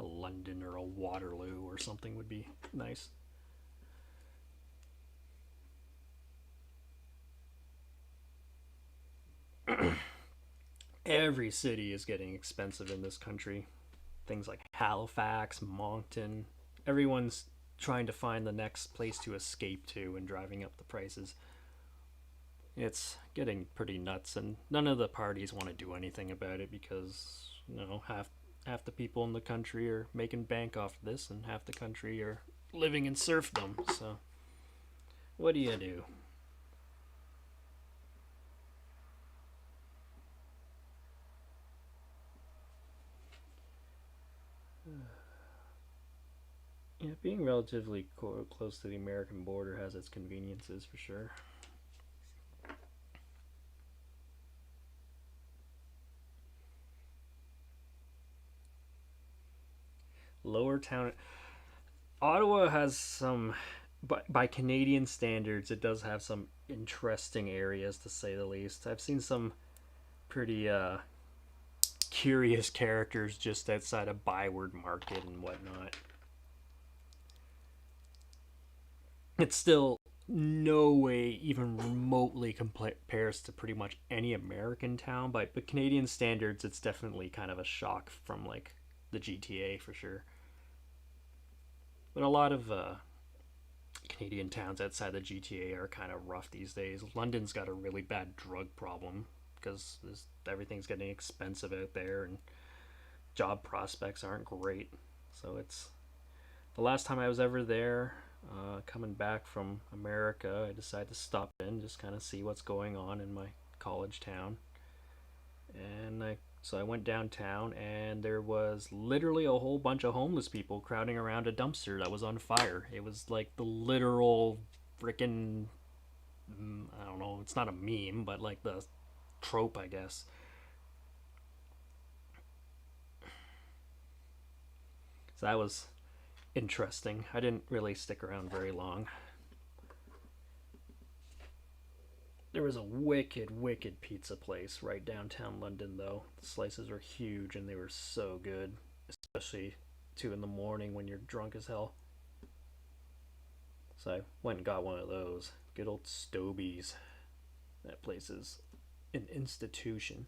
London or a Waterloo or something, would be nice. Every city is getting expensive in this country. Things like Halifax, Moncton, everyone's trying to find the next place to escape to and driving up the prices. It's getting pretty nuts, and none of the parties want to do anything about it because half the people in the country are making bank off of this, and half the country are living in serfdom. So, what do you do? Yeah, being relatively close to the American border has its conveniences for sure. Lower town Ottawa has some, by Canadian standards, it does have some interesting areas to say the least. I've seen some pretty curious characters just outside of Byward Market and whatnot. It's still no way even remotely compares to pretty much any American town. But Canadian standards, it's definitely kind of a shock from like the GTA for sure. But a lot of Canadian towns outside the GTA are kind of rough these days. London's got a really bad drug problem because everything's getting expensive out there and job prospects aren't great. So it's the last time I was ever there, coming back from America, I decided to stop in, just kind of see what's going on in my college town. And I went downtown, and there was literally a whole bunch of homeless people crowding around a dumpster that was on fire. It was like the literal freaking, I don't know, it's not a meme, but like the trope, I guess. So that was interesting. I didn't really stick around very long. There was a wicked pizza place right downtown London, though. The slices were huge and they were so good, especially 2 in the morning when you're drunk as hell. So I went and got one of those. Good old Stobies. That place is an institution.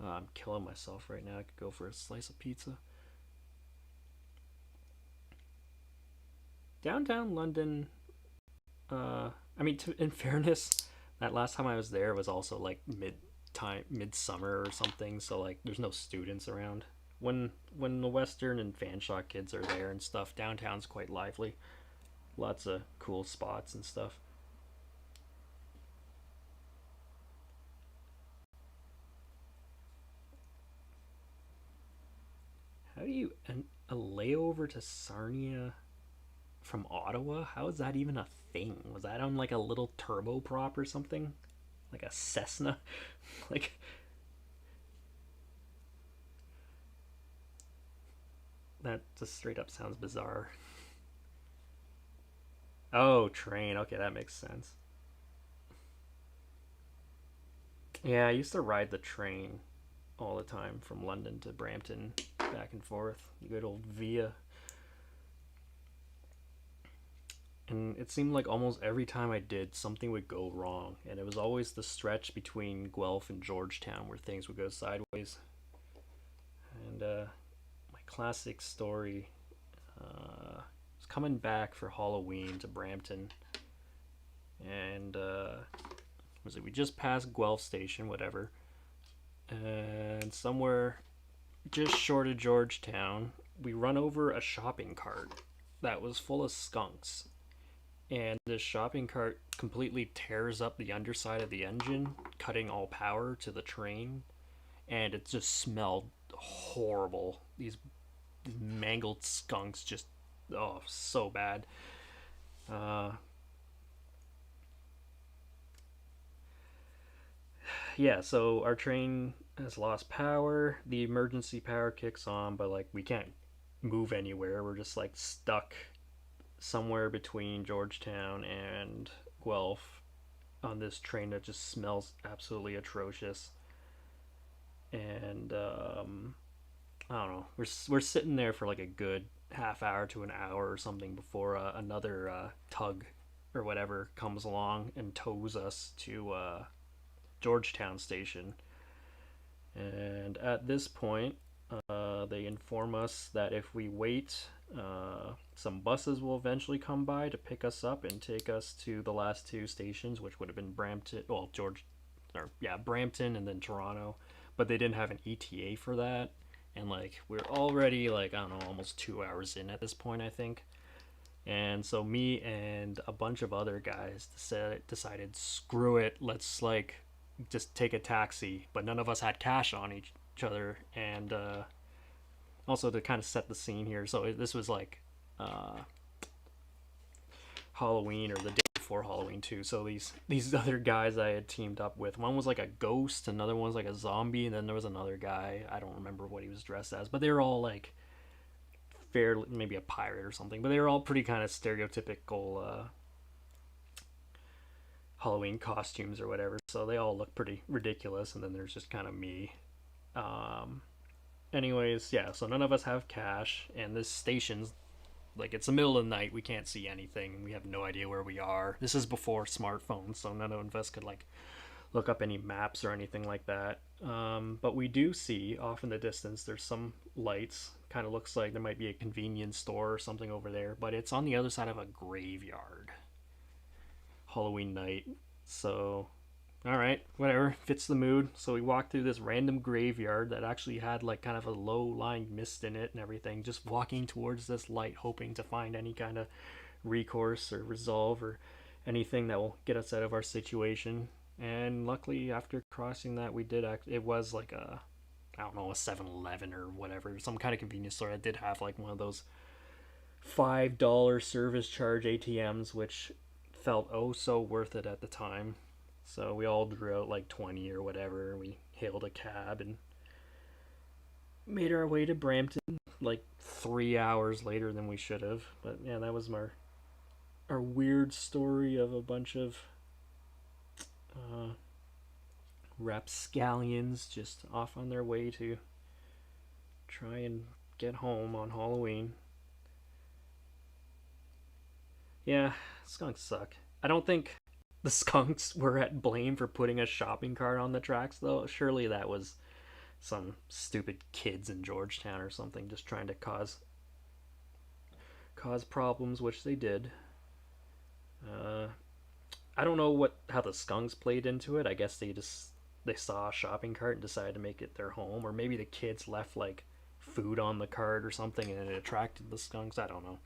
I'm killing myself right now. I could go for a slice of pizza. Downtown London, I mean, in fairness, that last time I was there was also like midsummer or something. So like, there's no students around. When the Western and Fanshawe kids are there and stuff, downtown's quite lively. Lots of cool spots and stuff. How do you a layover to Sarnia from Ottawa? How is that even a thing? Was that on like a little turboprop or something? Like a Cessna? Like that just straight up sounds bizarre. Oh, train. Okay, that makes sense. Yeah, I used to ride the train all the time from London to Brampton, back and forth. The good old Via. And it seemed like almost every time I did, something would go wrong. And it was always the stretch between Guelph and Georgetown where things would go sideways. And my classic story was coming back for Halloween to Brampton. And was it we just passed Guelph Station, whatever. And somewhere just short of Georgetown, we run over a shopping cart that was full of skunks. And this shopping cart completely tears up the underside of the engine, cutting all power to the train. And it just smelled horrible. These mangled skunks just, oh, so bad. Uh, yeah, so our train has lost power. The emergency power kicks on, but like we can't move anywhere. We're just like stuck somewhere between Georgetown and Guelph on this train that just smells absolutely atrocious. And I don't know. We're sitting there for like a good half hour to an hour or something before another tug or whatever comes along and tows us to Georgetown Station. And at this point, they inform us that if we wait, some buses will eventually come by to pick us up and take us to the last two stations, which would have been Brampton, well, Brampton and then Toronto. But they didn't have an ETA for that, and like we're already like I don't know, almost 2 hours in at this point, I think. And so me and a bunch of other guys decided screw it, let's like just take a taxi. But none of us had cash on each other, and also to kind of set the scene here. So this was like uh, Halloween or the day before Halloween too. So these other guys I had teamed up with, one was like a ghost, another one was like a zombie, and then there was another guy. I don't remember what he was dressed as, but they were all like fairly maybe a pirate or something. But they were all pretty kind of stereotypical Halloween costumes or whatever. So they all look pretty ridiculous. And then there's just kind of me. Um, anyways, yeah. So none of us have cash, and this station's Like, it's the middle of the night, we can't see anything, we have no idea where we are. This is before smartphones, so none of us could like look up any maps or anything like that. But we do see off in the distance there's some lights. Kind of looks like there might be a convenience store or something over there, but it's on the other side of a graveyard. Halloween night. So, all right, whatever, fits the mood. So we walked through this random graveyard that actually had like kind of a low-lying mist in it and everything, just walking towards this light, hoping to find any kind of recourse or resolve or anything that will get us out of our situation. And luckily, after crossing that, we did it was like a, I don't know, a 7-Eleven or whatever, some kind of convenience store that did have like one of those $5 service charge ATMs, which felt oh so worth it at the time. So we all drew out like 20 or whatever, and we hailed a cab and made our way to Brampton like 3 hours later than we should have. But yeah, that was our weird story of a bunch of rapscallions just off on their way to try and get home on Halloween. Yeah, skunks suck. I don't think the skunks were at blame for putting a shopping cart on the tracks, though. Surely that was some stupid kids in Georgetown or something just trying to cause problems, which they did. Uh, I don't know how the skunks played into it. I guess they saw a shopping cart and decided to make it their home, or maybe the kids left like food on the cart or something and it attracted the skunks. I don't know.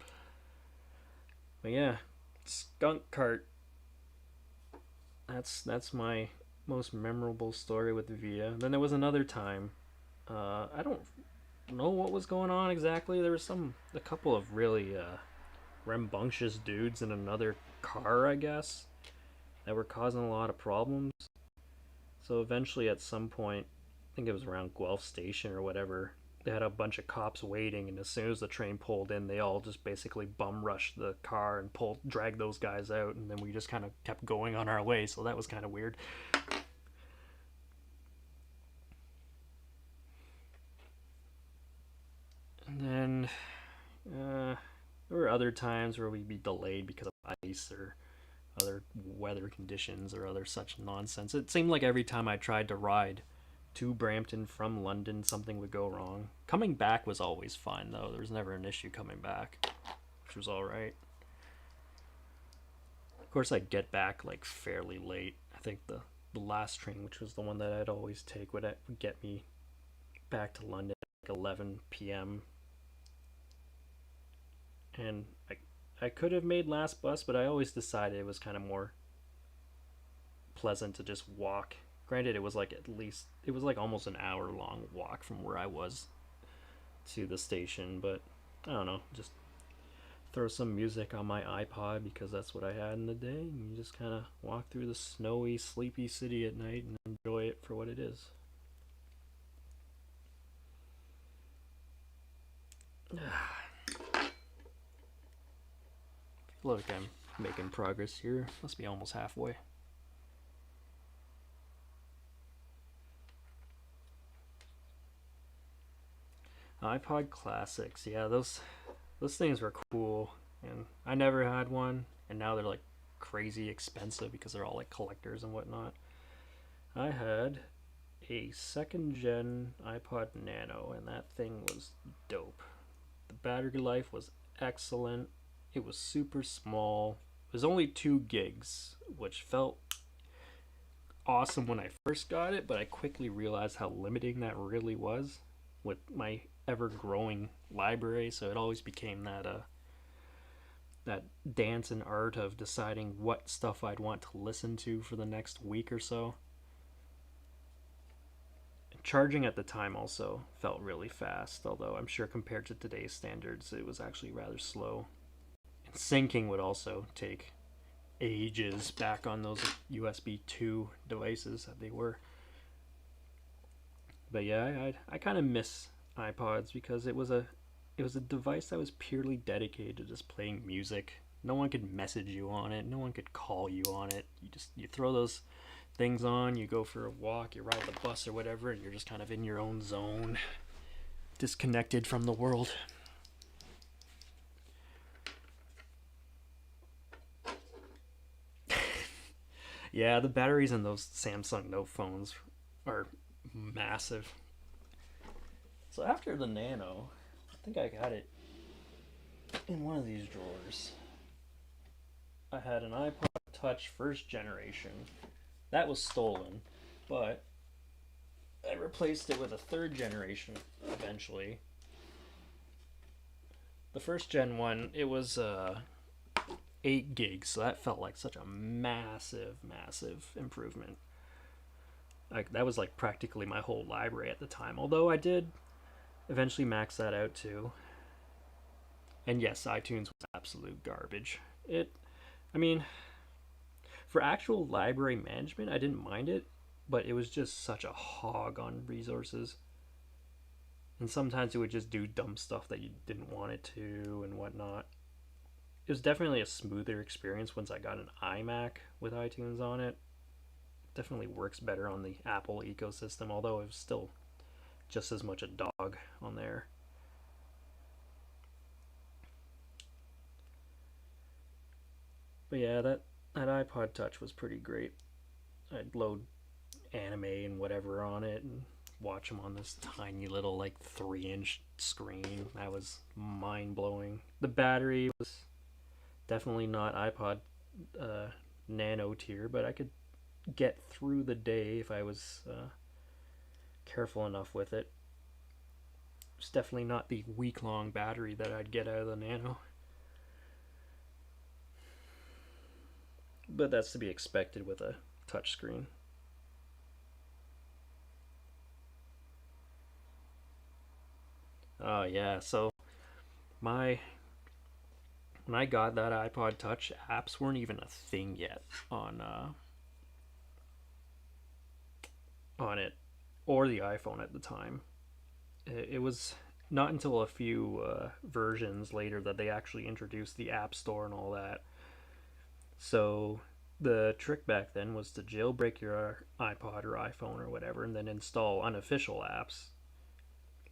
But yeah, skunk cart. That's my most memorable story with Via. Then there was another time. I don't know what was going on exactly. There was a couple of really rambunctious dudes in another car, I guess, that were causing a lot of problems. So eventually, at some point, I think it was around Guelph Station or whatever, they had a bunch of cops waiting, and as soon as the train pulled in, they all just basically bum rushed the car and dragged those guys out, and then we just kind of kept going on our way. So that was kind of weird. And then there were other times where we'd be delayed because of ice or other weather conditions or other such nonsense. It seemed like every time I tried to ride to Brampton from London, something would go wrong. Coming back was always fine, though. There was never an issue coming back, which was all right. Of course, I'd get back like fairly late. I think the last train, which was the one that I'd always take, would get me back to London at like 11 p.m. And I could have made last bus, but I always decided it was kind of more pleasant to just walk. Granted, it was like almost an hour long walk from where I was to the station, but I don't know, just throw some music on my iPod because that's what I had in the day, and you just kind of walk through the snowy, sleepy city at night and enjoy it for what it is. Feel like I'm making progress here. Must be almost halfway. iPod Classics, yeah, those things were cool, and I never had one, and now they're like crazy expensive because they're all like collectors and whatnot. I had a second gen iPod Nano, and that thing was dope. The battery life was excellent. It was super small. It was only 2 gigs, which felt awesome when I first got it, but I quickly realized how limiting that really was with my ever growing library. So it always became that dance and art of deciding what stuff I'd want to listen to for the next week or so. And charging at the time also felt really fast, although I'm sure compared to today's standards it was actually rather slow. And syncing would also take ages back on those USB 2 devices that they were. But yeah, I kind of miss iPods because it was a device that was purely dedicated to just playing music. No one could message you on it. No one could call you on it. You throw those things on, you go for a walk, you ride the bus or whatever, and you're just kind of in your own zone, disconnected from the world. Yeah, the batteries in those Samsung Note phones are massive. So after the Nano, I think I got it in one of these drawers. I had an iPod Touch first generation. That was stolen, but I replaced it with a third generation eventually. The first gen one, it was 8 gigs, so that felt like such a massive, massive improvement. Like that was like practically my whole library at the time. Although I did eventually max that out too. And yes, iTunes was absolute garbage. I mean, for actual library management, I didn't mind it, but it was just such a hog on resources. And sometimes it would just do dumb stuff that you didn't want it to and whatnot. It was definitely a smoother experience once I got an iMac with iTunes on it. Definitely works better on the Apple ecosystem, although it was still just as much a dog on there. But yeah, that iPod Touch was pretty great. I'd load anime and whatever on it and watch them on this tiny little like 3-inch screen. That was mind blowing. The battery was definitely not iPod Nano tier, but I could get through the day if I was careful enough with it. It's definitely not the week long battery that I'd get out of the Nano. But that's to be expected with a touchscreen. Oh yeah, so my when I got that iPod Touch, apps weren't even a thing yet on it or the iPhone at the time. It was not until a few versions later that they actually introduced the App Store and all that. So the trick back then was to jailbreak your iPod or iPhone or whatever and then install unofficial apps.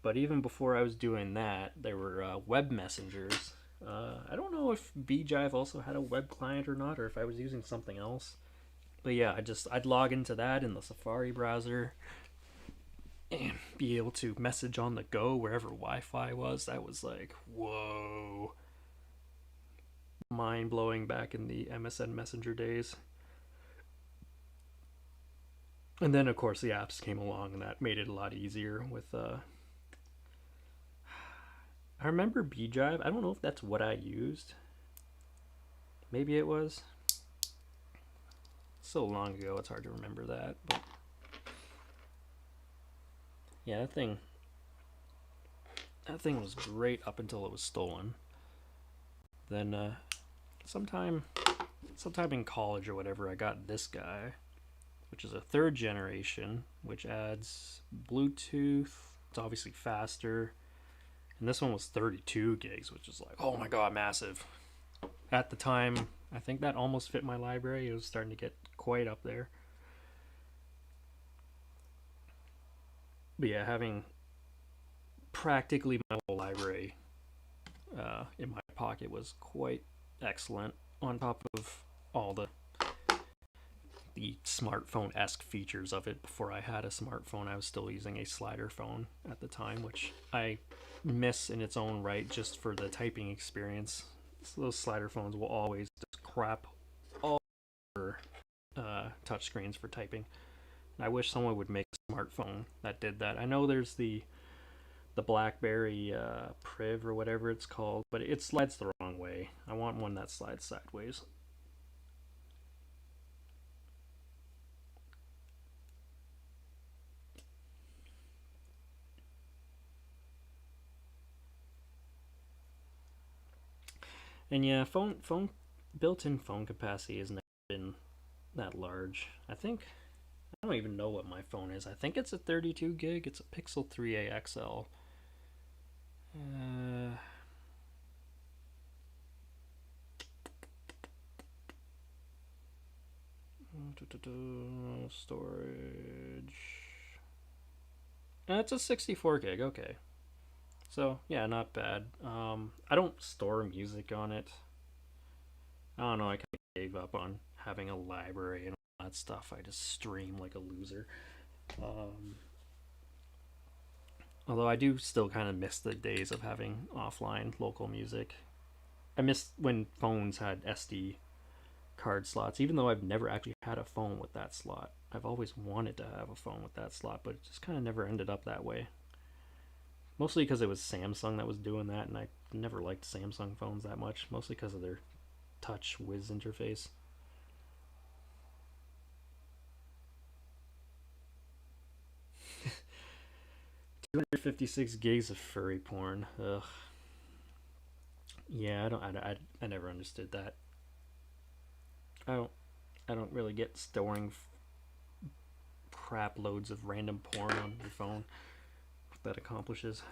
But even before I was doing that, there were web messengers. I don't know if VJive also had a web client or not, or if I was using something else. But yeah, I'd log into that in the Safari browser and be able to message on the go wherever Wi-Fi was. That was like, whoa, mind blowing back in the MSN Messenger days. And then of course the apps came along and that made it a lot easier with I remember BDrive. I don't know if that's what I used. Maybe it was. So long ago, it's hard to remember that. But yeah, that thing was great up until it was stolen. Then sometime sometime in college or whatever, I got this guy, which is a third generation, which adds Bluetooth. It's obviously faster. And this one was 32 gigs, which is like, oh my god, massive. At the time, I think that almost fit my library. It was starting to get quite up there. But yeah, having practically my whole library in my pocket was quite excellent. On top of all the smartphone-esque features of it. Before I had a smartphone, I was still using a slider phone at the time, which I miss in its own right just for the typing experience. So those slider phones will always just crap all over touchscreens for typing. I wish someone would make a smartphone that did that. I know there's the BlackBerry Priv or whatever it's called, but it slides the wrong way. I want one that slides sideways. And yeah, phone built-in phone capacity has never been that large. I don't even know what my phone is. I think it's a 32 gig. It's a Pixel 3a XL. Uh, storage. It's a 64 gig. Okay. So yeah, not bad. I don't store music on it. I don't know. I kind of gave up on having a library and that stuff. I just stream like a loser. Um, Although I do still kind of miss the days of having offline local music. I miss when phones had SD card slots, even though I've never actually had a phone with that slot. I've always wanted to have a phone with that slot, but it just kind of never ended up that way. Mostly because it was Samsung that was doing that, and I never liked Samsung phones that much, mostly because of their touch whiz interface. 256 gigs of furry porn. Ugh. Yeah, I don't. I never understood that. I don't. I don't really get storing crap loads of random porn on your phone. What that accomplishes.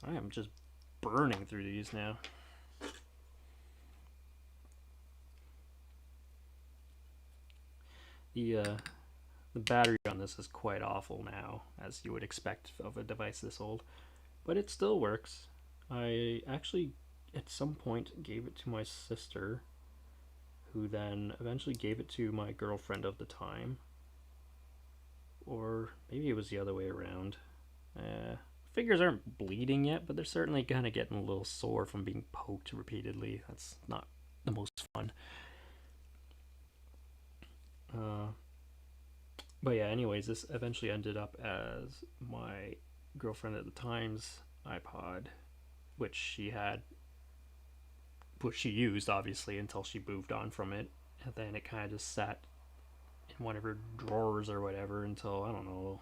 I am just burning through these now. The the battery on this is quite awful now, as you would expect of a device this old, but it still works. I actually, at some point, gave it to my sister, who then eventually gave it to my girlfriend of the time, or maybe it was the other way around. Fingers aren't bleeding yet, but they're certainly kind of getting a little sore from being poked repeatedly. That's not the most fun. Uh, but yeah, anyways, this eventually ended up as my girlfriend at the time's iPod, which she had, which she used obviously until she moved on from it, and then it kind of just sat in one of her drawers or whatever until I don't know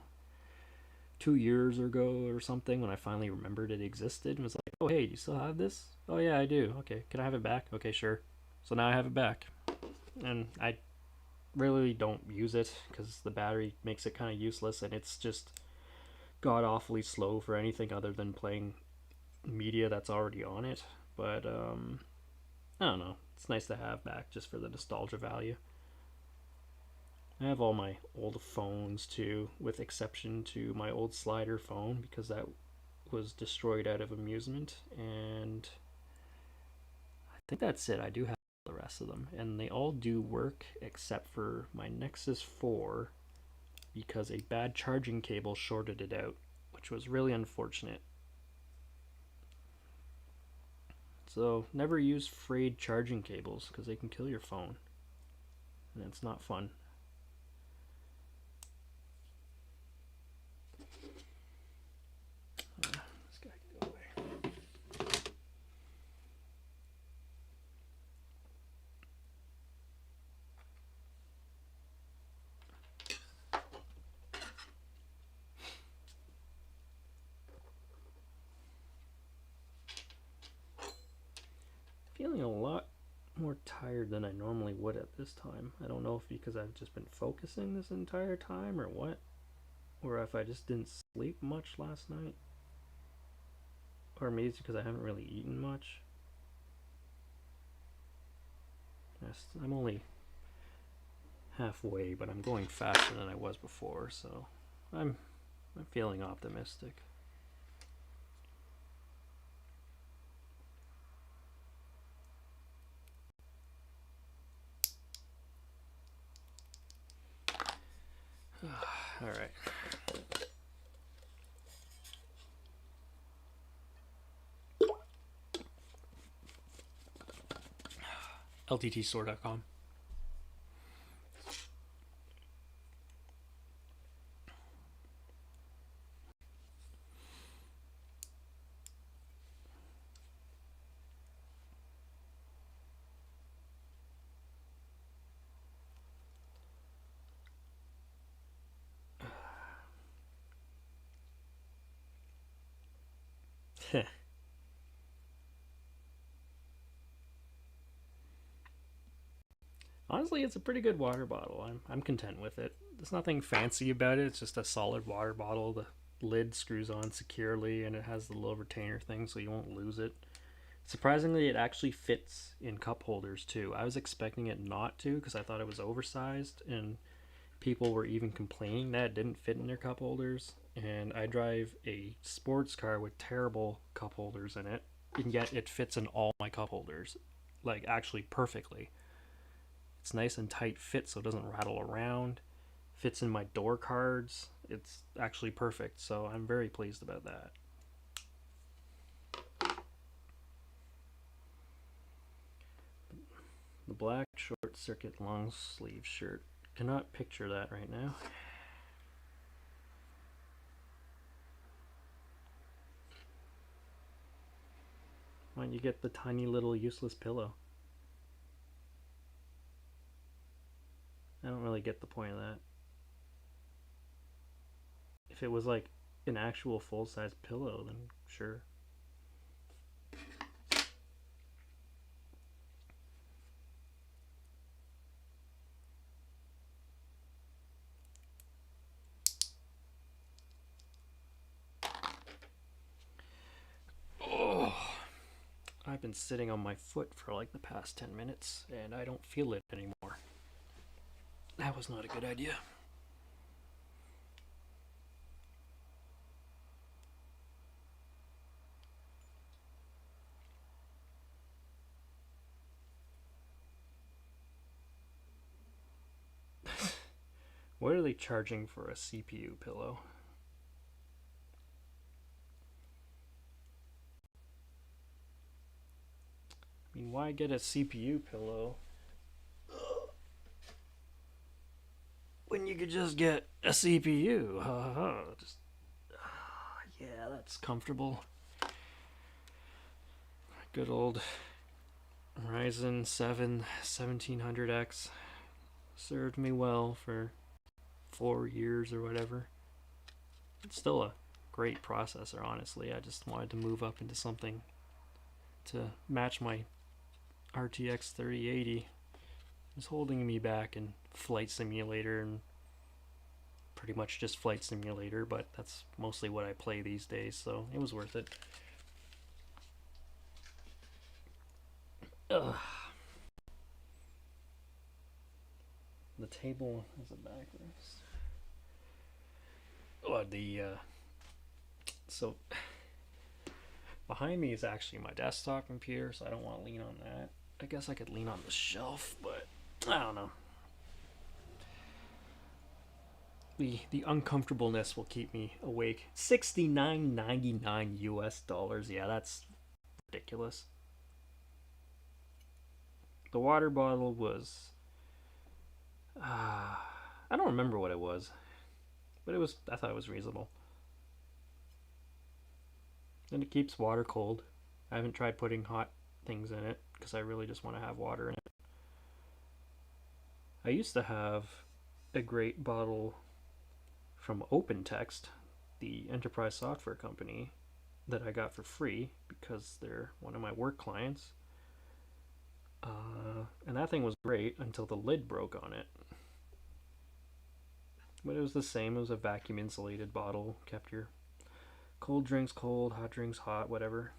2 years ago or something when I finally remembered it existed and was like, oh hey, do you still have this? Oh yeah, I do. Okay, can I have it back? Okay, sure. So now I have it back, and I really don't use it because the battery makes it kind of useless, and it's just god awfully slow for anything other than playing media that's already on it. But I don't know. It's nice to have back just for the nostalgia value. I have all my old phones too, with exception to my old slider phone because that was destroyed out of amusement, and I think that's it. I do have the rest of them, and they all do work except for my Nexus 4 because a bad charging cable shorted it out, which was really unfortunate. So never use frayed charging cables because they can kill your phone, and it's not fun. This guy can go away. Feeling a lot more tired than I normally would at this time. I don't know if because I've just been focusing this entire time or what, or if I just didn't sleep much last night, or maybe it's because I haven't really eaten much. Yes, I'm only halfway, but I'm going faster than I was before, so I'm I'm feeling optimistic. All right. LTTstore.com. Honestly, it's a pretty good water bottle. I'm content with it. There's nothing fancy about it. It's just a solid water bottle. The lid screws on securely, and it has the little retainer thing, so you won't lose it. Surprisingly, it actually fits in cup holders too. I was expecting it not to because I thought it was oversized, and people were even complaining that it didn't fit in their cup holders. And I drive a sports car with terrible cup holders in it, and yet it fits in all my cup holders, like actually perfectly. It's nice and tight fit so it doesn't rattle around. Fits in my door cards. It's actually perfect, so I'm very pleased about that. The black short circuit long sleeve shirt. Cannot picture that right now. Why don't you get the tiny little useless pillow? I don't really get the point of that. If it was like an actual full size pillow, then sure. Oh, I've been sitting on my foot for like the past 10 minutes and I don't feel it anymore. That was not a good idea. What are they charging for a CPU pillow? I mean, why get a CPU pillow when you could just get a CPU? Just, yeah, that's comfortable. Good old Ryzen 7 1700X served me well for 4 years or whatever. It's still a great processor, honestly. I just wanted to move up into something to match my RTX 3080. It was holding me back in Flight Simulator and pretty much just Flight Simulator, but that's mostly what I play these days, so it was worth it. Ugh. The table has a backrest. Oh, so behind me is actually my desktop computer, so I don't want to lean on that. I guess I could lean on the shelf, but I don't know. The uncomfortableness will keep me awake. $69.99 US. Yeah, that's ridiculous. The water bottle was I don't remember what it was, but I thought it was reasonable. And it keeps water cold. I haven't tried putting hot things in it because I really just want to have water in it. I used to have a great bottle from OpenText, the enterprise software company, that I got for free because they're one of my work clients. And that thing was great until the lid broke on it. But it was the same. It was a vacuum insulated bottle. Kept your cold drinks cold, hot drinks hot, whatever.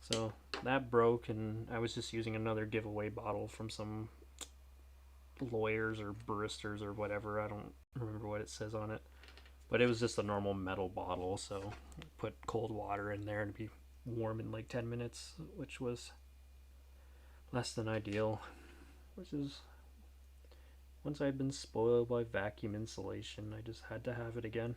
So that broke, and I was just using another giveaway bottle from some lawyers or barristers or whatever. I don't remember what it says on it. But it was just a normal metal bottle, so I put cold water in there and it'd be warm in like 10 minutes, which was less than ideal. Which is, once I'd been spoiled by vacuum insulation, I just had to have it again.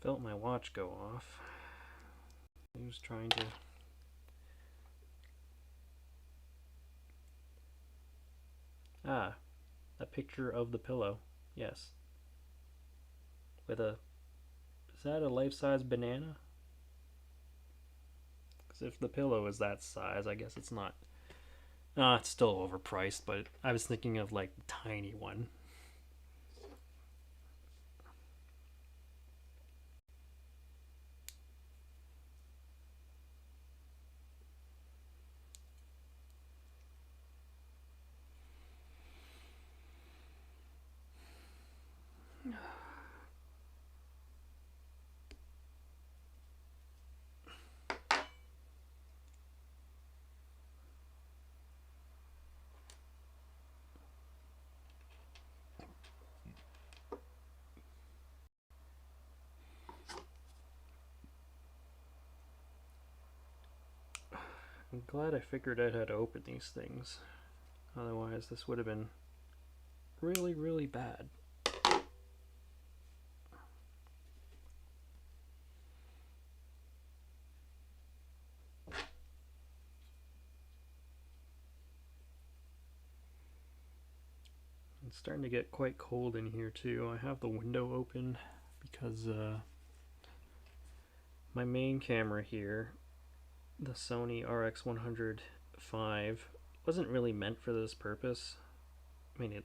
Felt my watch go off. He was trying to. Ah, a picture of the pillow. Yes. With a. Is that a life size banana? Because if the pillow is that size, I guess it's not. It's still overpriced, but I was thinking of like the tiny one. I'm glad I figured out how to open these things. Otherwise, this would have been really, really bad. It's starting to get quite cold in here too. I have the window open because my main camera here, the Sony RX100V, wasn't really meant for this purpose. I mean,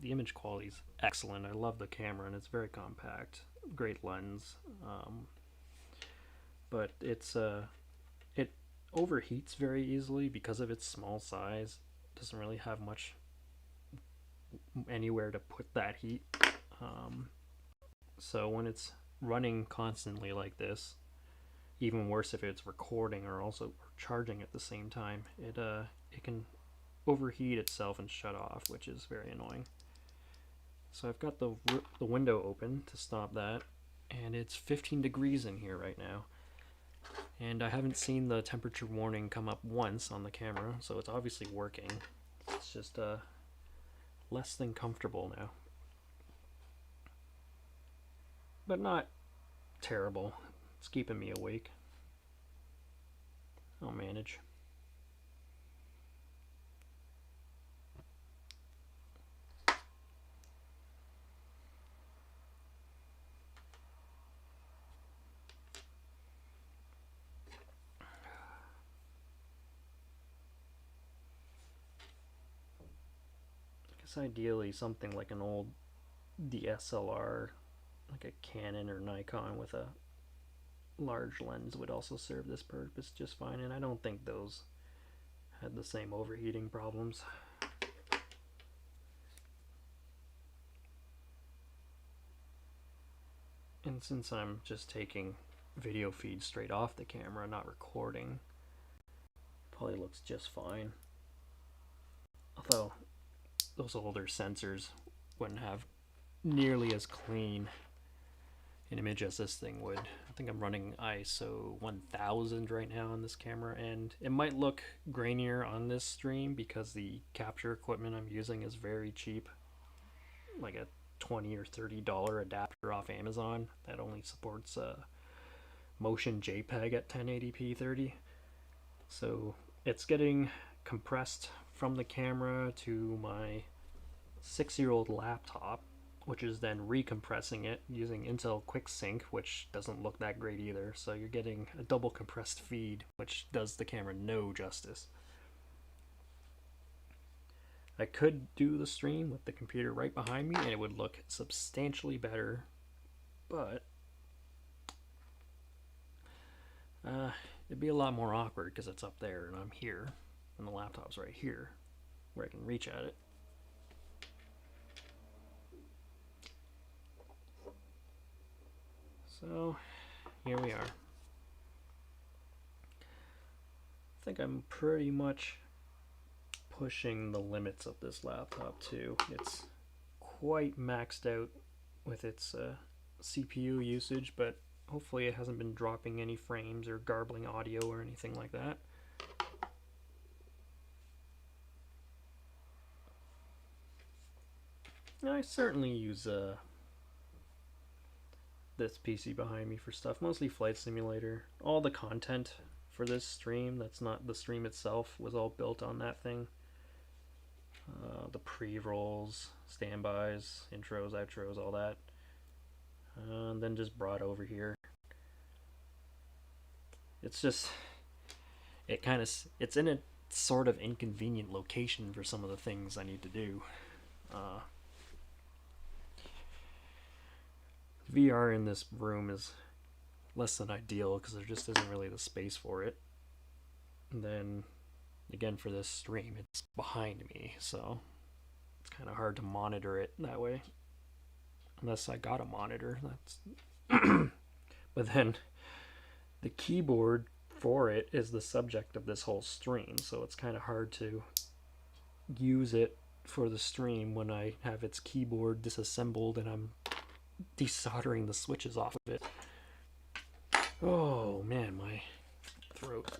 the image quality is excellent. I love the camera and it's very compact, great lens, but it overheats very easily because of its small size. It doesn't really have much anywhere to put that heat. So when it's running constantly like this, even worse if it's recording or also charging at the same time, it can overheat itself and shut off, which is very annoying. So I've got the window open to stop that, and it's 15 degrees in here right now. And I haven't seen the temperature warning come up once on the camera, so it's obviously working. It's just less than comfortable now. But not terrible. It's keeping me awake. I'll manage. I guess ideally something like an old DSLR, like a Canon or Nikon with a large lens would also serve this purpose just fine, and I don't think those had the same overheating problems. And since I'm just taking video feed straight off the camera, not recording, probably looks just fine. Although those older sensors wouldn't have nearly as clean an image as this thing would. I think I'm running ISO 1000 right now on this camera, and it might look grainier on this stream because the capture equipment I'm using is very cheap, like a $20 or $30 adapter off Amazon that only supports motion JPEG at 1080p 30. So it's getting compressed from the camera to my 6-year-old laptop, which is then recompressing it using Intel QuickSync, which doesn't look that great either. So you're getting a double compressed feed, which does the camera no justice. I could do the stream with the computer right behind me and it would look substantially better, but it'd be a lot more awkward because it's up there and I'm here and the laptop's right here where I can reach at it. So here we are. I think I'm pretty much pushing the limits of this laptop too. It's quite maxed out with its CPU usage, but hopefully it hasn't been dropping any frames or garbling audio or anything like that. I certainly use this PC behind me for stuff, mostly Flight Simulator. All the content for this stream, that's not the stream itself, was all built on that thing. The pre-rolls, standbys, intros, outros, all that. And then just brought over here. It's just, it's in a sort of inconvenient location for some of the things I need to do. Uh, VR in this room is less than ideal because there just isn't really the space for it. And then again, for this stream, it's behind me, so it's kind of hard to monitor it that way. Unless I got a monitor, that's. But then the keyboard for it is the subject of this whole stream, so it's kind of hard to use it for the stream when I have its keyboard disassembled and I'm desoldering the switches off of it. Oh man, my throat.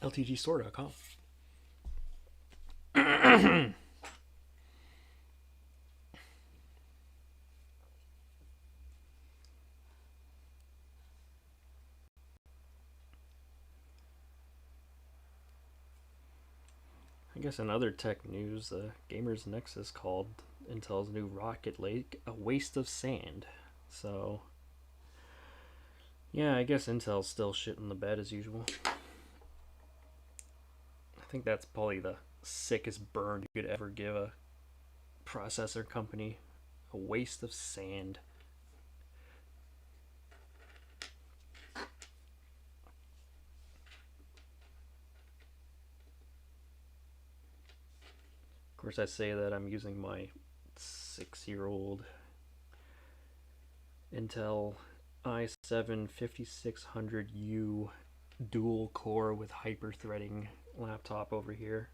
LTGstore.com. I guess in other tech news, the Gamers Nexus called Intel's new Rocket Lake a waste of sand. So, yeah, I guess Intel's still shitting the bed as usual. I think that's probably the sickest burn you could ever give a processor company. A waste of sand. Of course, I say that I'm using my 6-year-old Intel i7 5600U dual core with hyper-threading laptop over here.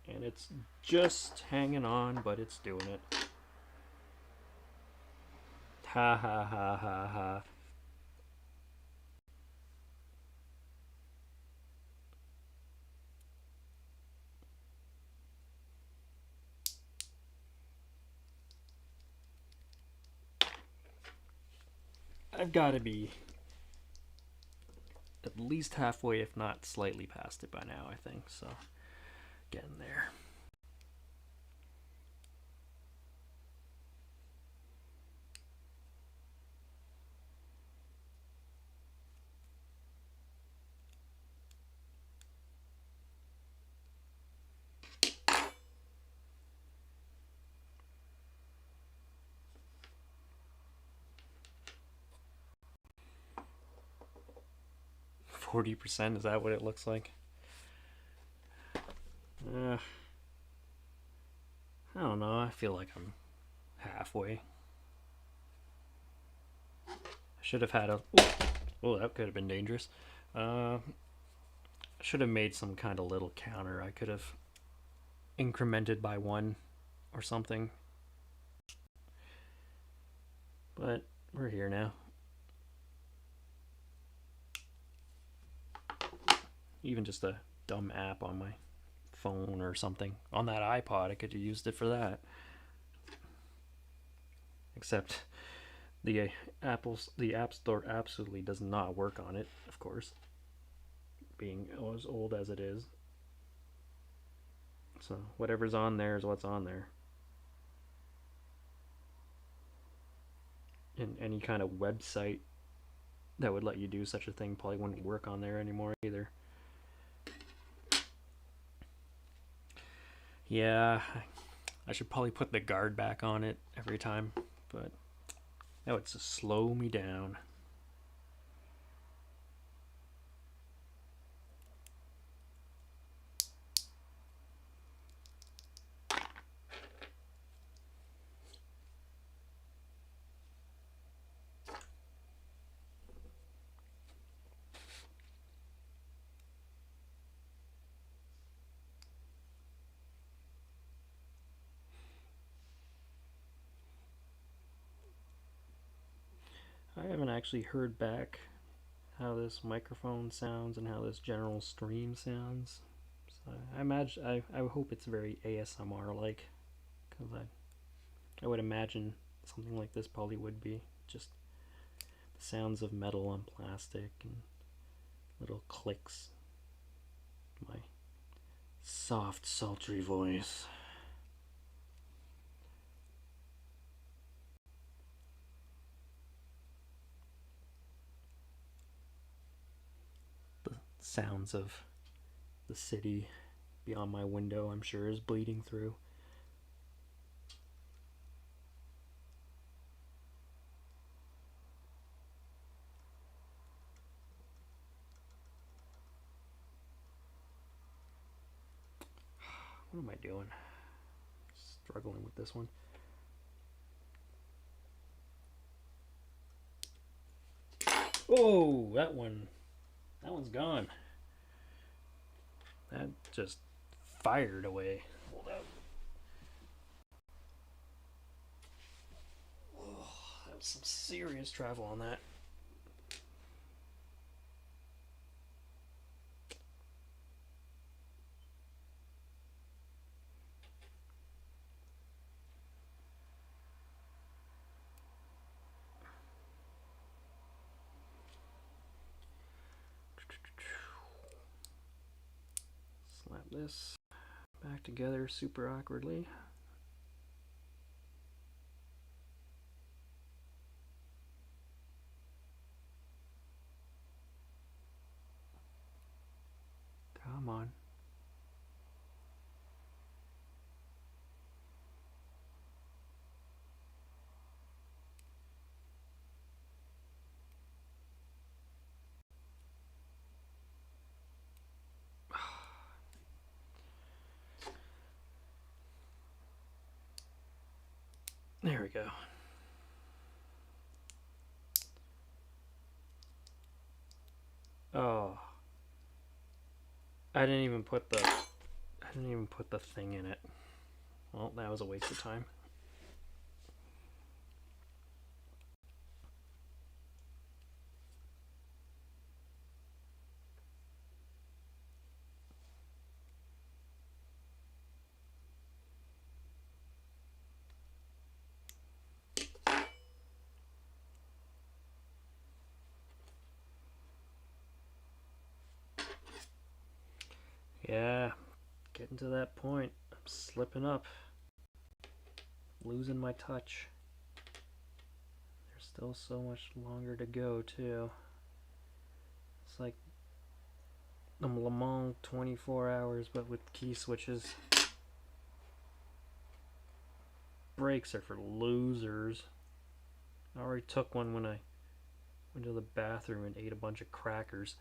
And it's just hanging on, but it's doing it. Ha ha ha ha ha. I've got to be at least halfway, if not slightly past it by now, I think. So, getting there. %, is that what it looks like? I don't know, I feel like I'm halfway. I should have had a... Oh, that could have been dangerous. I should have made some kind of little counter. I could have incremented by 1 or something. But we're here now. Even just a dumb app on my phone or something. On that iPod, I could have used it for that. Except the App Store absolutely does not work on it, of course. Being as old as it is. So whatever's on there is what's on there. And any kind of website that would let you do such a thing probably wouldn't work on there anymore either. Yeah, I should probably put the guard back on it every time, but that would just slow me down. I haven't actually heard back how this microphone sounds and how this general stream sounds. So I imagine, I hope it's very ASMR like, because I would imagine something like this probably would be just the sounds of metal on plastic and little clicks. My soft, sultry voice. sounds of the city beyond my window, I'm sure, is bleeding through. What am I doing? Struggling with this one. Oh, that one's gone. That just fired away. Hold up. Oh, that was some serious travel on that. Slap this back together super awkwardly. Come on. There we go. Oh. I didn't even put the thing in it. Well, that was a waste of time. Yeah, getting to that point. I'm slipping up. Losing my touch. There's still so much longer to go, too. It's like I'm Le Mans 24 hours, but with key switches. Brakes are for losers. I already took one when I went to the bathroom and ate a bunch of crackers.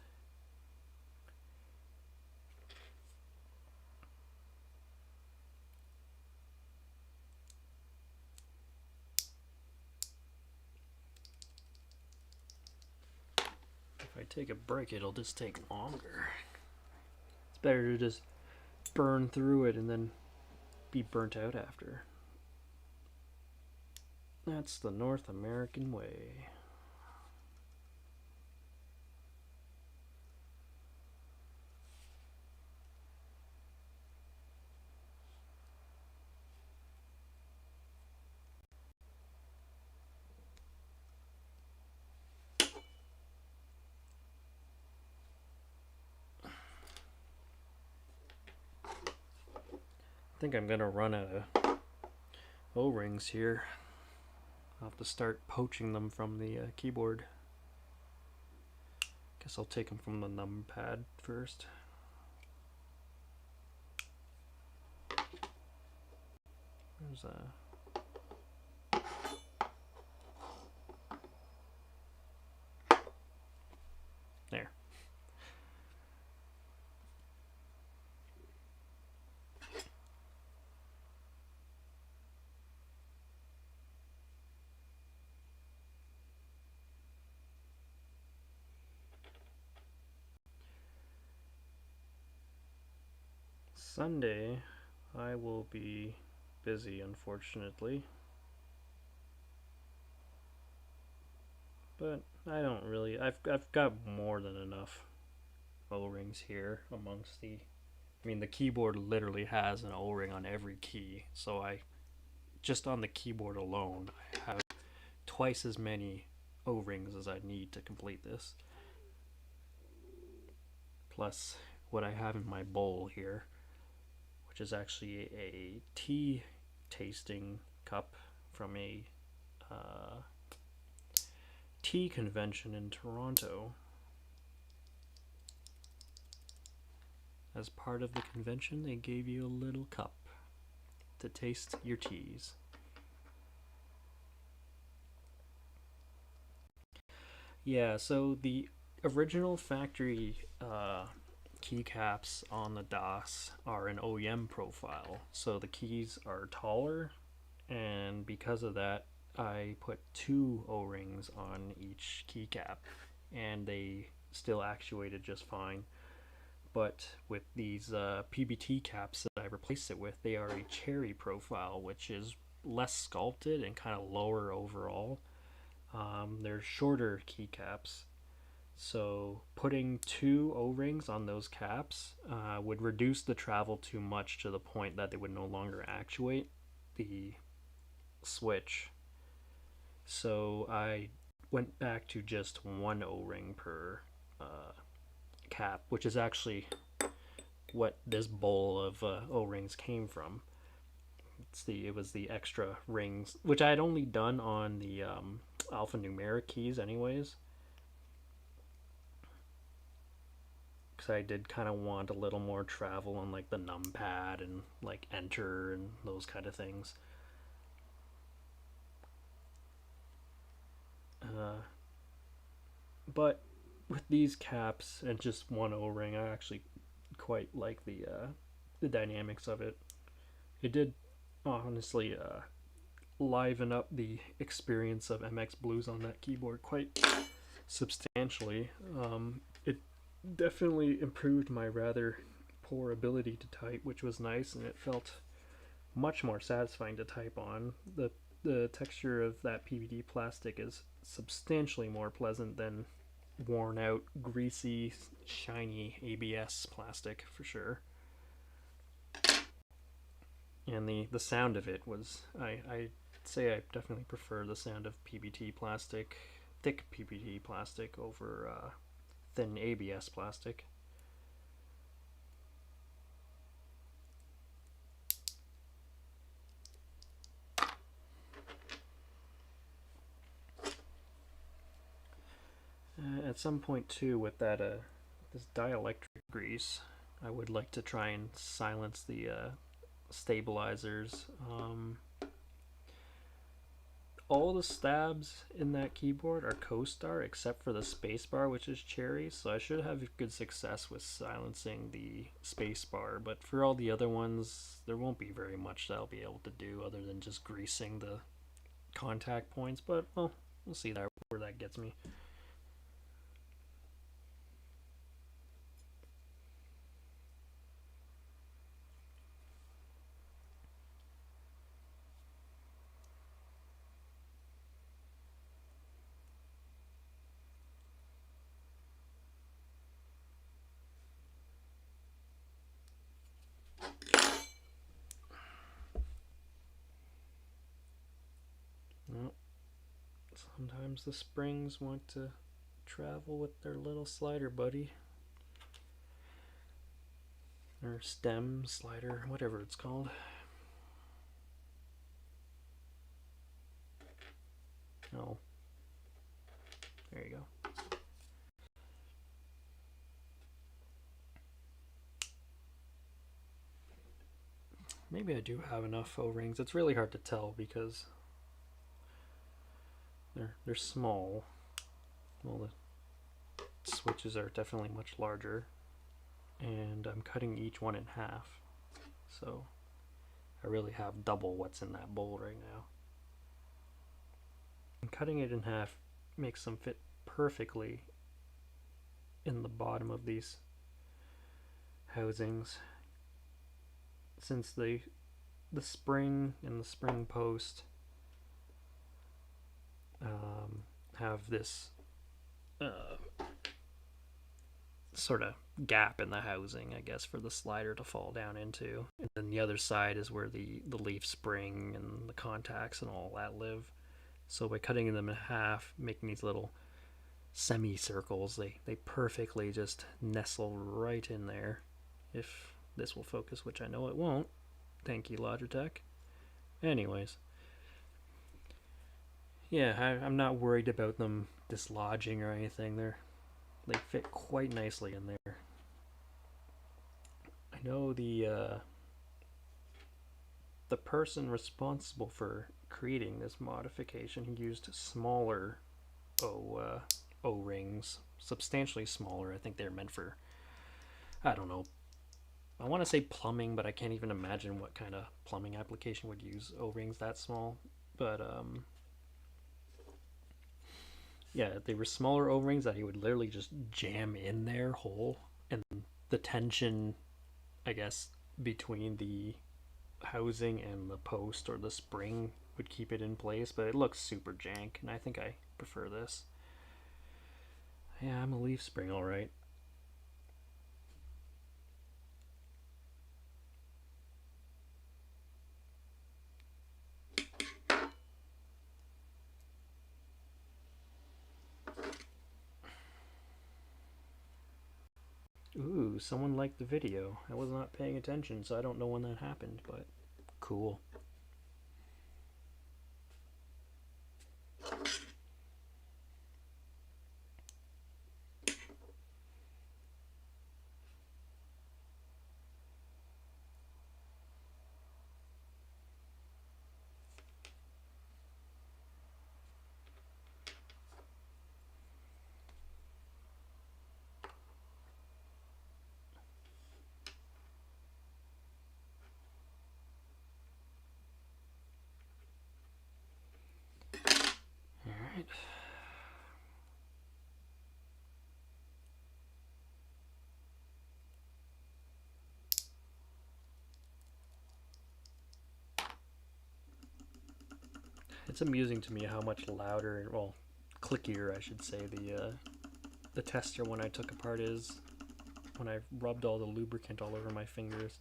If I take a break, it'll just take longer. It's better to just burn through it and then be burnt out after. That's the North American way. I think I'm gonna run out of O-rings here. I'll have to start poaching them from the keyboard. Guess I'll take them from the numpad first. There's there. Sunday, I will be busy, unfortunately. But I don't really. I've got more than enough O-rings here amongst the. I mean, the keyboard literally has an O-ring on every key, so I just on the keyboard alone, I have twice as many O-rings as I need to complete this. Plus, what I have in my bowl here, which is actually a tea tasting cup from a tea convention in Toronto. as part of the convention, they gave you a little cup to taste your teas. Yeah, so the original factory keycaps on the DOS are an OEM profile, so the keys are taller, and because of that, I put 2 O-rings on each keycap, and they still actuated just fine. But with these PBT caps that I replaced it with, they are a cherry profile, which is less sculpted and kind of lower overall. They're shorter keycaps, so putting 2 O-rings on those caps would reduce the travel too much to the point that they would no longer actuate the switch. So I went back to just 1 O-ring per cap, which is actually what this bowl of O-rings came from. It was the extra rings, which I had only done on the alphanumeric keys anyways, because I did kind of want a little more travel on like the numpad and like enter and those kind of things. But with these caps and just 1 O-ring, I actually quite like the dynamics of it. It did honestly liven up the experience of MX Blues on that keyboard quite substantially. It definitely improved my rather poor ability to type, which was nice, and it felt much more satisfying to type on. The texture of that PVD plastic is substantially more pleasant than worn out, greasy, shiny ABS plastic for sure. And the sound of it was, I say I definitely prefer the sound of PBT plastic, thick PBT plastic over thin ABS plastic. At some point too, with that this dielectric grease, I would like to try and silence the stabilizers. All the stabs in that keyboard are Co-Star except for the spacebar, which is cherry, so I should have good success with silencing the spacebar, but for all the other ones, there won't be very much that I'll be able to do other than just greasing the contact points, but well, we'll see where that gets me. Well, sometimes the springs want to travel with their little slider buddy. Or stem, slider, whatever it's called. Oh. There you go. Maybe I do have enough O-rings. It's really hard to tell because they're small. Well, the switches are definitely much larger, and I'm cutting each one in half, so I really have double what's in that bowl right now. And cutting it in half makes them fit perfectly in the bottom of these housings, since the spring and the spring post have this sort of gap in the housing, I guess, for the slider to fall down into. And then the other side is where the leaf spring and the contacts and all that live. So by cutting them in half, making these little semicircles, they perfectly just nestle right in there. If this will focus, which I know it won't. Thank you, Logitech. Anyways. Yeah, I'm not worried about them dislodging or anything. They fit quite nicely in there. I know the person responsible for creating this modification used smaller O-rings, substantially smaller. I think they're meant for, I don't know, I want to say plumbing, but I can't even imagine what kind of plumbing application would use O-rings that small. But yeah, they were smaller O-rings that he would literally just jam in their hole, and the tension, I guess, between the housing and the post or the spring would keep it in place. But it looks super jank, and I think I prefer this. Yeah, I'm a leaf spring, all right. Ooh, someone liked the video. I was not paying attention, so I don't know when that happened, but cool. All right. It's amusing to me how much louder, well, clickier, I should say, the tester when I took apart is when I rubbed all the lubricant all over my fingers.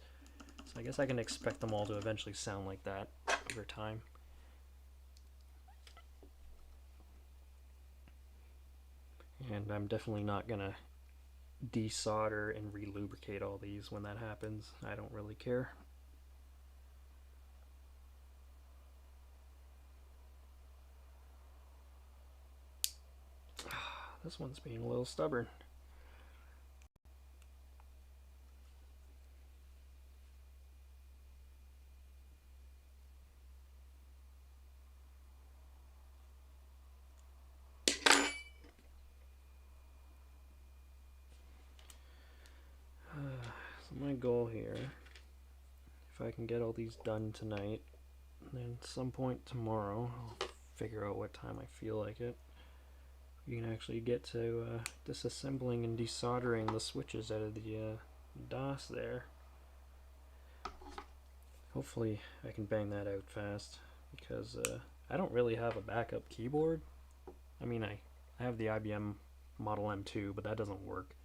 So I guess I can expect them all to eventually sound like that over time. And I'm definitely not gonna desolder and relubricate all these when that happens. I don't really care. This one's being a little stubborn. So my goal here, if I can get all these done tonight, and then at some point tomorrow, I'll figure out what time I feel like it. You can actually get to disassembling and desoldering the switches out of the DOS there. Hopefully I can bang that out fast, because I don't really have a backup keyboard. I mean, I have the IBM Model M2, but that doesn't work.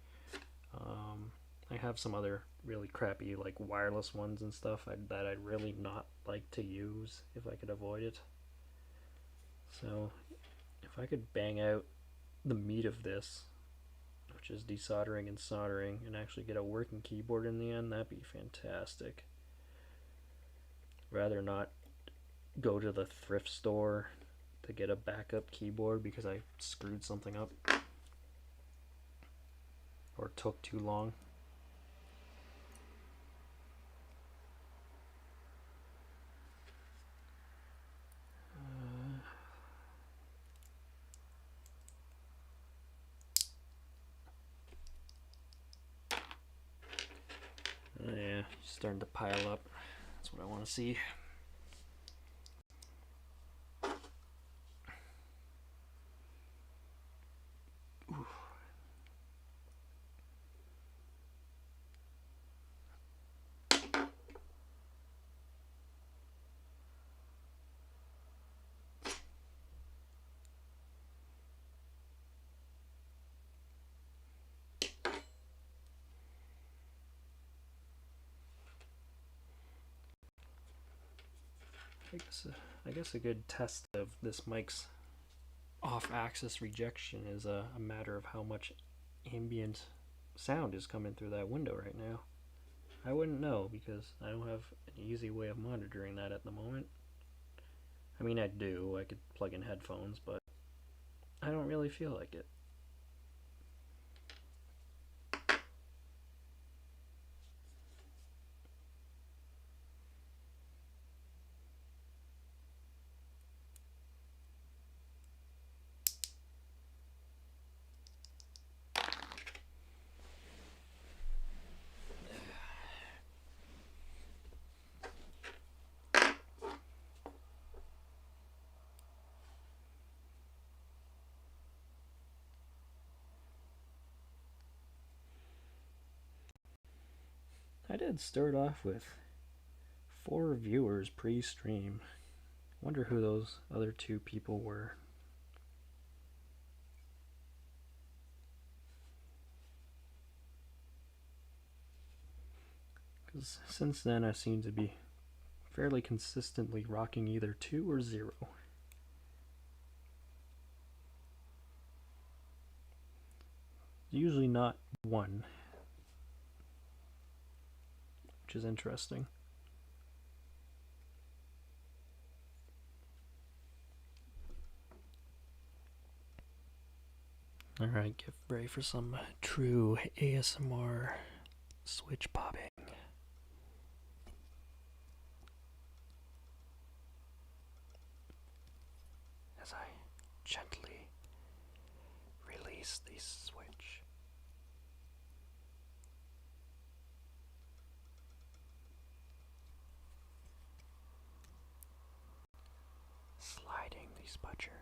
I have some other really crappy like wireless ones and stuff that I'd really not like to use if I could avoid it. So if I could bang out the meat of this, which is desoldering and soldering, and actually get a working keyboard in the end, that'd be fantastic. Rather not go to the thrift store to get a backup keyboard because I screwed something up or took too long. Oh yeah, starting to pile up. That's what I want to see. Ooh. I guess a good test of this mic's off-axis rejection is a matter of how much ambient sound is coming through that window right now. I wouldn't know because I don't have an easy way of monitoring that at the moment. I mean, I do. I could plug in headphones, but I don't really feel like it. I did start off with 4 viewers pre-stream. Wonder who those other 2 people were. Because since then I seem to be fairly consistently rocking either 2 or 0. Usually not 1, which is interesting. Alright, get ready for some true ASMR switch popping. As I gently release the switch. Sliding the spudger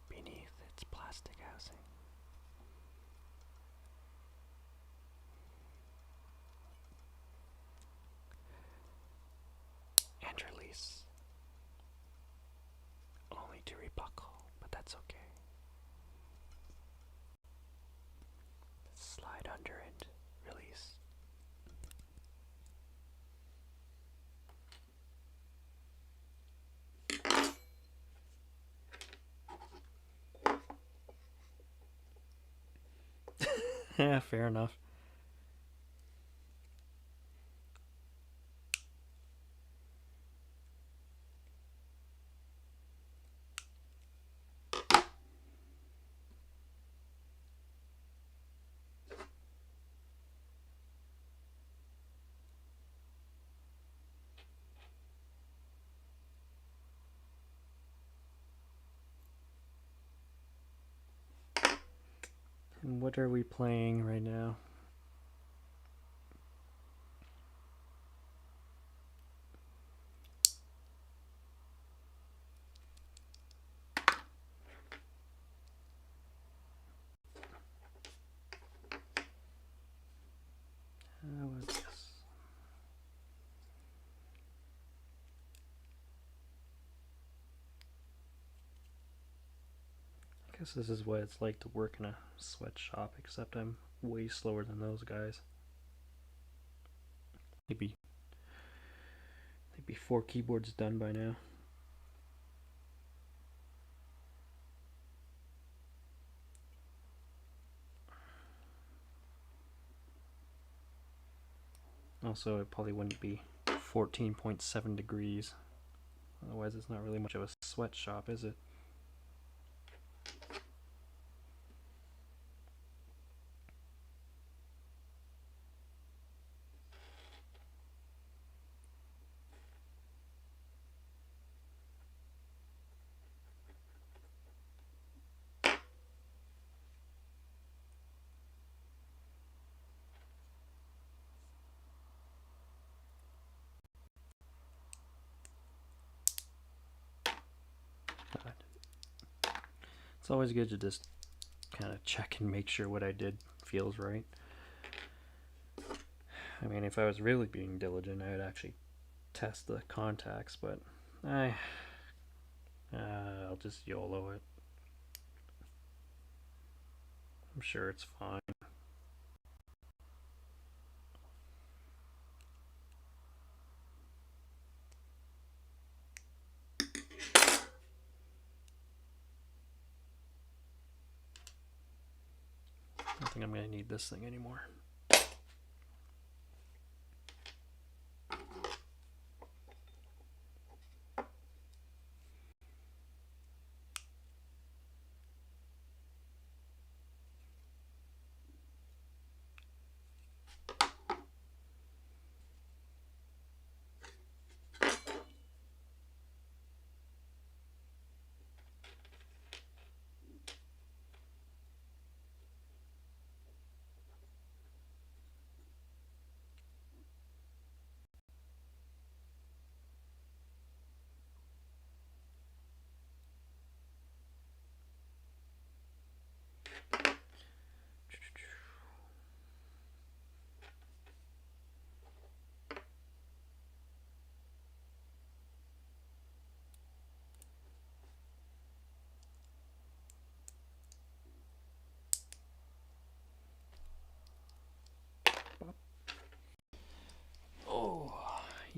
beneath its plastic housing. And release. Only to rebuckle, but that's okay. Slide under and release. Yeah, fair enough. And what are we playing right now? What's this? I guess this is what it's like to work in a sweatshop, except I'm way slower than those guys. Maybe 4 keyboards done by now. Also, it probably wouldn't be 14.7 degrees. Otherwise, it's not really much of a sweatshop, is it? It's always good to just kind of check and make sure what I did feels right. I mean, if I was really being diligent, I would actually test the contacts, but I'll just YOLO it. I'm sure it's fine. I don't think I'm going to need this thing anymore.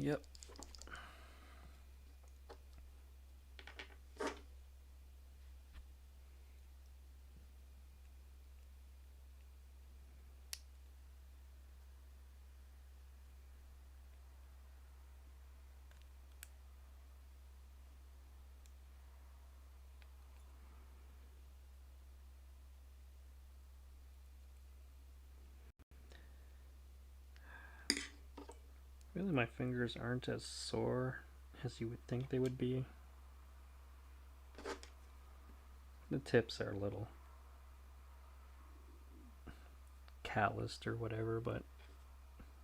Yep. Really, my fingers aren't as sore as you would think they would be. The tips are a little calloused or whatever, but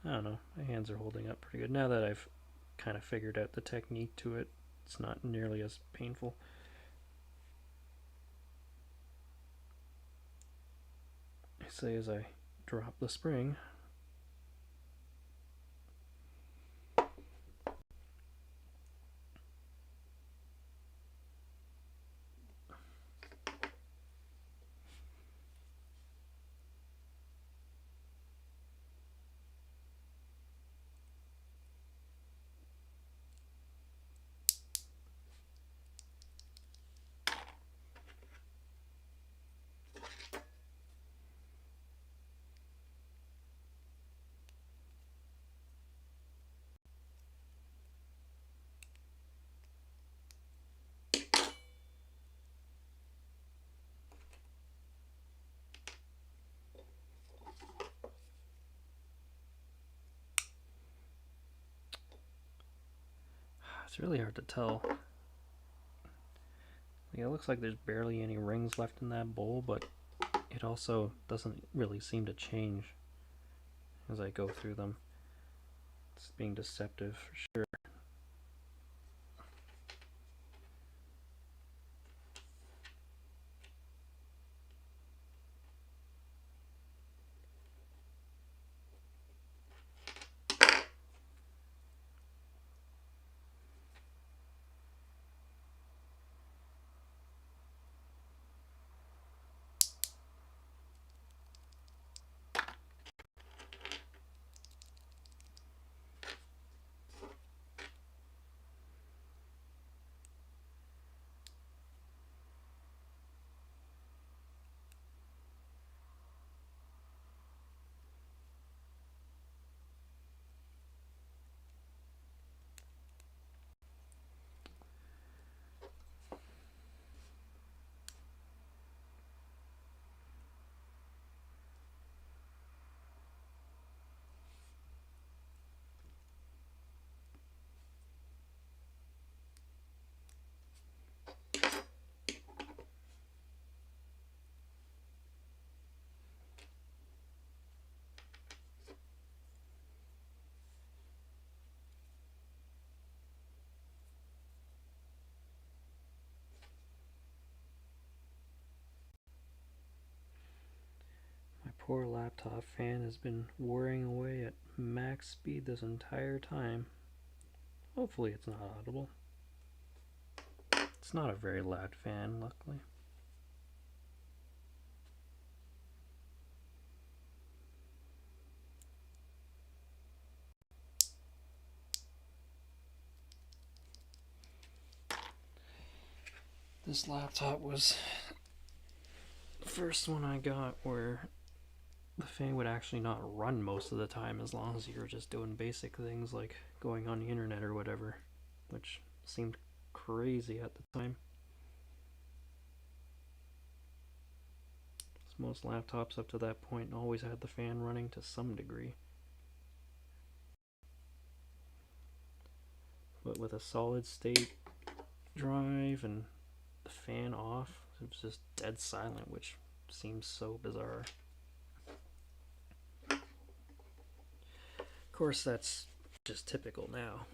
I don't know. My hands are holding up pretty good. Now that I've kind of figured out the technique to it, it's not nearly as painful. I say as I drop the spring. It's really hard to tell. It looks like there's barely any rings left in that bowl, but it also doesn't really seem to change as I go through them. It's being deceptive for sure. My poor laptop fan has been whirring away at max speed this entire time. Hopefully it's not audible. It's not a very loud fan, luckily. This laptop was the first one I got where the fan would actually not run most of the time as long as you were just doing basic things like going on the internet or whatever, which seemed crazy at the time. Most laptops up to that point always had the fan running to some degree. But with a solid state drive and the fan off, it was just dead silent, which seems so bizarre. Of course, that's just typical now.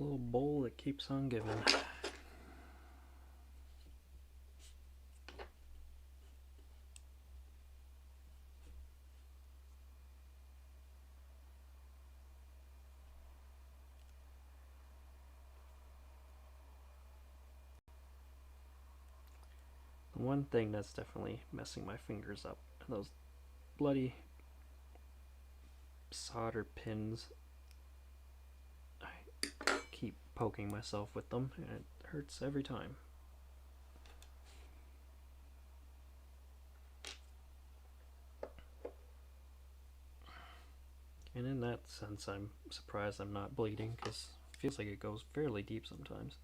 little bowl that keeps on giving. The one thing that's definitely messing my fingers up are those bloody solder pins. I keep poking myself with them and it hurts every time. And in that sense, I'm surprised I'm not bleeding, because it feels like it goes fairly deep sometimes.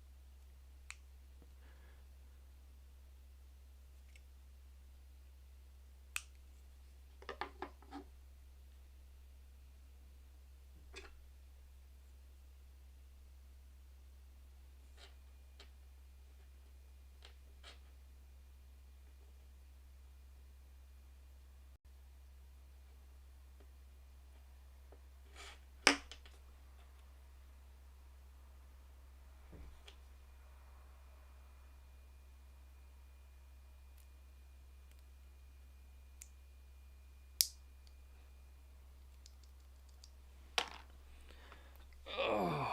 Oh,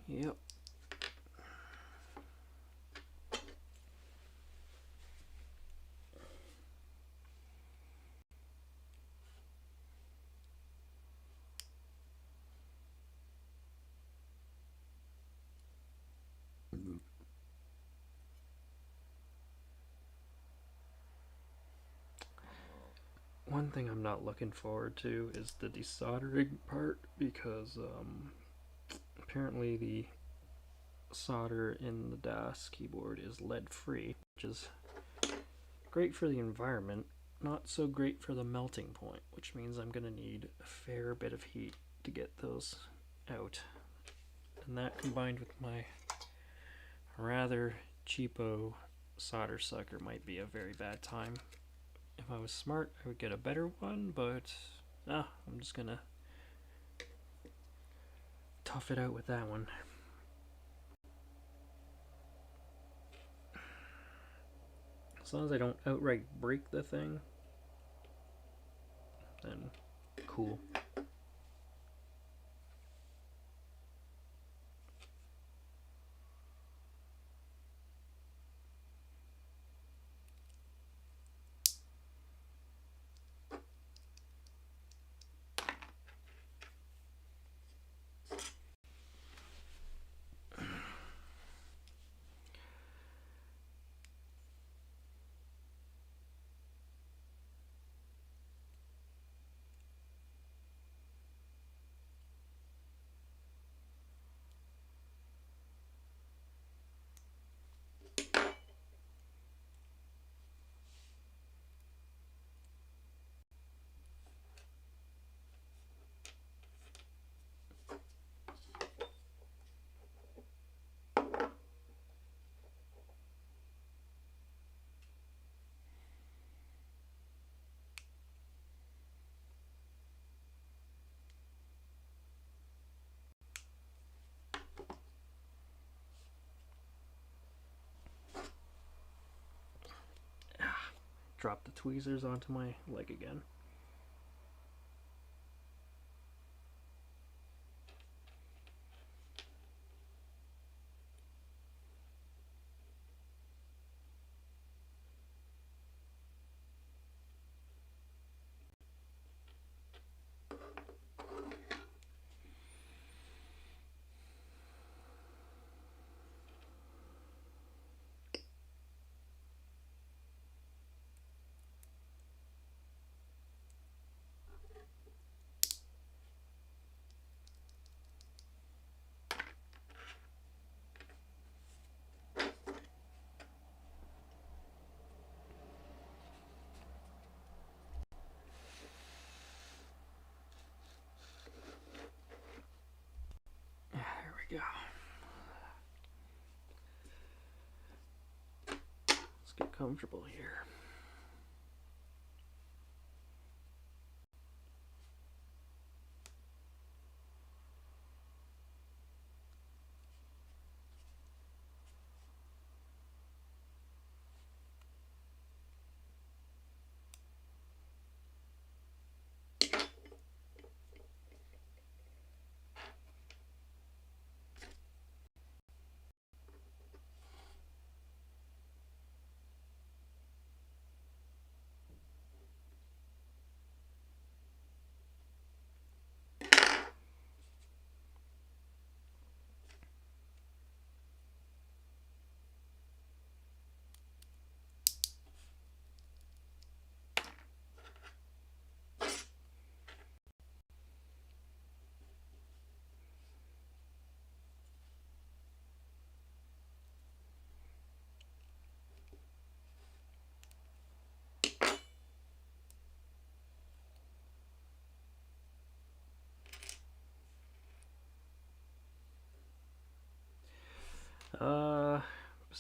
yep. One thing I'm not looking forward to is the desoldering part, because apparently the solder in the DOS keyboard is lead free, which is great for the environment, not so great for the melting point, which means I'm going to need a fair bit of heat to get those out. And that, combined with my rather cheapo solder sucker, might be a very bad time. If I was smart, I would get a better one, but I'm just gonna tough it out with that one. As long as I don't outright break the thing, then cool. Drop the tweezers onto my leg again. There we go. Let's get comfortable here.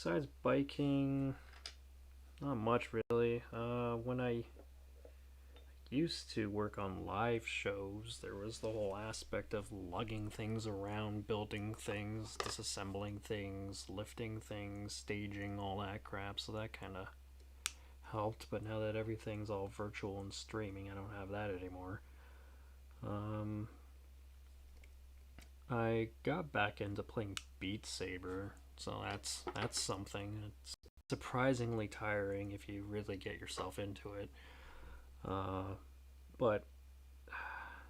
besides biking, not much really. When I used to work on live shows, there was the whole aspect of lugging things around, building things, disassembling things, lifting things, staging, all that crap. So that kind of helped. But now that everything's all virtual and streaming, I don't have that anymore. Um, I got back into playing Beat Saber, so that's something. It's surprisingly tiring if you really get yourself into it. Uh, but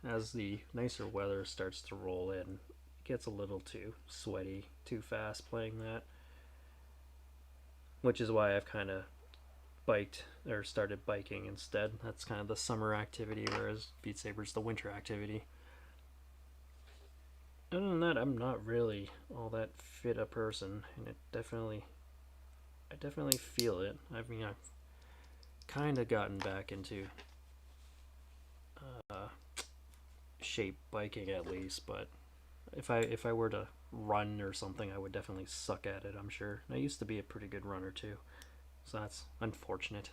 as the nicer weather starts to roll in, it gets a little too sweaty, too fast playing that, which is why I've kind of biked or started biking instead. That's kind of the summer activity, whereas Beat Saber's the winter activity. Other than that, I'm not really all that fit a person, and I definitely feel it. I mean, I've kind of gotten back into uh, shape biking at least, but if I were to run or something, I would definitely suck at it. I'm sure. And I used to be a pretty good runner too, so that's unfortunate.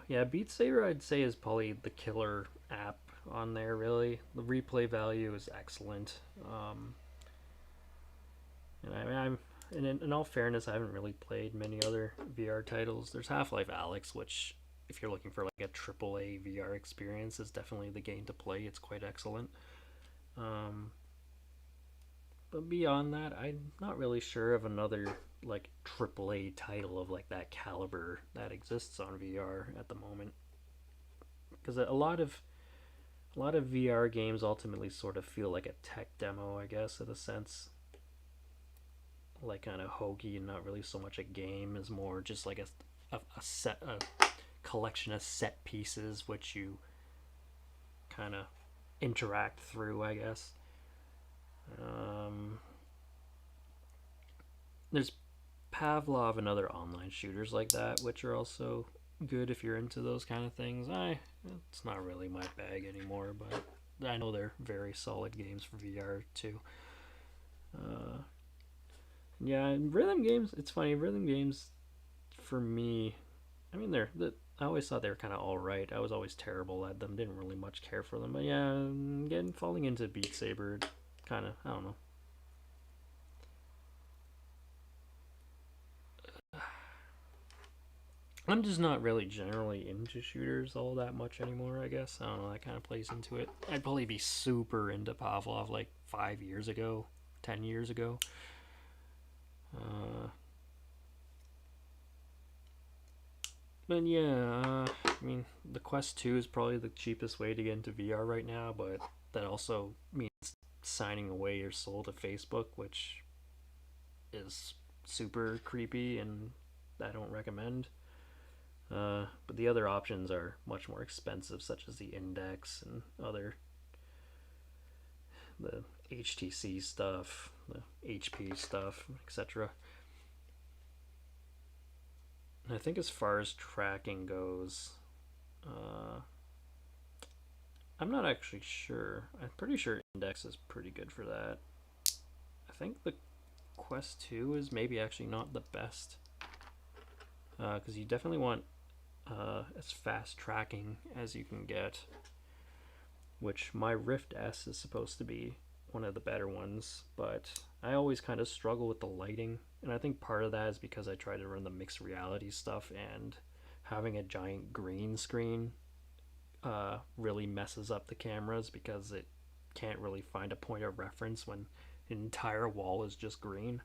Yeah, Beat Saber I'd say is probably the killer app on there. Really, the replay value is excellent. And I mean, and in all fairness, I haven't really played many other VR titles. There's Half-Life Alyx, which if you're looking for like a AAA VR experience, is definitely the game to play. It's quite excellent. Um, but beyond that, I'm not really sure of another like AAA title of like that caliber that exists on VR at the moment. Because a lot of VR games ultimately sort of feel like a tech demo, I guess, in a sense, like kind of hokey and not really so much a game, is more just like a collection of set pieces which you kind of interact through, I guess. Um, there's Pavlov and other online shooters like that, which are also good if you're into those kind of things. It's not really my bag anymore, but I know they're very solid games for VR too. Uh, yeah, and rhythm games. It's funny, rhythm games for me. I mean, I always thought they were kind of all right. I was always terrible at them. Didn't really much care for them. But yeah, getting falling into Beat Saber, kind of, I don't know. I'm just not really generally into shooters all that much anymore, I guess. I don't know, that kind of plays into it. I'd probably be super into Pavlov like 5 years ago, 10 years ago. Uh, but yeah, I mean, the Quest 2 is probably the cheapest way to get into VR right now, but that also means signing away your soul to Facebook, which is super creepy and I don't recommend. But the other options are much more expensive, such as the Index and the HTC stuff, the HP stuff, etc. And I think as far as tracking goes, uh, I'm not actually sure. I'm pretty sure Index is pretty good for that. I think the Quest 2 is maybe actually not the best because you definitely want as fast tracking as you can get, which my Rift S is supposed to be one of the better ones, but I always kind of struggle with the lighting, and I think part of that is because I try to run the mixed reality stuff, and having a giant green screen really messes up the cameras because it can't really find a point of reference when an entire wall is just green.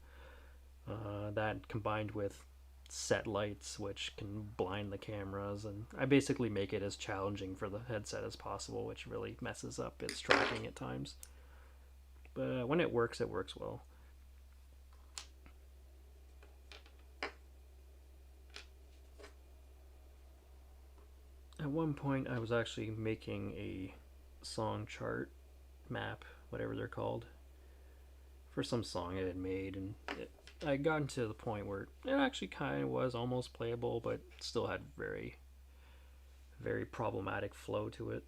That combined with set lights, which can blind the cameras, and I basically make it as challenging for the headset as possible, which really messes up its tracking at times. But when it works well. At one point, I was actually making a song chart map, whatever they're called, for some song I had made, and I got into the point where it actually kind of was almost playable, but still had very, very problematic flow to it.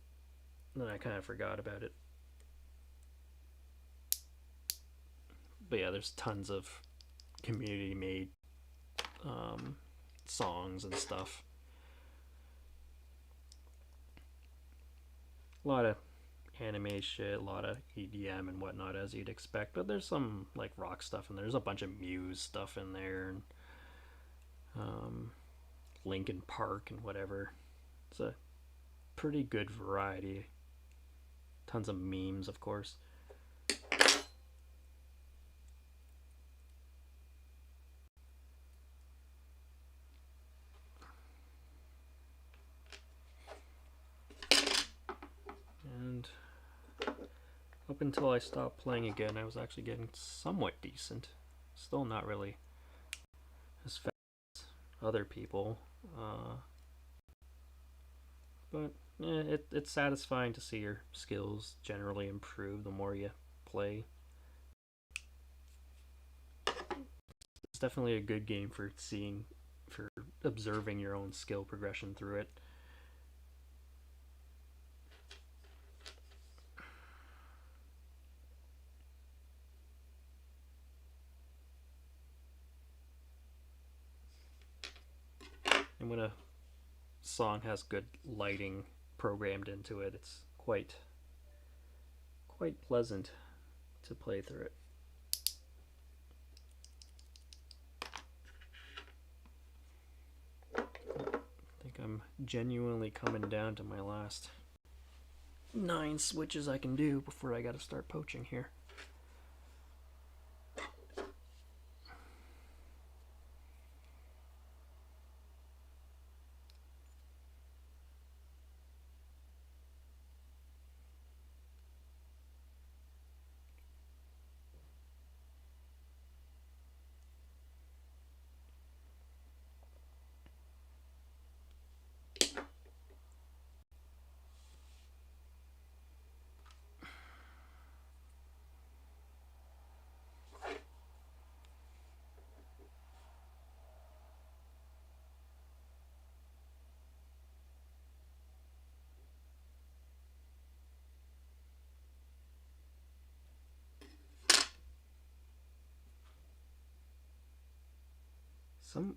And then I kind of forgot about it. But yeah, there's tons of community made songs and stuff. A lot of anime shit, a lot of EDM and whatnot, as you'd expect. But there's some like rock stuff in there. There's a bunch of Muse stuff in there, and Linkin Park and whatever. It's a pretty good variety. Tons of memes, of course. And up until I stopped playing again, I was actually getting somewhat decent. Still not really as fast as other people. But it's satisfying to see your skills generally improve the more you play. It's definitely a good game for observing your own skill progression through it. And when a song has good lighting programmed into it, it's quite pleasant to play through it. I think I'm genuinely coming down to my last 9 switches I can do before I gotta start poaching here.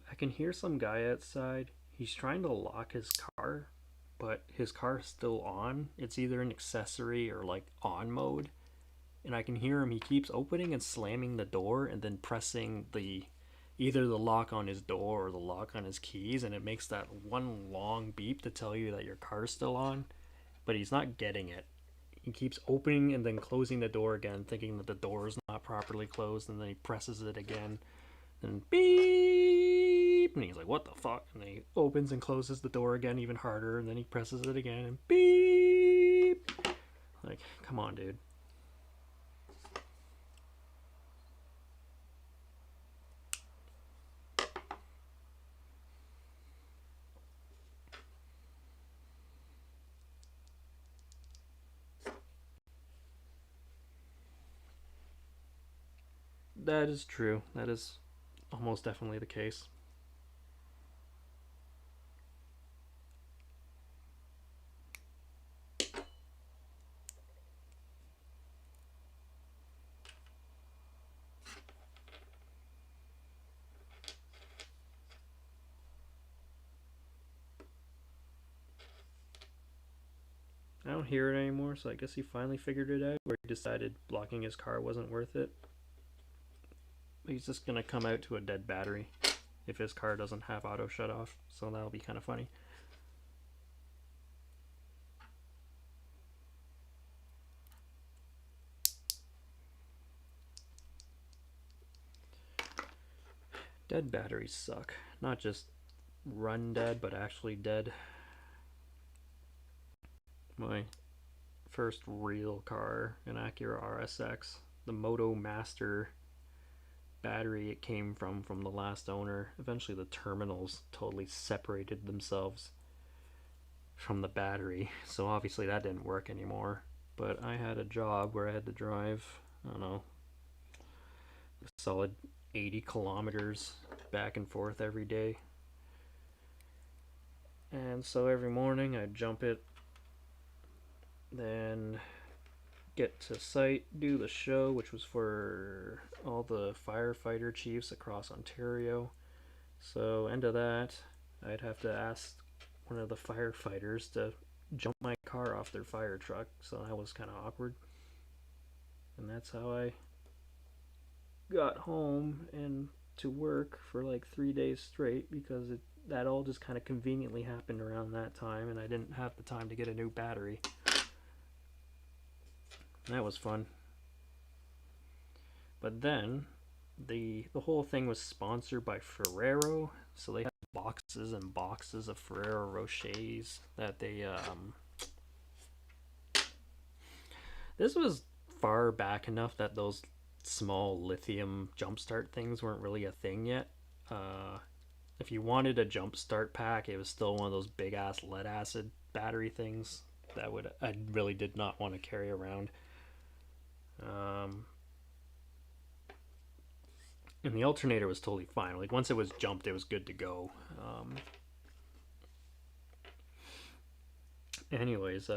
I can hear some guy outside. He's trying to lock his car, but his car's still on. It's either an accessory or like on mode. And I can hear him. He keeps opening and slamming the door and then pressing either the lock on his door or the lock on his keys, and it makes that one long beep to tell you that your car's still on. But he's not getting it. He keeps opening and then closing the door again, thinking that the door is not properly closed, and then he presses it again. And beep, and he's like, what the fuck? And then he opens and closes the door again even harder, and then he presses it again, and beep. Like, come on, dude. That is true. That is almost definitely the case. I don't hear it anymore, so I guess he finally figured it out, where he decided blocking his car wasn't worth it. He's just gonna come out to a dead battery if his car doesn't have auto shut off, so that'll be kind of funny. Dead batteries suck. Not just run dead, but actually dead. My first real car, an Acura RSX, the Moto Master battery it came from the last owner. Eventually the terminals totally separated themselves from the battery, so obviously that didn't work anymore. But I had a job where I had to drive, I don't know, a solid 80 kilometers back and forth every day. And so every morning I'd jump it, then get to site, do the show, which was for all the firefighter chiefs across Ontario. So, end of that, I'd have to ask one of the firefighters to jump my car off their fire truck. So that was kind of awkward. And that's how I got home and to work for like 3 days straight because that all just kind of conveniently happened around that time, and I didn't have the time to get a new battery. And that was fun. But then the whole thing was sponsored by Ferrero, so they had boxes and boxes of Ferrero Rochers that they this was far back enough that those small lithium jumpstart things weren't really a thing yet. Uh, if you wanted a jumpstart pack, it was still one of those big ass lead acid battery things that would I really did not want to carry around. Um, and the alternator was totally fine. Like once it was jumped, it was good to go. Anyways,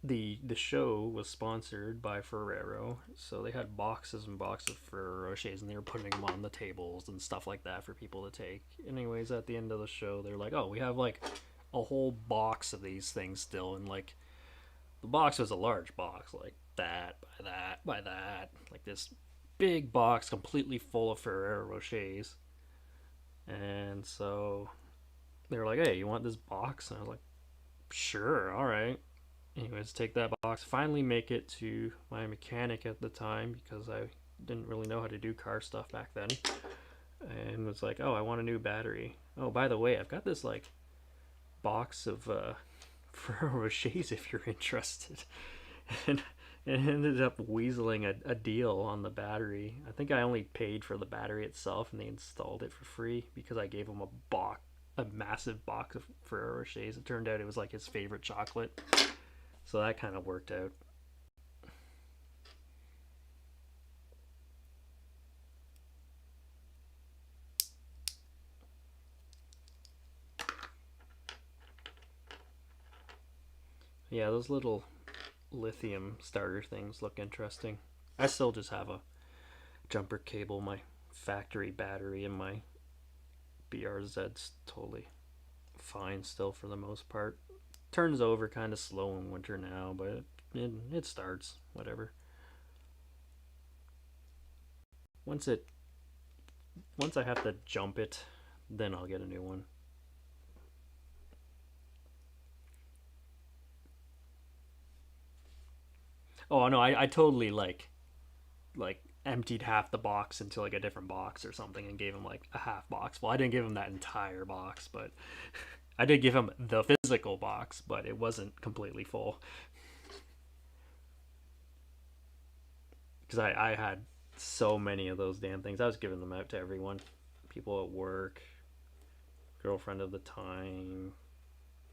the show was sponsored by Ferrero, so they had boxes and boxes of Ferrero Rochers, and they were putting them on the tables and stuff like that for people to take. Anyways, at the end of the show, they're like, "Oh, we have like a whole box of these things still," and like the box was a large box, like that by that by that, like this big box completely full of Ferrero Rochers. And so they were like, "Hey, you want this box?" And I was like, "Sure, all right." Anyways, take that box. Finally, make it to my mechanic at the time because I didn't really know how to do car stuff back then. And was like, "Oh, I want a new battery. Oh, by the way, I've got this like box of Ferrero Rochers if you're interested." And it ended up weaseling a deal on the battery. I think I only paid for the battery itself, and they installed it for free because I gave him a massive box of Ferrero Rochers. It turned out it was like his favorite chocolate, so that kind of worked out. Yeah, those little lithium starter things look interesting. I still just have a jumper cable, my factory battery, and my BRZ's totally fine still for the most part. Turns over kind of slow in winter now, but it starts, whatever. Once it once I have to jump it, then I'll get a new one. Oh no, I totally like emptied half the box into like a different box or something and gave him like a half box. Well, I didn't give him that entire box, but I did give him the physical box, but it wasn't completely full because I had so many of those damn things. I was giving them out to everyone, people at work, girlfriend of the time,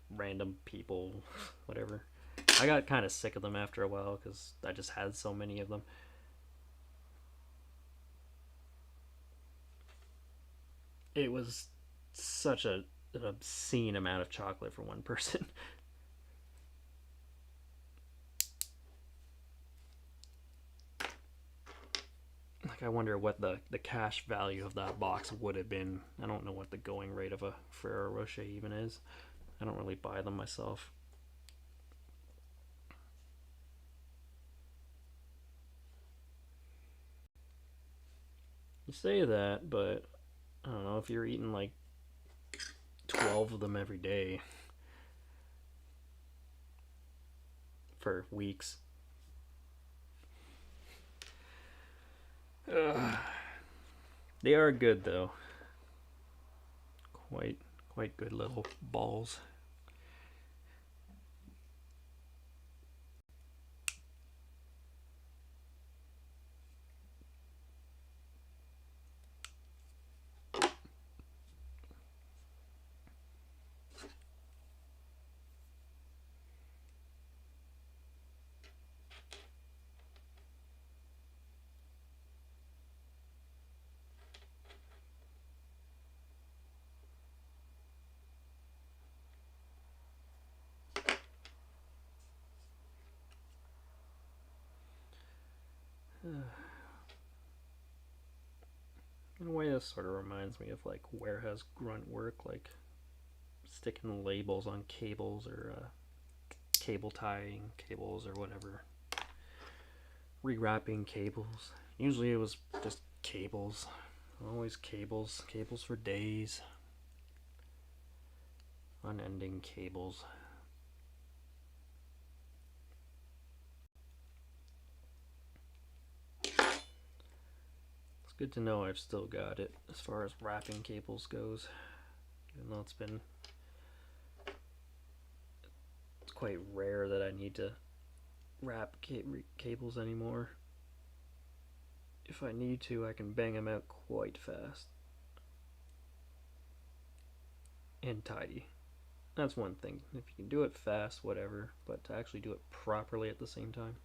random people, whatever. I got kind of sick of them after a while because I just had so many of them. It was such an obscene amount of chocolate for one person. Like I wonder what the cash value of that box would have been. I don't know what the going rate of a Ferrero Rocher even is. I don't really buy them myself. You say that, but I don't know if you're eating like 12 of them every day for weeks. Ugh. They are good though. Quite quite good little balls. In a way, this sort of reminds me of like warehouse grunt work, like sticking labels on cables or cable tying cables or whatever. Rewrapping cables. Usually it was just cables. Always cables. Cables for days. Unending cables. It's good to know I've still got it as far as wrapping cables goes. Even though it's quite rare that I need to wrap cables anymore. If I need to, I can bang them out quite fast. And tidy. That's one thing. If you can do it fast, whatever, but to actually do it properly at the same time,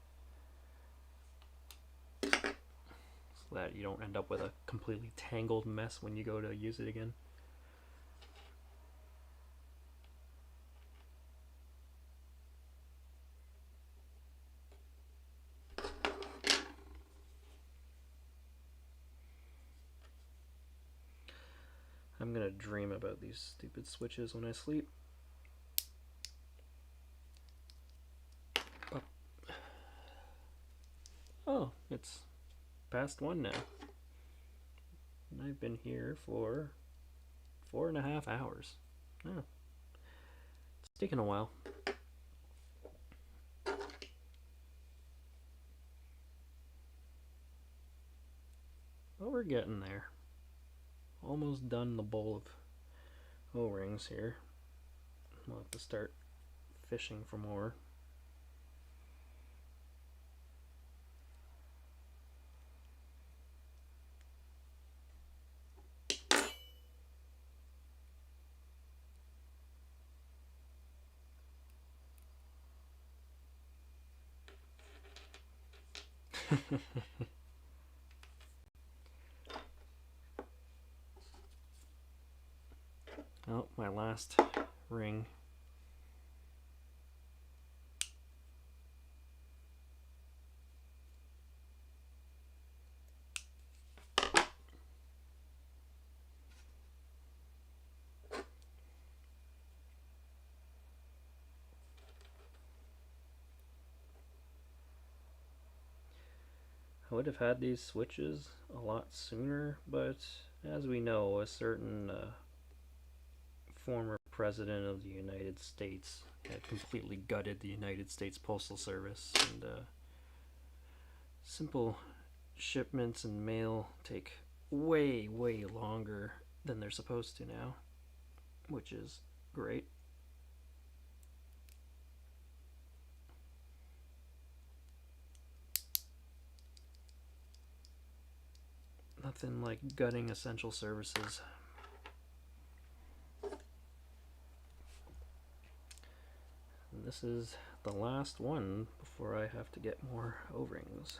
so that you don't end up with a completely tangled mess when you go to use it again. I'm gonna dream about these stupid switches when I sleep. Oh, it's past 1 now. And I've been here for 4.5 hours. Oh, it's taken a while. But we're getting there. Almost done the bowl of O-rings here. We'll have to start fishing for more. Oh, my last ring. I would have had these switches a lot sooner, but as we know, a certain former president of the United States had completely gutted the United States Postal Service, and simple shipments and mail take way longer than they're supposed to now, which is great. Nothing like gutting essential services. And this is the last one before I have to get more O-rings.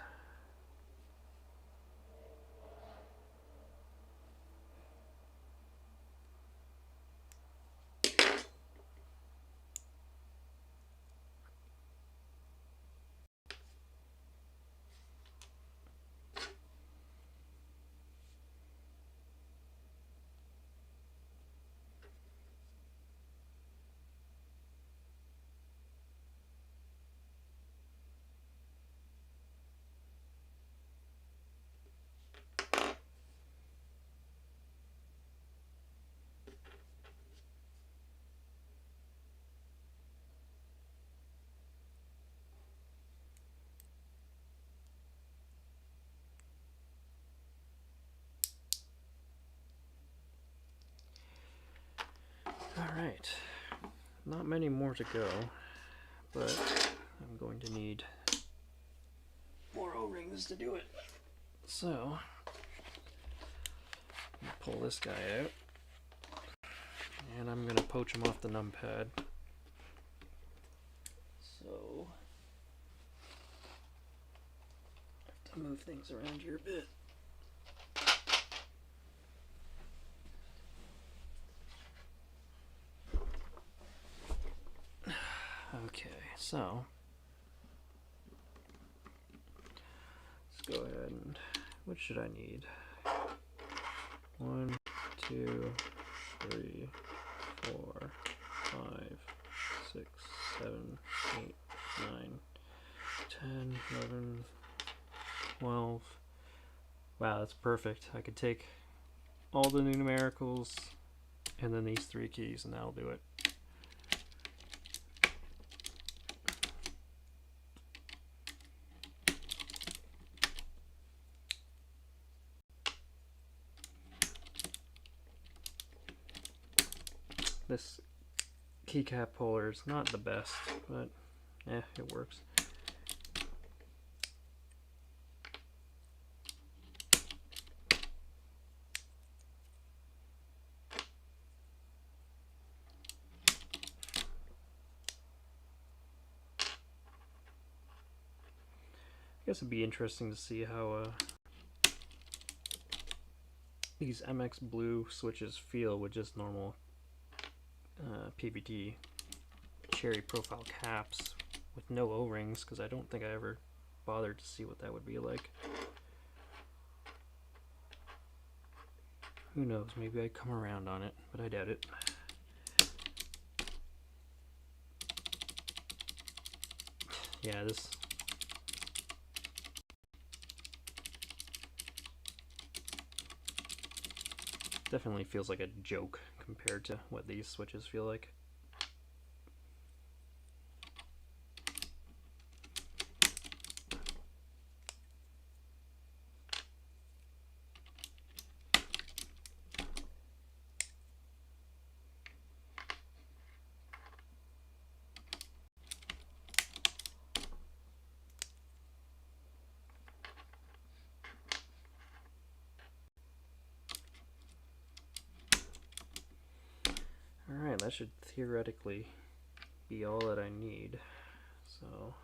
Alright, not many more to go, but I'm going to need more O-rings to do it. So, pull this guy out, and I'm going to poach him off the numpad. So, I have to move things around here a bit. Okay, so let's go ahead and, what should I need? 1, 2, 3, 4, 5, 6, 7, 8, 9, 10, 11, 12. Wow, that's perfect. I could take all the numericals and then these 3 keys, and that'll do it. This keycap puller is not the best, but it works. I guess it'd be interesting to see how these MX blue switches feel with just normal PVT cherry profile caps with no O-rings, because I don't think I ever bothered to see what that would be like. Who knows, maybe I'd come around on it, but I doubt it. Yeah, this definitely feels like a joke compared to what these switches feel like. Alright, that should theoretically be all that I need. So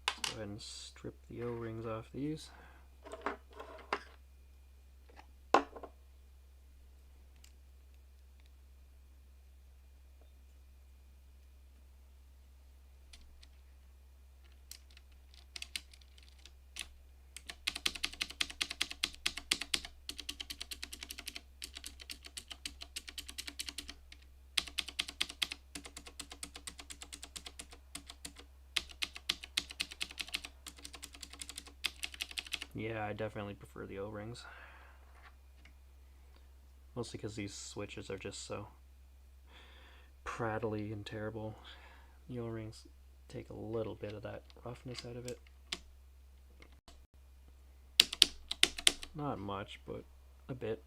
let's go ahead and strip the O-rings off these. Yeah, I definitely prefer the O-rings. Mostly because these switches are just so prattly and terrible. The O-rings take a little bit of that roughness out of it. Not much, but a bit.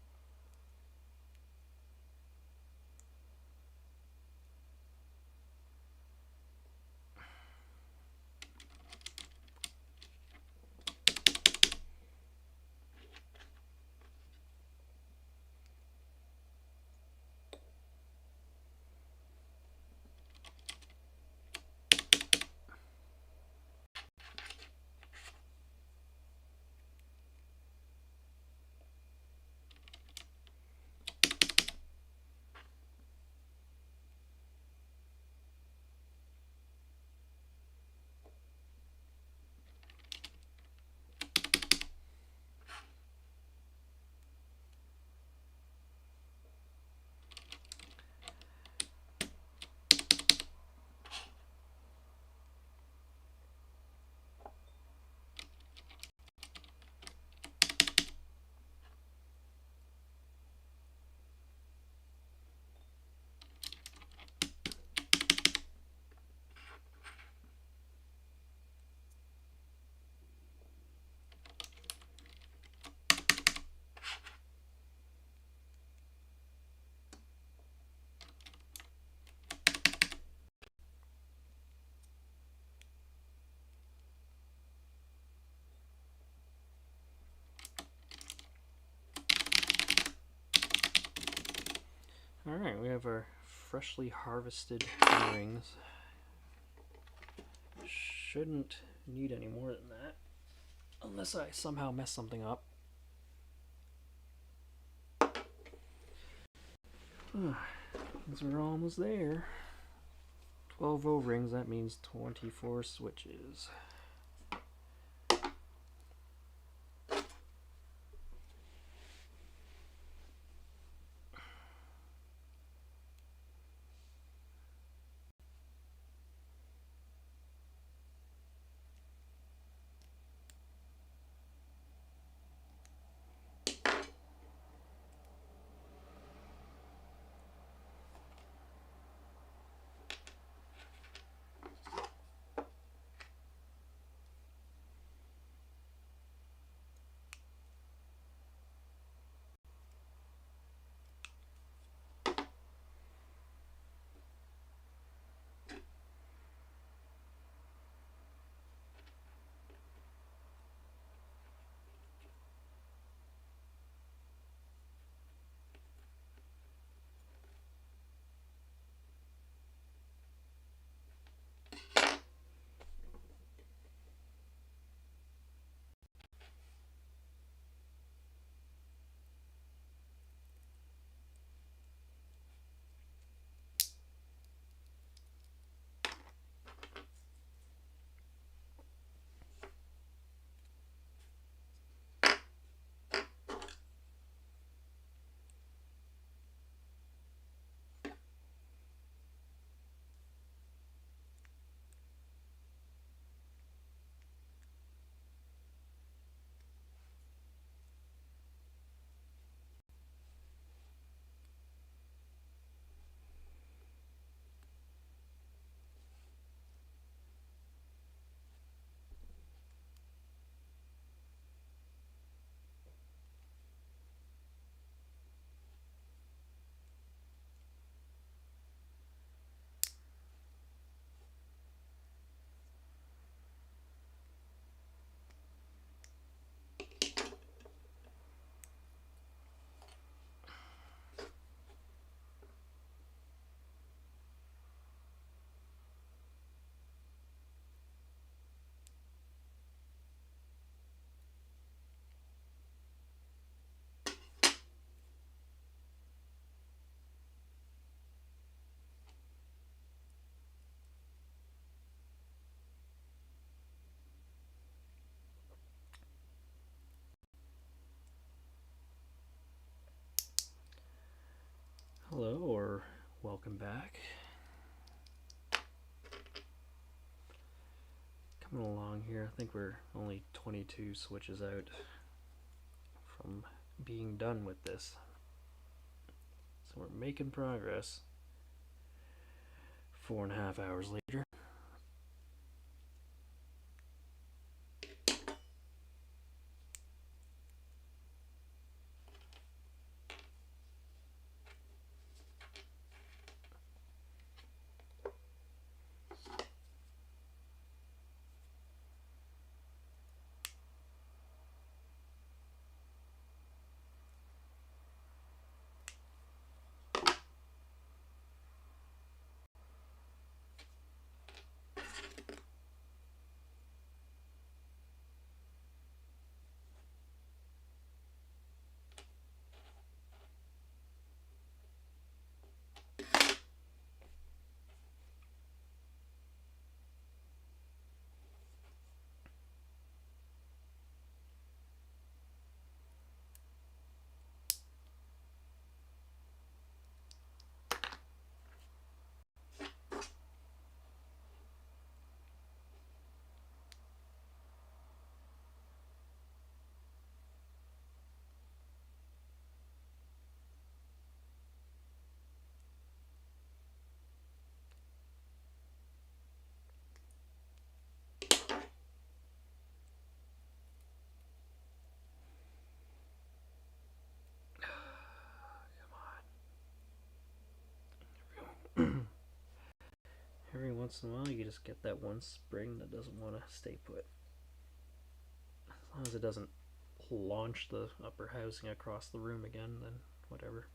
Alright, we have our freshly harvested O-rings. Shouldn't need any more than that, unless I somehow mess something up. Since we're almost there. 12 O-rings, that means 24 switches. Hello, or welcome back. Coming along here, I think we're only 22 switches out from being done with this. So we're making progress. 4.5 hours later. Every once in a while you just get that one spring that doesn't want to stay put. As long as it doesn't launch the upper housing across the room again, then whatever.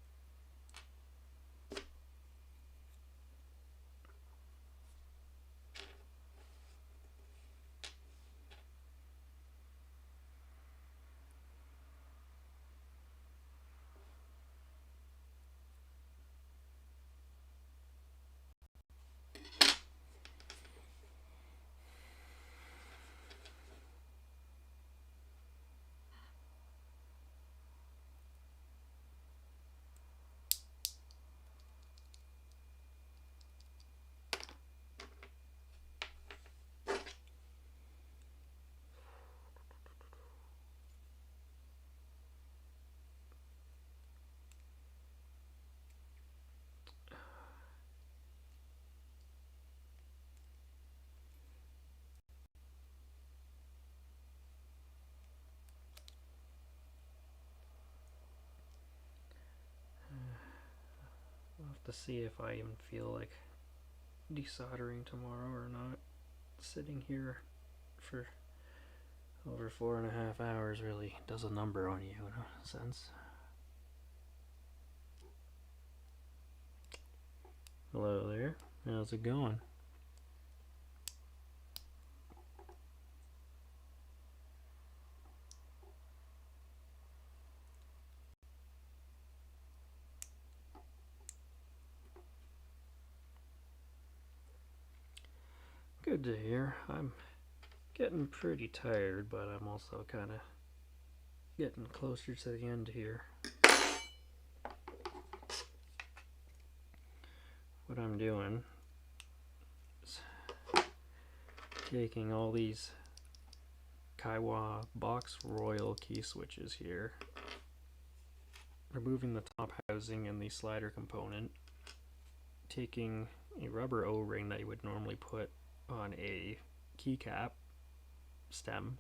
I'll have to see if I even feel like desoldering tomorrow or not. Sitting here for over 4.5 hours really does a number on you in a sense. Hello there, how's it going? Good to hear. I'm getting pretty tired, but I'm also kind of getting closer to the end here. What I'm doing is taking all these Kailh BOX Royal key switches here, removing the top housing and the slider component, taking a rubber O-ring that you would normally put on a keycap stem,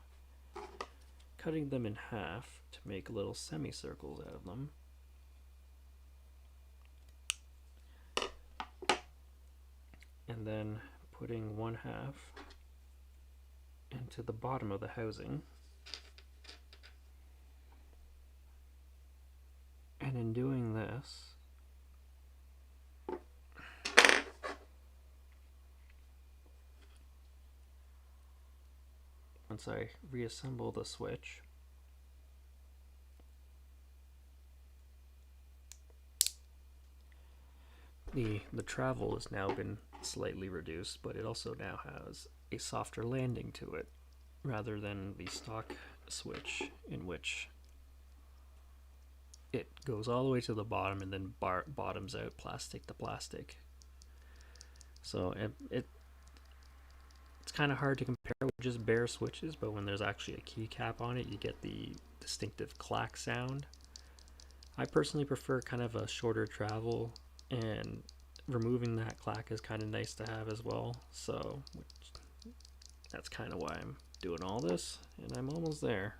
cutting them in half to make little semicircles out of them, and then putting one half into the bottom of the housing. And in doing this, once I reassemble the switch, the travel has now been slightly reduced, but it also now has a softer landing to it rather than the stock switch in which it goes all the way to the bottom and then bottoms out plastic to plastic. So it's kind of hard to compare with just bare switches, but when there's actually a keycap on it, you get the distinctive clack sound. I personally prefer kind of a shorter travel, and removing that clack is kind of nice to have as well. So that's kind of why I'm doing all this, and I'm almost there.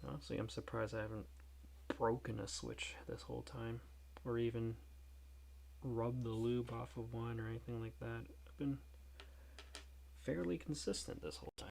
Honestly, I'm surprised I haven't broken a switch this whole time, or even rubbed the lube off of one or anything like that. I've been fairly consistent this whole time.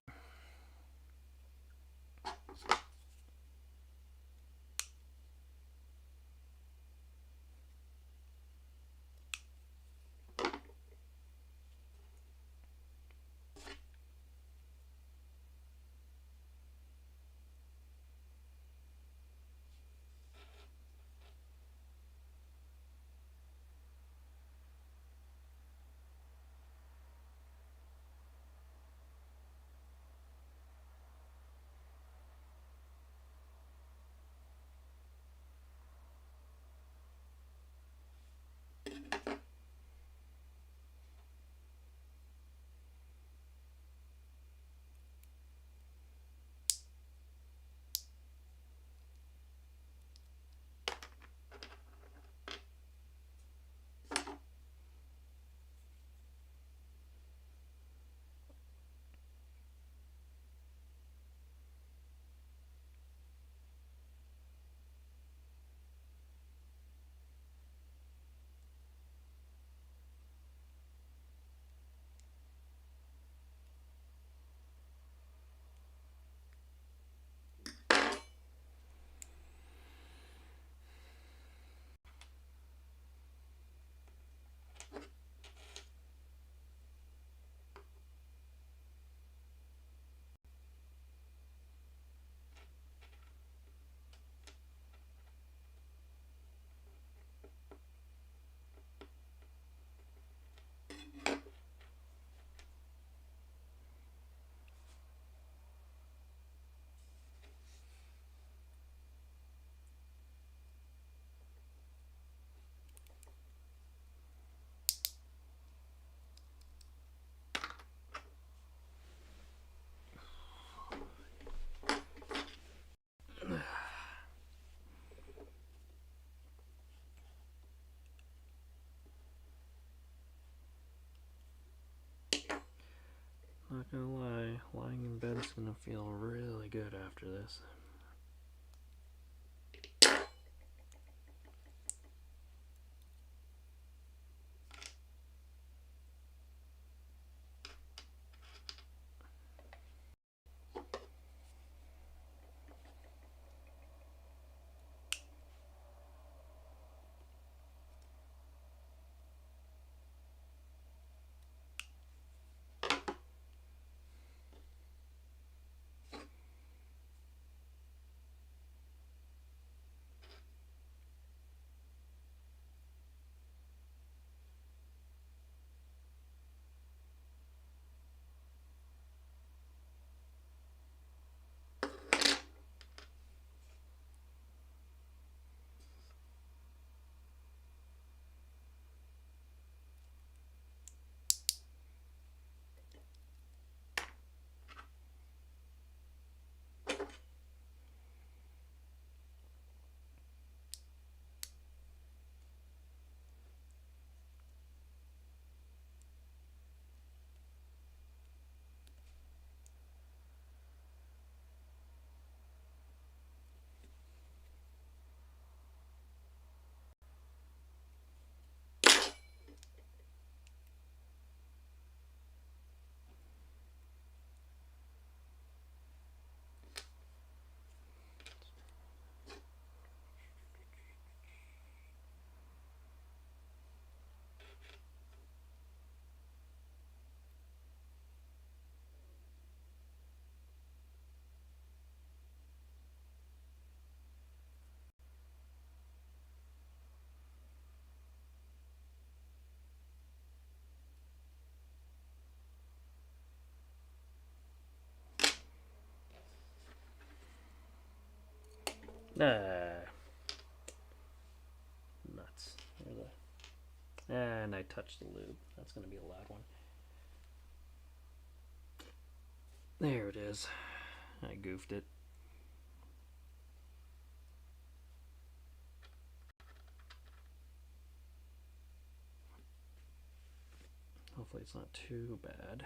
Not gonna lie, lying in bed is gonna feel really good after this. Nuts. And I touched the lube. That's going to be a loud one. There it is. I goofed it. Hopefully it's not too bad.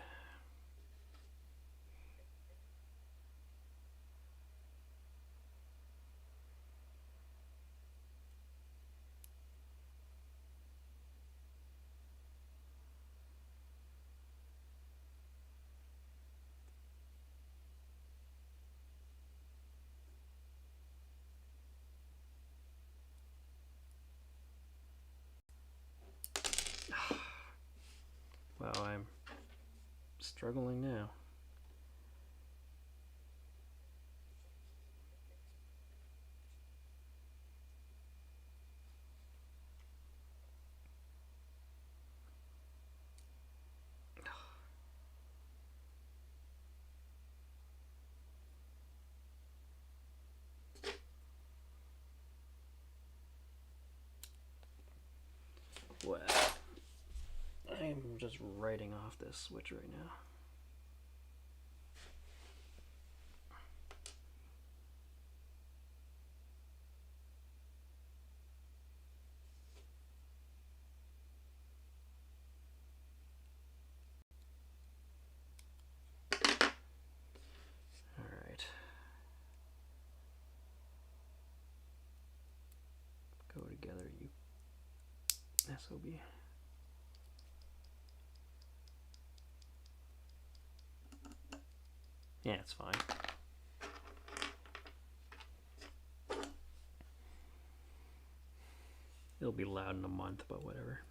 Wow, I'm struggling now. Well, I'm just writing off this switch right now. Alright. Go together, you SOB. Yeah, it's fine. It'll be loud in a month, but whatever.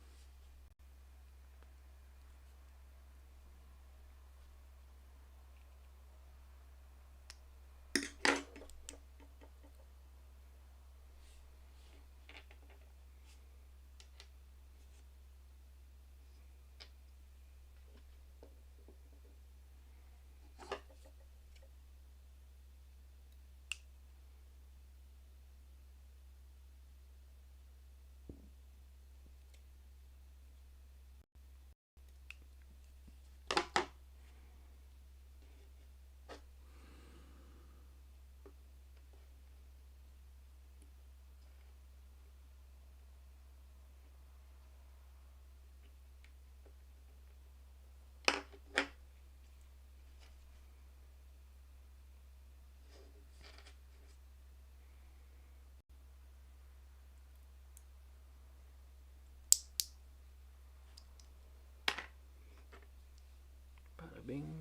Bada bing.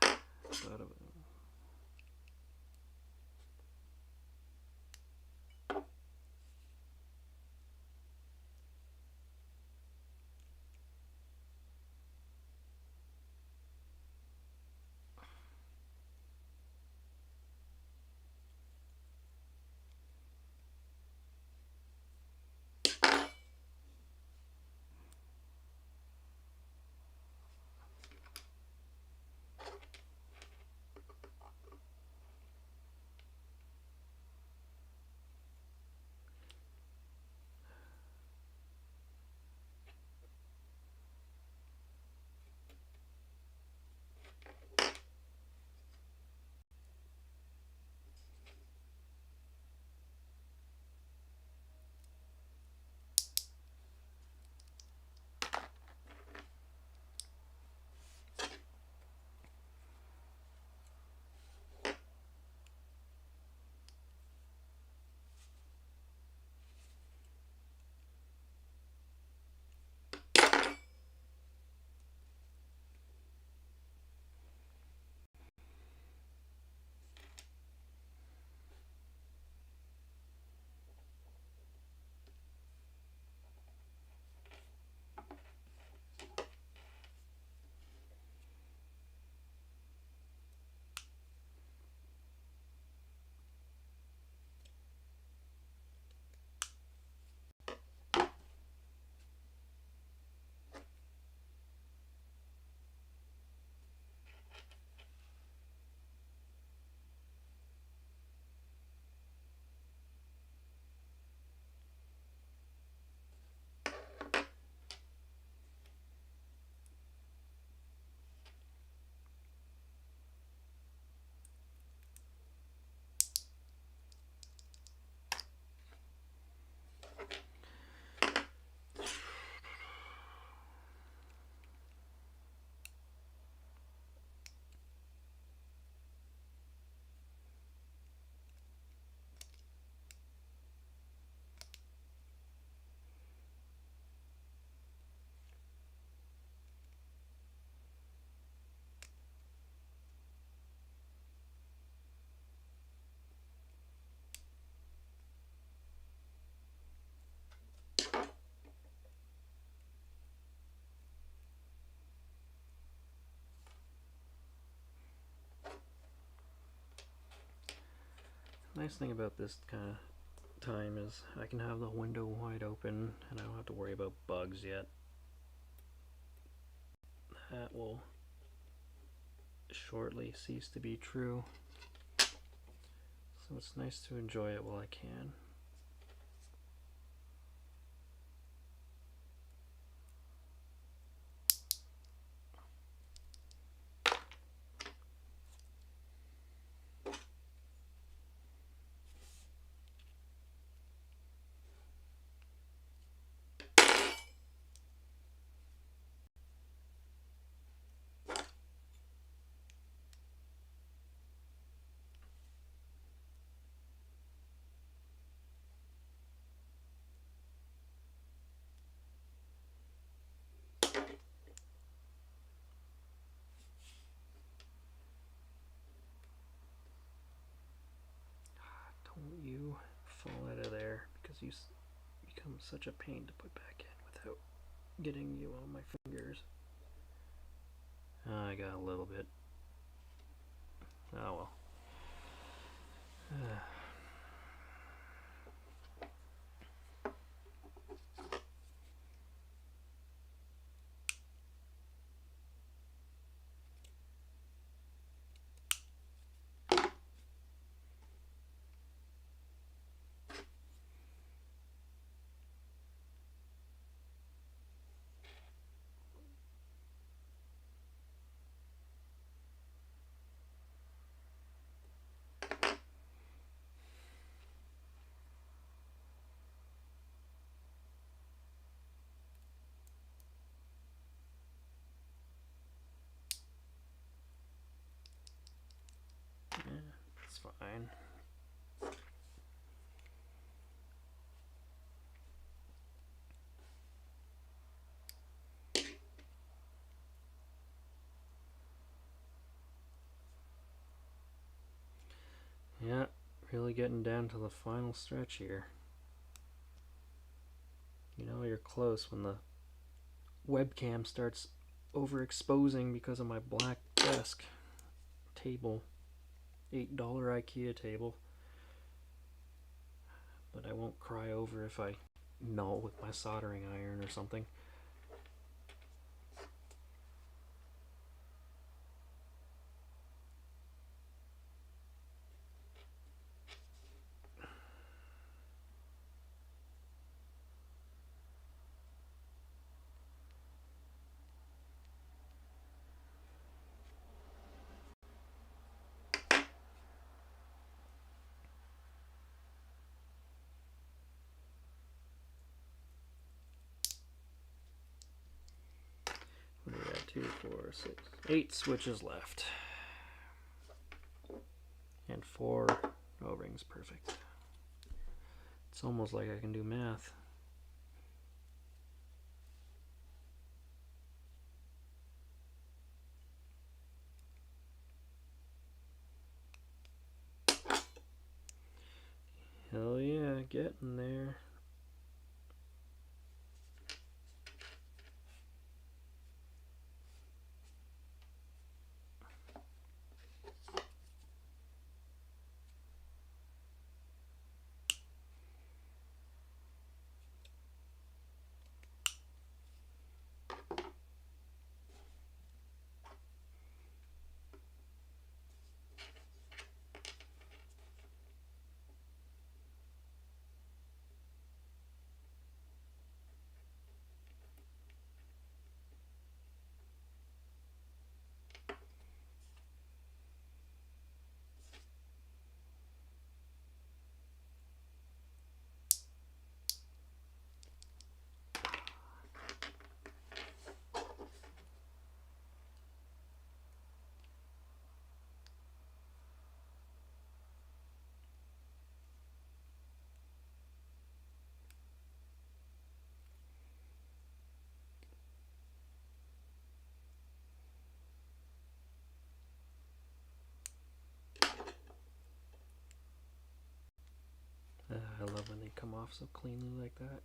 Bada bing. Nice thing about this kind of time is I can have the window wide open and I don't have to worry about bugs yet. That will shortly cease to be true. So it's nice to enjoy it while I can. Don't you fall out of there because you become such a pain to put back in without getting you on my fingers. I got a little bit. Oh well. Yeah, it's fine. Yeah, really getting down to the final stretch here. You know you're close when the webcam starts overexposing because of my black desk table. $8 IKEA table. But I won't cry over if I melt with my soldering iron or something. We got 2, 4, 6, 8 switches left. And 4 O-rings, perfect. It's almost like I can do math. Hell yeah, getting there. I love when they come off so cleanly like that.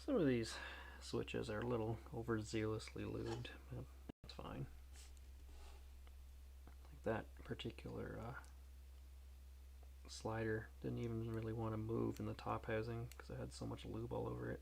Some of these switches are a little overzealously lubed, but that's fine. Like that particular slider didn't even really want to move in the top housing because it had so much lube all over it.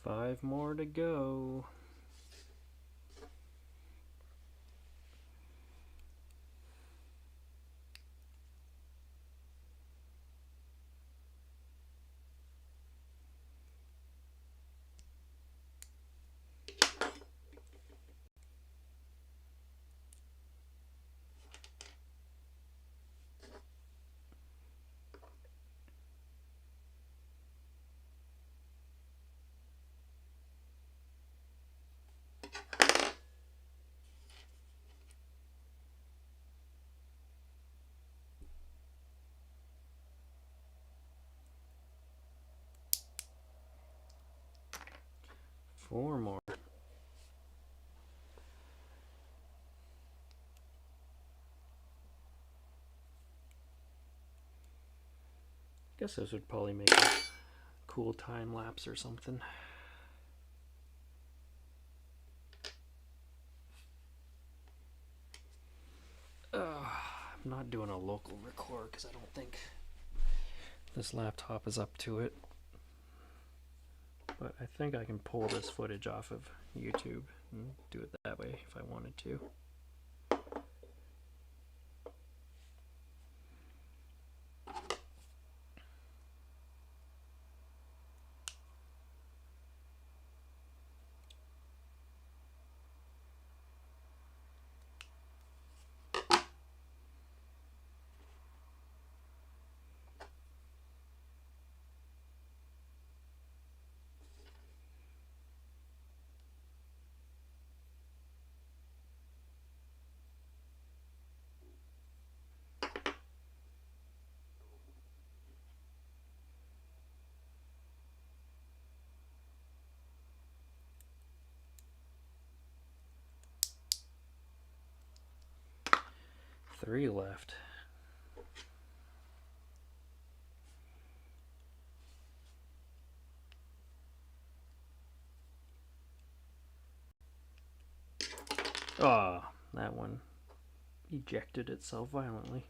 Five more to go. Four more. Guess this would probably make a cool time lapse or something. I'm not doing a local record because I don't think this laptop is up to it. But I think I can pull this footage off of YouTube and do it that way if I wanted to. Three left. Ah, that one ejected itself violently.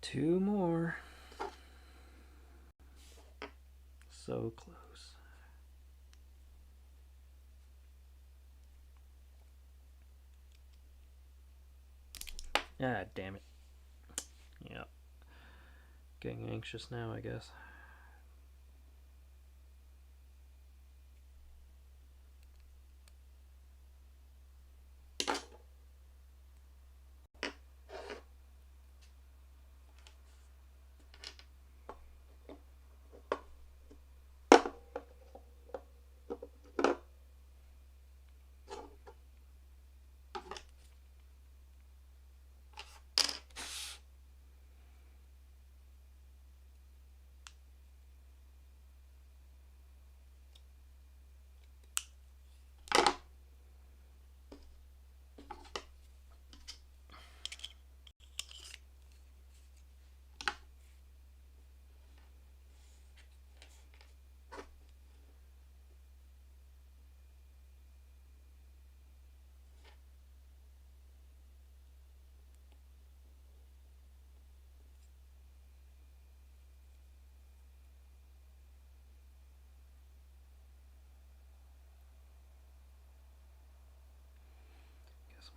Two more. So close. Ah, damn it. Yep. Getting anxious now, I guess.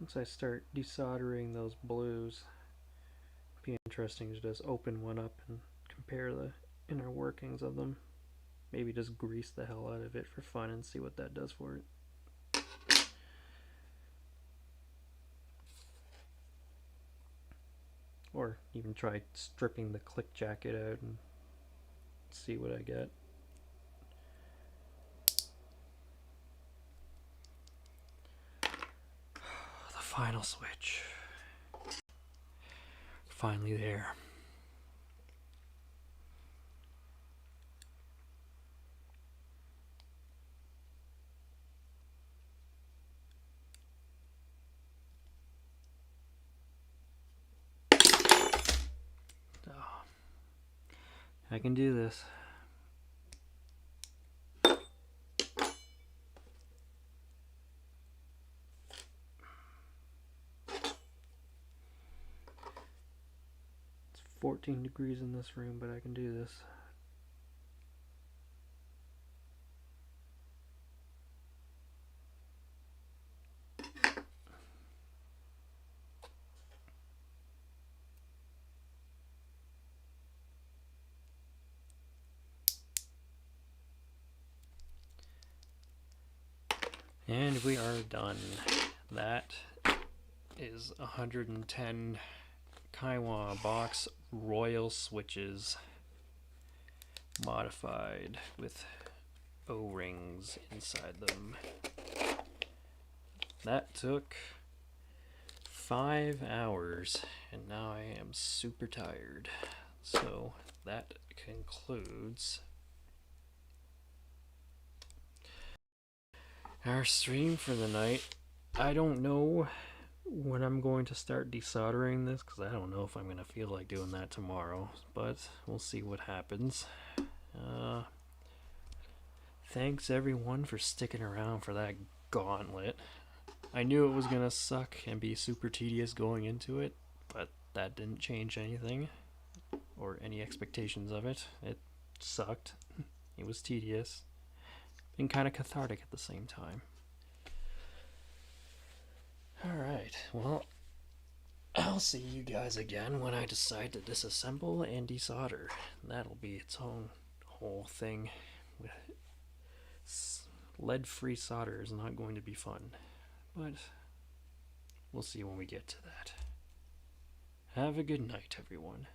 once I start desoldering those blues, it'd be interesting to just open one up and compare the inner workings of them. Maybe just grease the hell out of it for fun and see what that does for it. Or even try stripping the click jacket out and see what I get. The final switch. Finally there. Oh, I can do this. It's 14 degrees in this room, but I can do this. And we are done. That is 110 Kailh BOX Royal switches modified with O-rings inside them. That took 5 hours, and now I am super tired. So that concludes our stream for the night. I don't know when I'm going to start desoldering this, because I don't know if I'm going to feel like doing that tomorrow, but we'll see what happens. Thanks everyone for sticking around for that gauntlet. I knew it was going to suck and be super tedious going into it, but that didn't change anything or any expectations of it. It sucked. It was tedious and kind of cathartic at the same time. Alright, well, I'll see you guys again when I decide to disassemble and desolder. That'll be its own whole thing. Lead-free solder is not going to be fun, but we'll see when we get to that. Have a good night, everyone.